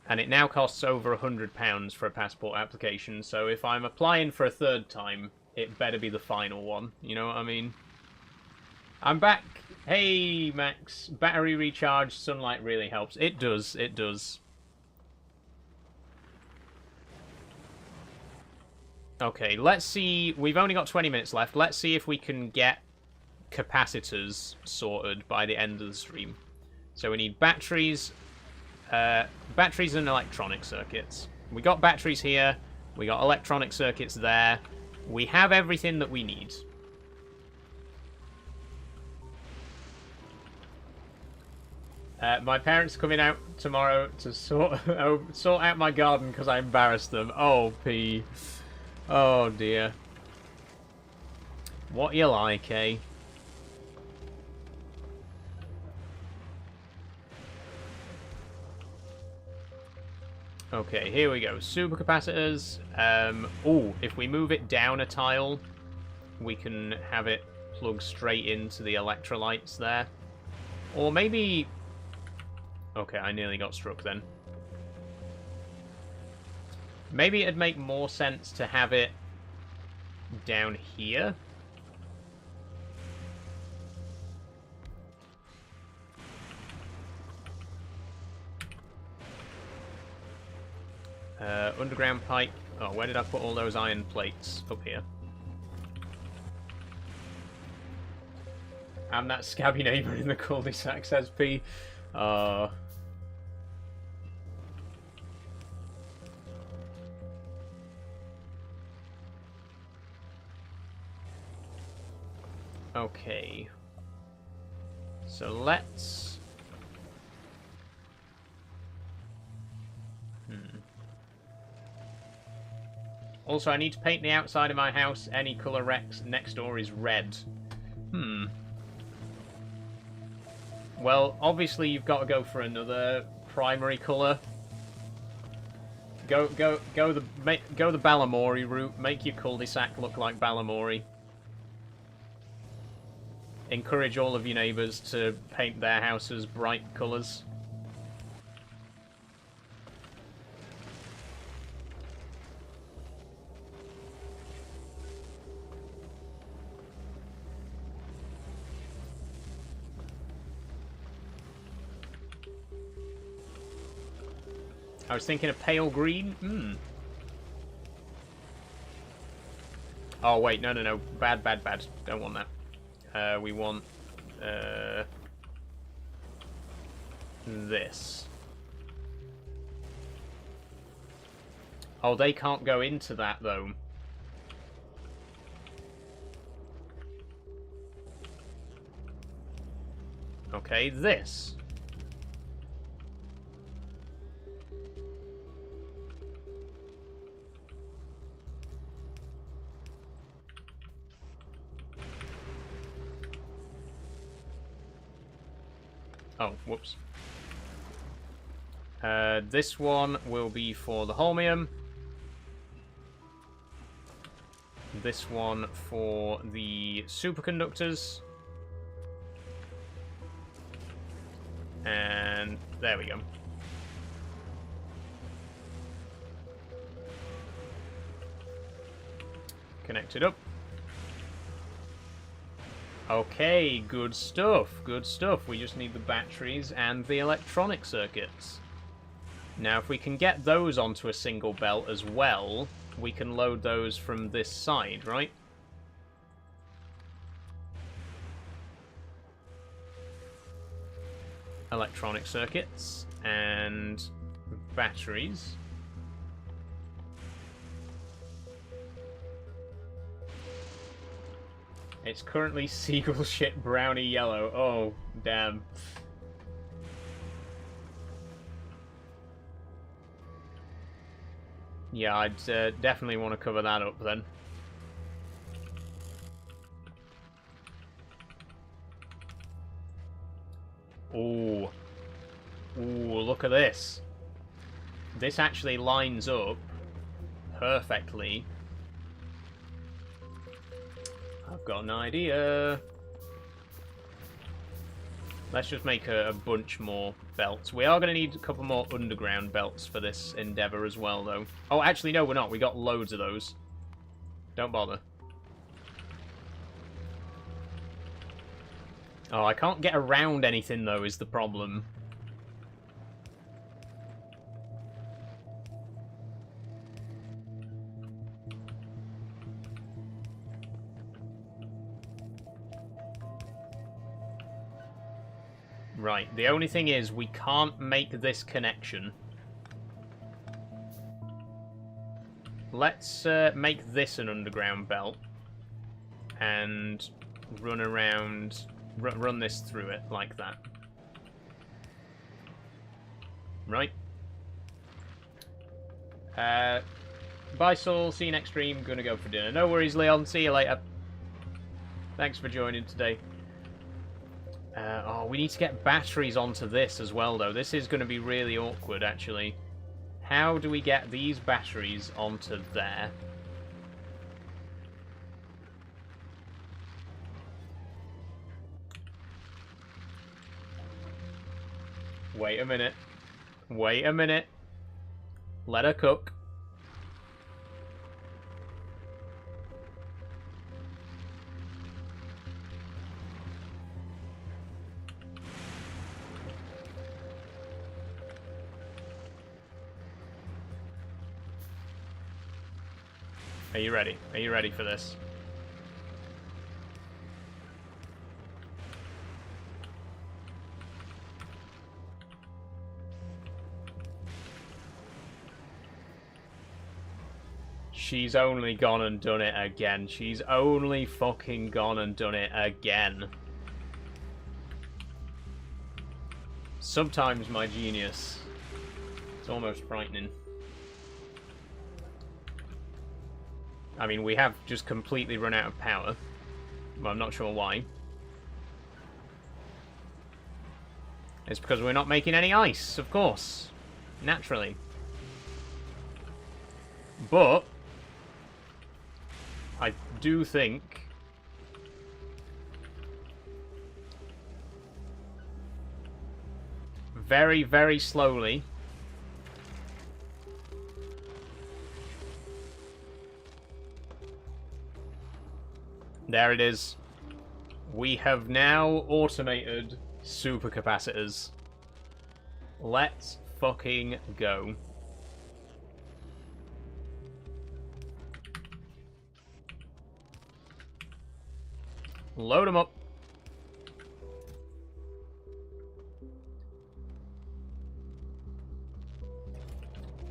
And it now costs over £100 for a passport application, so if I'm applying for a 3rd time, it better be the final one, you know what I mean? I'm back! Hey, Max! Battery recharge, sunlight really helps. It does, it does. Okay, let's see. We've only got 20 minutes left. Let's see if we can get capacitors sorted by the end of the stream. So we need batteries, batteries and electronic circuits. We got batteries here. We got electronic circuits there. We have everything that we need. My parents are coming out tomorrow to sort out my garden because I embarrassed them. Oh, P. Oh, dear. What you like, eh? Okay, here we go. Supercapacitors. Oh, if we move it down a tile, we can have it plug straight into the electrolytes there. Or maybe... Okay, I nearly got struck then. Maybe it'd make more sense to have it down here. Underground pipe. Oh, where did I put all those iron plates? Up here. I'm that scabby neighbour in the cul-de-sac, says P. Okay. So let's... Also, I need to paint the outside of my house. Any colour next door is red. Well, obviously you've got to go for another primary colour. Go the Balamori route. Make your cul-de-sac look like Balamori. Encourage all of your neighbours to paint their houses bright colours. I was thinking a pale green. Hmm. Oh, wait. No, no, no. Bad, bad, bad. Don't want that. We want... this. Oh, they can't go into that, though. Okay, this. Oh, whoops. This one will be for the holmium. This one for the superconductors. And there we go. Connect it up. Okay, good stuff, good stuff. We just need the batteries and the electronic circuits. Now, if we can get those onto a single belt as well, we can load those from this side, right? Electronic circuits and batteries. It's currently seagull shit brownie yellow. Oh, damn. Yeah, I'd definitely want to cover that up then. Ooh. Ooh, look at this. This actually lines up perfectly. I've got an idea. Let's just make a bunch more belts. We are going to need a couple more underground belts for this endeavour as well, though. Oh, actually, no, we're not. We got loads of those. Don't bother. Oh, I can't get around anything, though, is the problem. Right, the only thing is we can't make this connection. Let's make this an underground belt and run around, run this through it like that. Right. Bye, Saul. See you next stream. Gonna go for dinner. No worries, Leon. See you later. Thanks for joining today. Oh, we need to get batteries onto this as well, though. This is going to be really awkward, actually. How do we get these batteries onto there? Wait a minute. Wait a minute. Let her cook. Are you ready? Are you ready for this? She's only gone and done it again. She's only fucking gone and done it again. Sometimes my genius. It's almost frightening. I mean, we have just completely run out of power. Well, I'm not sure why. It's because we're not making any ice, of course. Naturally. But I do think very, very slowly there it is. We have now automated supercapacitors. Let's fucking go. Load them up.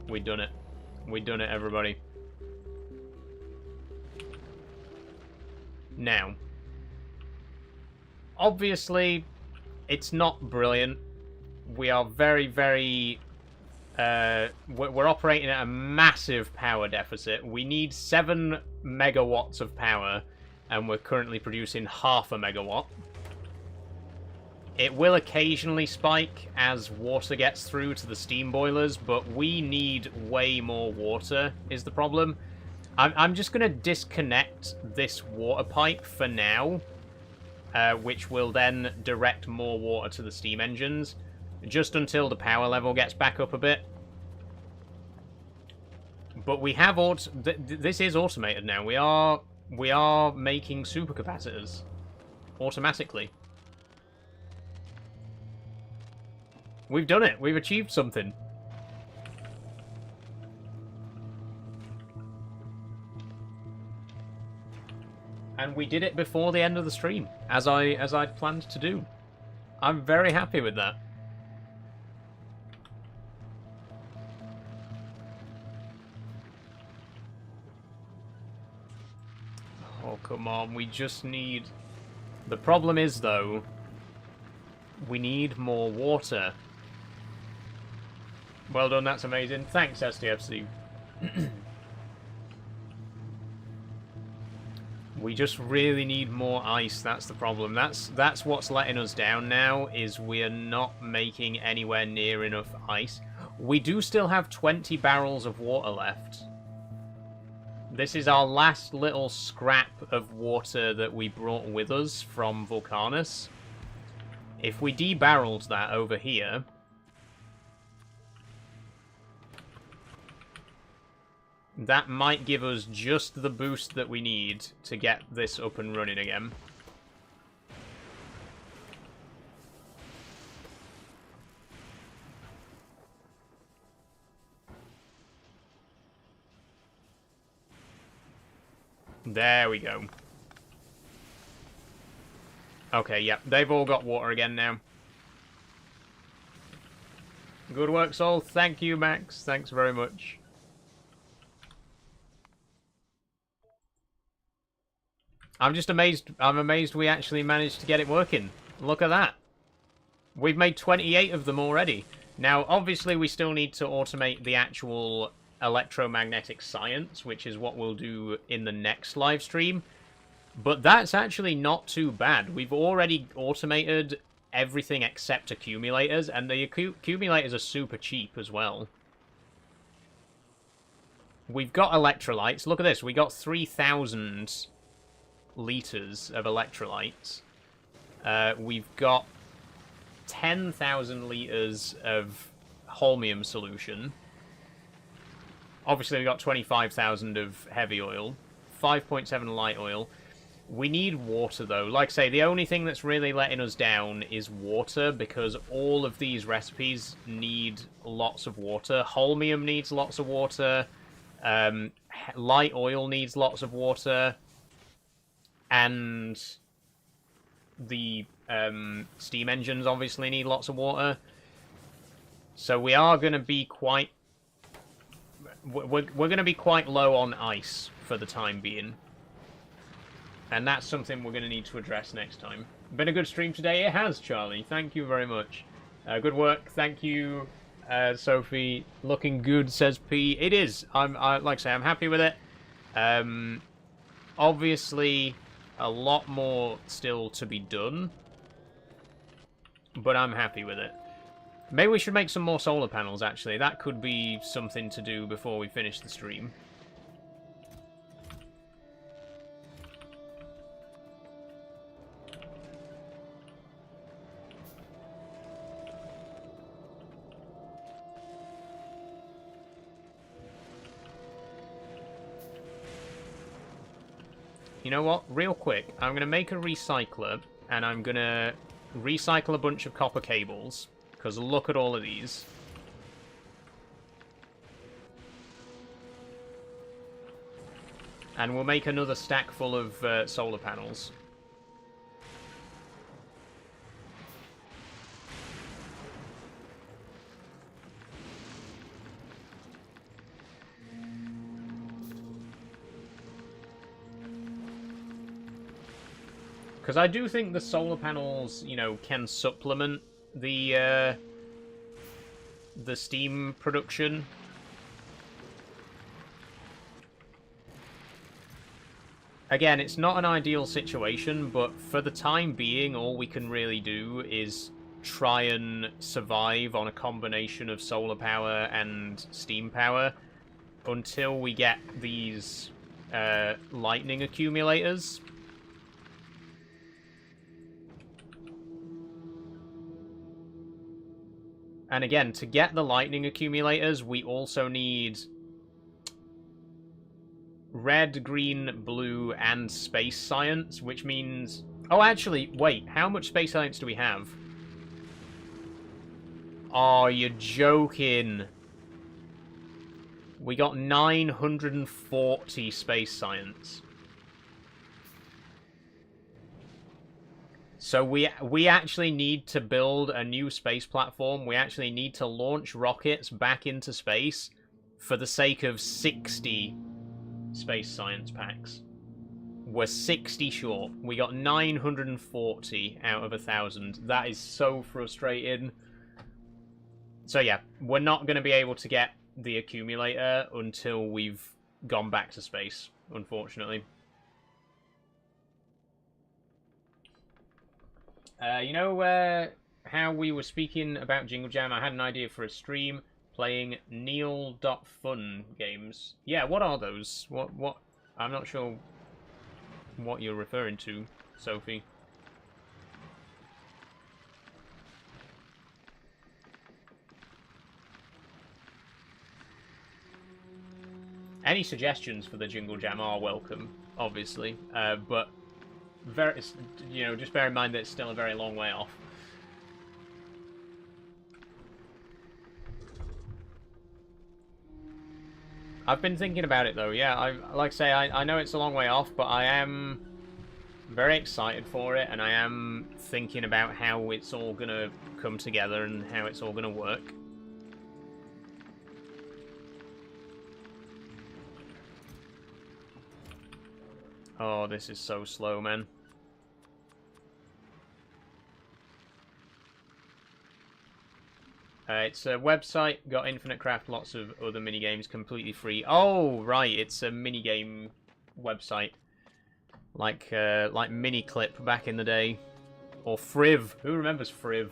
We done it. We done it, everybody. Now, obviously, it's not brilliant. We are very, very... we're operating at a massive power deficit. We need 7 megawatts of power, and we're currently producing half a megawatt. It will occasionally spike as water gets through to the steam boilers, but we need way more water, is the problem. I'm just going to disconnect this water pipe for now, which will then direct more water to the steam engines, just until the power level gets back up a bit. But we have this is automated now. We are making supercapacitors automatically. We've done it. We've achieved something. And we did it before the end of the stream, as I'd planned to do. I'm very happy with that. Oh, come on. We just need... The problem is, though, we need more water. Well done, that's amazing. Thanks, SDFC. We just really need more ice, that's the problem. That's what's letting us down now, is we're not making anywhere near enough ice. We do still have 20 barrels of water left. This is our last little scrap of water that we brought with us from Vulcanus. If we debarreled that over here... that might give us just the boost that we need to get this up and running again. There we go. Okay, yep, they've all got water again now. Good work, Sol. Thank you, Max. Thanks very much. I'm just amazed. I'm amazed we actually managed to get it working. Look at that. We've made 28 of them already. Now, obviously, we still need to automate the actual electromagnetic science, which is what we'll do in the next live stream. But that's actually not too bad. We've already automated everything except accumulators, and the accumulators are super cheap as well. We've got electrolytes. Look at this. We got 3,000... liters of electrolytes. We've got 10,000 liters of holmium solution. Obviously, we've got 25,000 of heavy oil, 5.7 light oil. We need water, though. Like I say, the only thing that's really letting us down is water, because all of these recipes need lots of water. Holmium needs lots of water. Light oil needs lots of water. And the steam engines obviously need lots of water. So we are going to be quite... We're going to be quite low on ice for the time being. And that's something we're going to need to address next time. Been a good stream today? It has, Charlie. Thank you very much. Good work. Thank you, Sophie. Looking good, says P. It is. Like I say, I'm happy with it. Obviously... a lot more still to be done, but I'm happy with it. Maybe we should make some more solar panels, actually. That could be something to do before we finish the stream. You know what? Real quick, I'm going to make a recycler, and I'm going to recycle a bunch of copper cables, because look at all of these. And we'll make another stack full of solar panels. Because I do think the solar panels, you know, can supplement the steam production. Again, it's not an ideal situation, but for the time being, all we can really do is try and survive on a combination of solar power and steam power until we get these lightning accumulators. And again, to get the lightning accumulators, we also need red, green, blue, and space science, which means... Oh, actually, wait, how much space science do we have? Oh, you're joking. We got 940 space science. So we actually need to build a new space platform. We actually need to launch rockets back into space for the sake of 60 space science packs. We're 60 short. We got 940 out of 1,000. That is so frustrating. So yeah, we're not going to be able to get the accumulator until we've gone back to space, unfortunately. You know how we were speaking about Jingle Jam? I had an idea for a stream playing Neil.fun games. Yeah, what are those? What? I'm not sure what you're referring to, Sophie. Any suggestions for the Jingle Jam are welcome, obviously, but you know, just bear in mind that it's still a very long way off. I've been thinking about it though. Yeah, like I say, I know it's a long way off, but I am very excited for it, and I am thinking about how it's all gonna come together and how it's all gonna work. Oh, this is so slow, man. It's a website, got Infinite Craft, lots of other minigames, completely free. Oh, right, it's a minigame website. Like Miniclip back in the day. Or Friv. Who remembers Friv?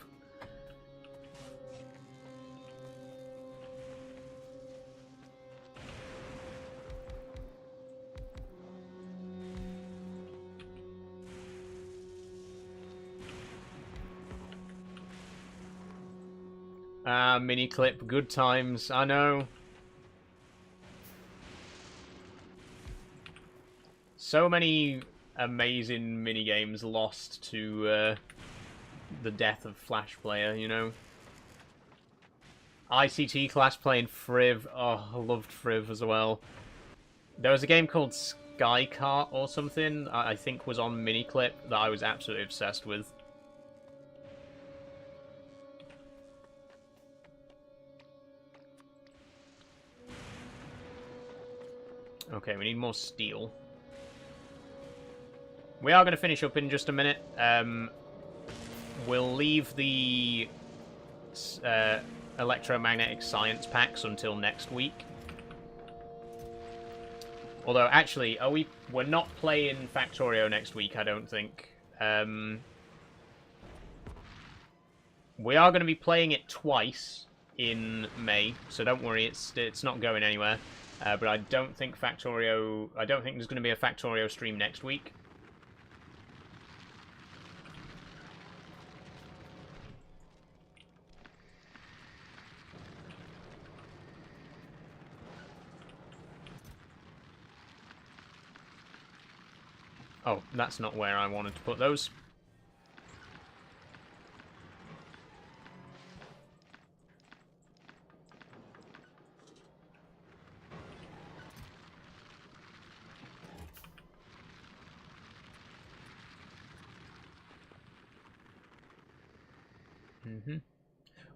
Ah, Miniclip, good times, I know. So many amazing minigames lost to the death of Flash Player, you know. ICT class playing Friv. Oh, I loved Friv as well. There was a game called Sky Kart or something, I think was on Miniclip, that I was absolutely obsessed with. Okay, we need more steel. We are going to finish up in just a minute. We'll leave the electromagnetic science packs until next week. Although, actually, we're not playing Factorio next week, I don't think. We are going to be playing it twice in May, so don't worry, it's not going anywhere. But I don't think there's going to be a Factorio stream next week. Oh, that's not where I wanted to put those.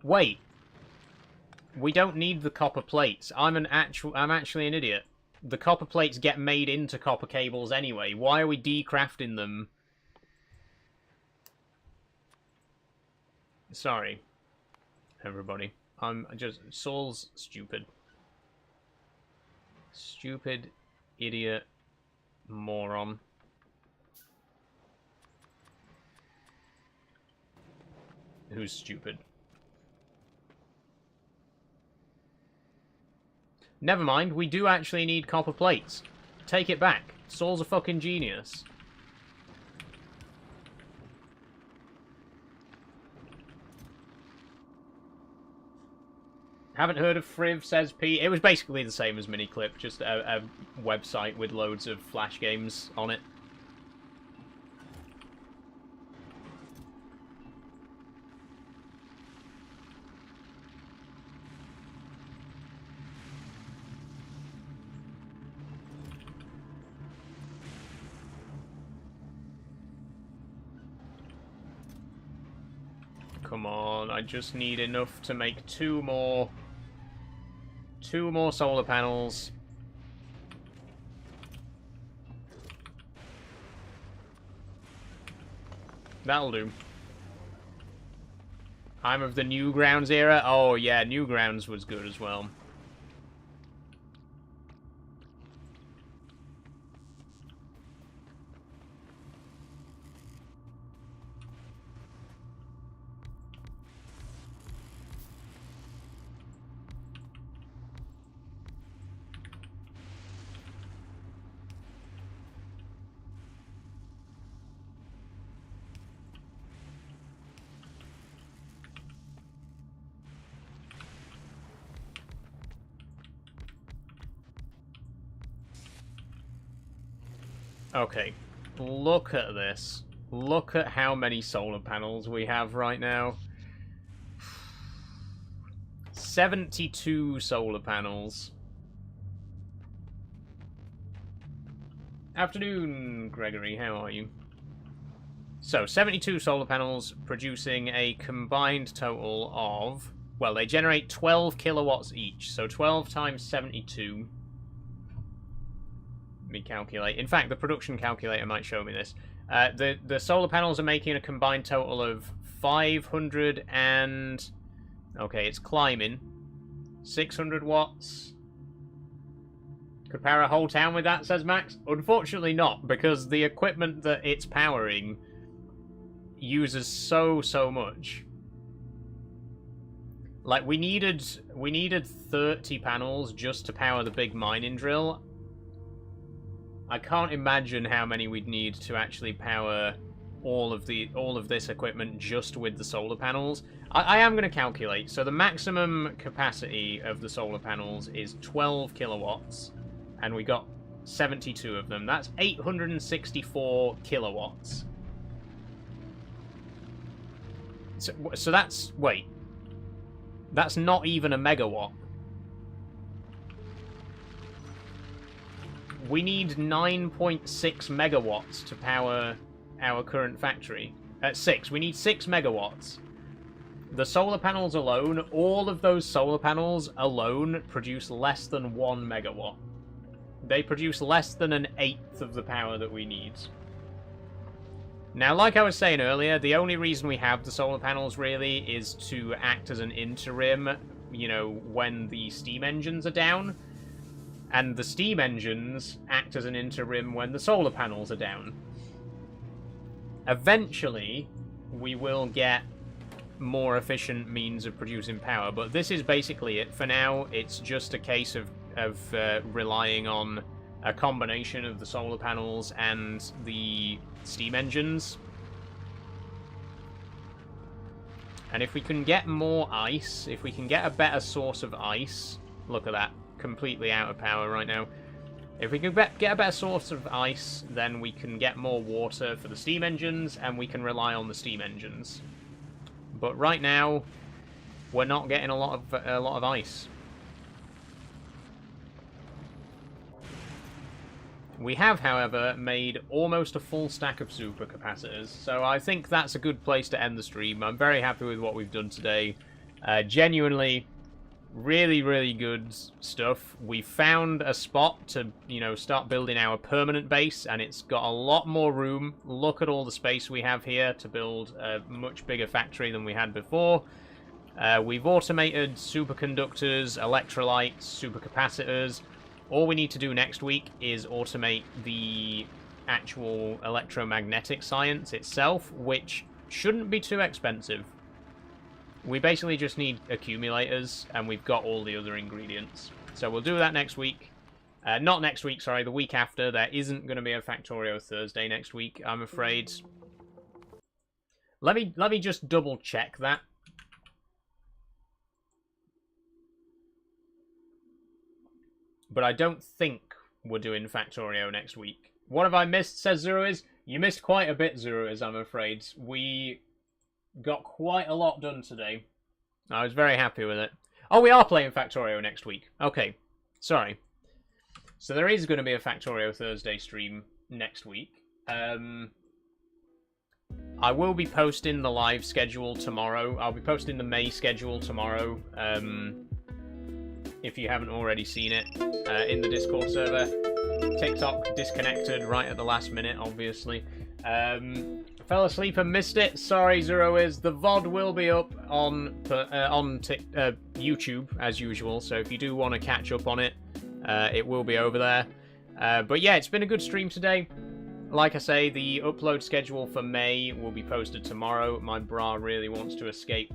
Wait. We don't need the copper plates. I'm actually an idiot. The copper plates get made into copper cables anyway. Why are we decrafting them? Sorry, everybody. I'm just... Saul's stupid. Stupid, idiot, moron. Who's stupid. Never mind, we do actually need copper plates. Take it back. Saul's a fucking genius. Haven't heard of Friv, says P. It was basically the same as Miniclip, just a website with loads of Flash games on it. Come on, I just need enough to make two more solar panels. That'll do. I'm of the Newgrounds era. Oh yeah, Newgrounds was good as well. Okay, look at this. Look at how many solar panels we have right now. 72 solar panels. Afternoon, Gregory. How are you? So, 72 solar panels producing a combined total of... Well, they generate 12 kilowatts each. So 12 times 72... me calculate. In fact, the production calculator might show me this. The solar panels are making a combined total of 500 and... Okay, it's climbing. 600 watts. Could power a whole town with that, says Max. Unfortunately not, because the equipment that it's powering uses so much. Like, we needed 30 panels just to power the big mining drill. I can't imagine how many we'd need to actually power all of this equipment just with the solar panels. I am going to calculate. So the maximum capacity of the solar panels is 12 kilowatts, and we got 72 of them. That's 864 kilowatts. So that's... Wait. That's not even a megawatt. We need 9.6 megawatts to power our current factory. At 6. We need 6 megawatts. The solar panels alone, all of those solar panels alone produce less than 1 megawatt. They produce less than an eighth of the power that we need. Now, like I was saying earlier, the only reason we have the solar panels, really, is to act as an interim, you know, when the steam engines are down. And the steam engines act as an interim when the solar panels are down. Eventually, we will get more efficient means of producing power, but this is basically it. For now, it's just a case of relying on a combination of the solar panels and the steam engines. And if we can get more ice, if we can get a better source of ice... Look at that. Completely out of power right now. If we can get a better source of ice, then we can get more water for the steam engines, and we can rely on the steam engines. But right now, we're not getting a lot of ice. We have, however, made almost a full stack of supercapacitors, so I think that's a good place to end the stream. I'm very happy with what we've done today. Genuinely, Really, really good stuff. We found a spot to, start building our permanent base, and it's got a lot more room. Look at all the space we have here to build a much bigger factory than we had before. We've automated superconductors, electrolytes, supercapacitors. All we need to do next week is automate the actual electromagnetic science itself, which shouldn't be too expensive. We basically just need accumulators, and we've got all the other ingredients. So we'll do that next week. Not next week, sorry, the week after. There isn't going to be a Factorio Thursday next week, I'm afraid. Let me just double check that. But I don't think we're doing Factorio next week. What have I missed, says Zeroiz? You missed quite a bit, Zeroiz, I'm afraid. We got quite a lot done today. I was very happy with it. Oh, we are playing Factorio next week. Okay, sorry. So there is going to be a Factorio Thursday stream next week. I will be posting the live schedule tomorrow. I'll be posting the May schedule tomorrow. If you haven't already seen it, in the Discord server. TikTok disconnected right at the last minute, obviously. Fell asleep and missed it. Sorry, Zeroiz. The VOD will be up on YouTube, as usual. So if you do want to catch up on it, it will be over there. But yeah, it's been a good stream today. Like I say, the upload schedule for May will be posted tomorrow. My bra really wants to escape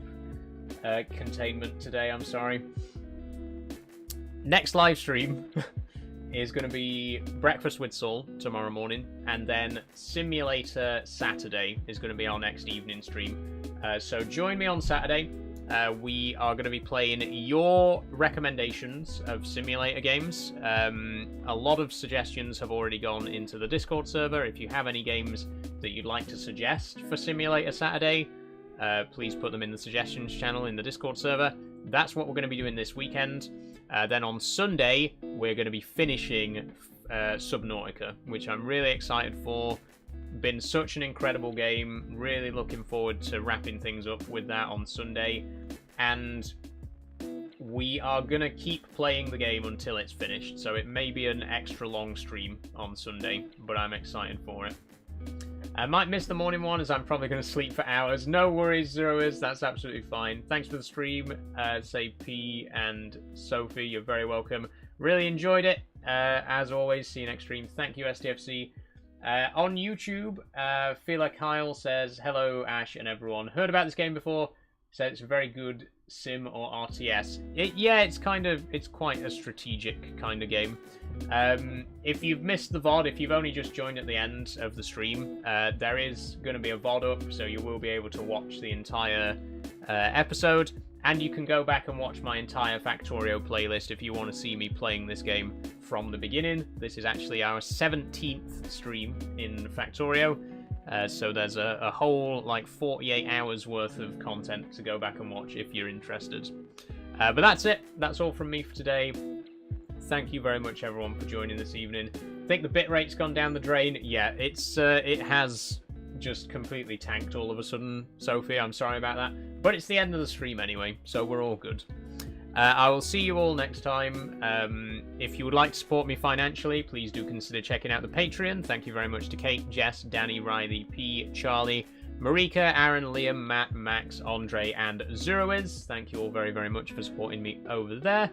containment today, I'm sorry. Next live stream is going to be Breakfast with Saul tomorrow morning, and then Simulator Saturday is going to be our next evening stream. So join me on Saturday. We are going to be playing your recommendations of simulator games. A lot of suggestions have already gone into the Discord server. If you have any games that you'd like to suggest for Simulator Saturday, please put them in the suggestions channel in the Discord server. That's what we're going to be doing this weekend. Then on Sunday, we're going to be finishing Subnautica, which I'm really excited for. Been such an incredible game. Really looking forward to wrapping things up with that on Sunday. And we are going to keep playing the game until it's finished. So it may be an extra long stream on Sunday, but I'm excited for it. I might miss the morning one, as I'm probably going to sleep for hours. No worries, Zeroiz. That's absolutely fine. Thanks for the stream, say P and Sophie. You're very welcome. Really enjoyed it. As always, see you next stream. Thank you, STFC. On YouTube, Fila Kyle says, hello, Ash and everyone. Heard about this game before. Said it's a very good sim or RTS. Yeah, it's quite a strategic kind of game. If you've missed the VOD, if you've only just joined at the end of the stream, there is going to be a VOD up, so you will be able to watch the entire episode, and you can go back and watch my entire Factorio playlist if you want to see me playing this game from the beginning. This is actually our 17th stream in Factorio, so there's a whole, 48 hours worth of content to go back and watch if you're interested. But that's it. That's all from me for today. Thank you very much, everyone, for joining this evening. I think the bitrate's gone down the drain. Yeah, it has just completely tanked all of a sudden, Sophie. I'm sorry about that. But it's the end of the stream anyway, so we're all good. I will see you all next time. If you would like to support me financially, please do consider checking out the Patreon. Thank you very much to Kate, Jess, Danny, Riley, P, Charlie, Marika, Aaron, Liam, Matt, Max, Andre, and Zeroiz. Thank you all very, very much for supporting me over there.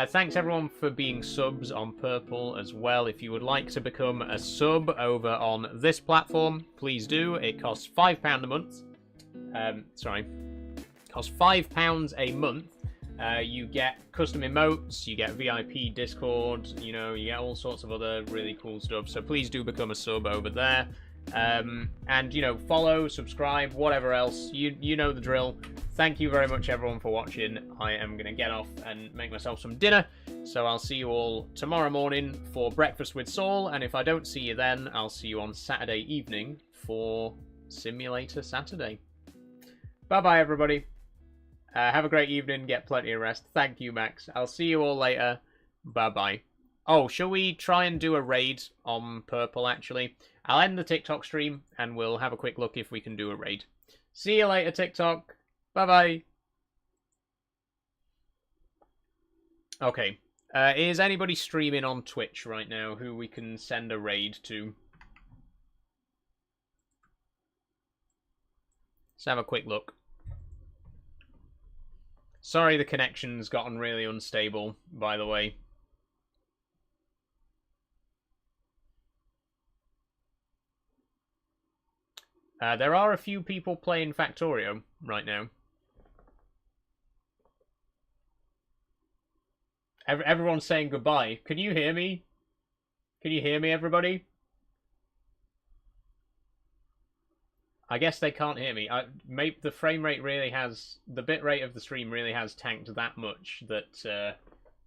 Thanks everyone for being subs on Purple as well. If you would like to become a sub over on this platform, please do. It costs £5 a month. It costs £5 a month. You get custom emotes, you get VIP Discord, you get all sorts of other really cool stuff. So please do become a sub over there. And follow, subscribe, whatever else, you know the drill. Thank you very much everyone for watching. I am going to get off and make myself some dinner, so I'll see you all tomorrow morning for Breakfast with Saul, and if I don't see you then, I'll see you on Saturday evening for Simulator Saturday. Bye bye everybody. Have a great evening, get plenty of rest. Thank you, Max. I'll see you all later. Bye bye. Oh, shall we try and do a raid on Purple, actually? I'll end the TikTok stream, and we'll have a quick look if we can do a raid. See you later, TikTok. Bye-bye. Okay. Is anybody streaming on Twitch right now who we can send a raid to? Let's have a quick look. Sorry the connection's gotten really unstable, by the way. There are a few people playing Factorio right now. Everyone's saying goodbye. Can you hear me? Can you hear me, everybody? I guess they can't hear me. The frame rate really has... The bit rate of the stream really has tanked that much that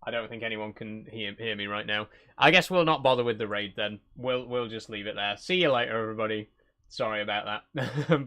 I don't think anyone can hear me right now. I guess we'll not bother with the raid then. We'll just leave it there. See you later, everybody. Sorry about that. Bye.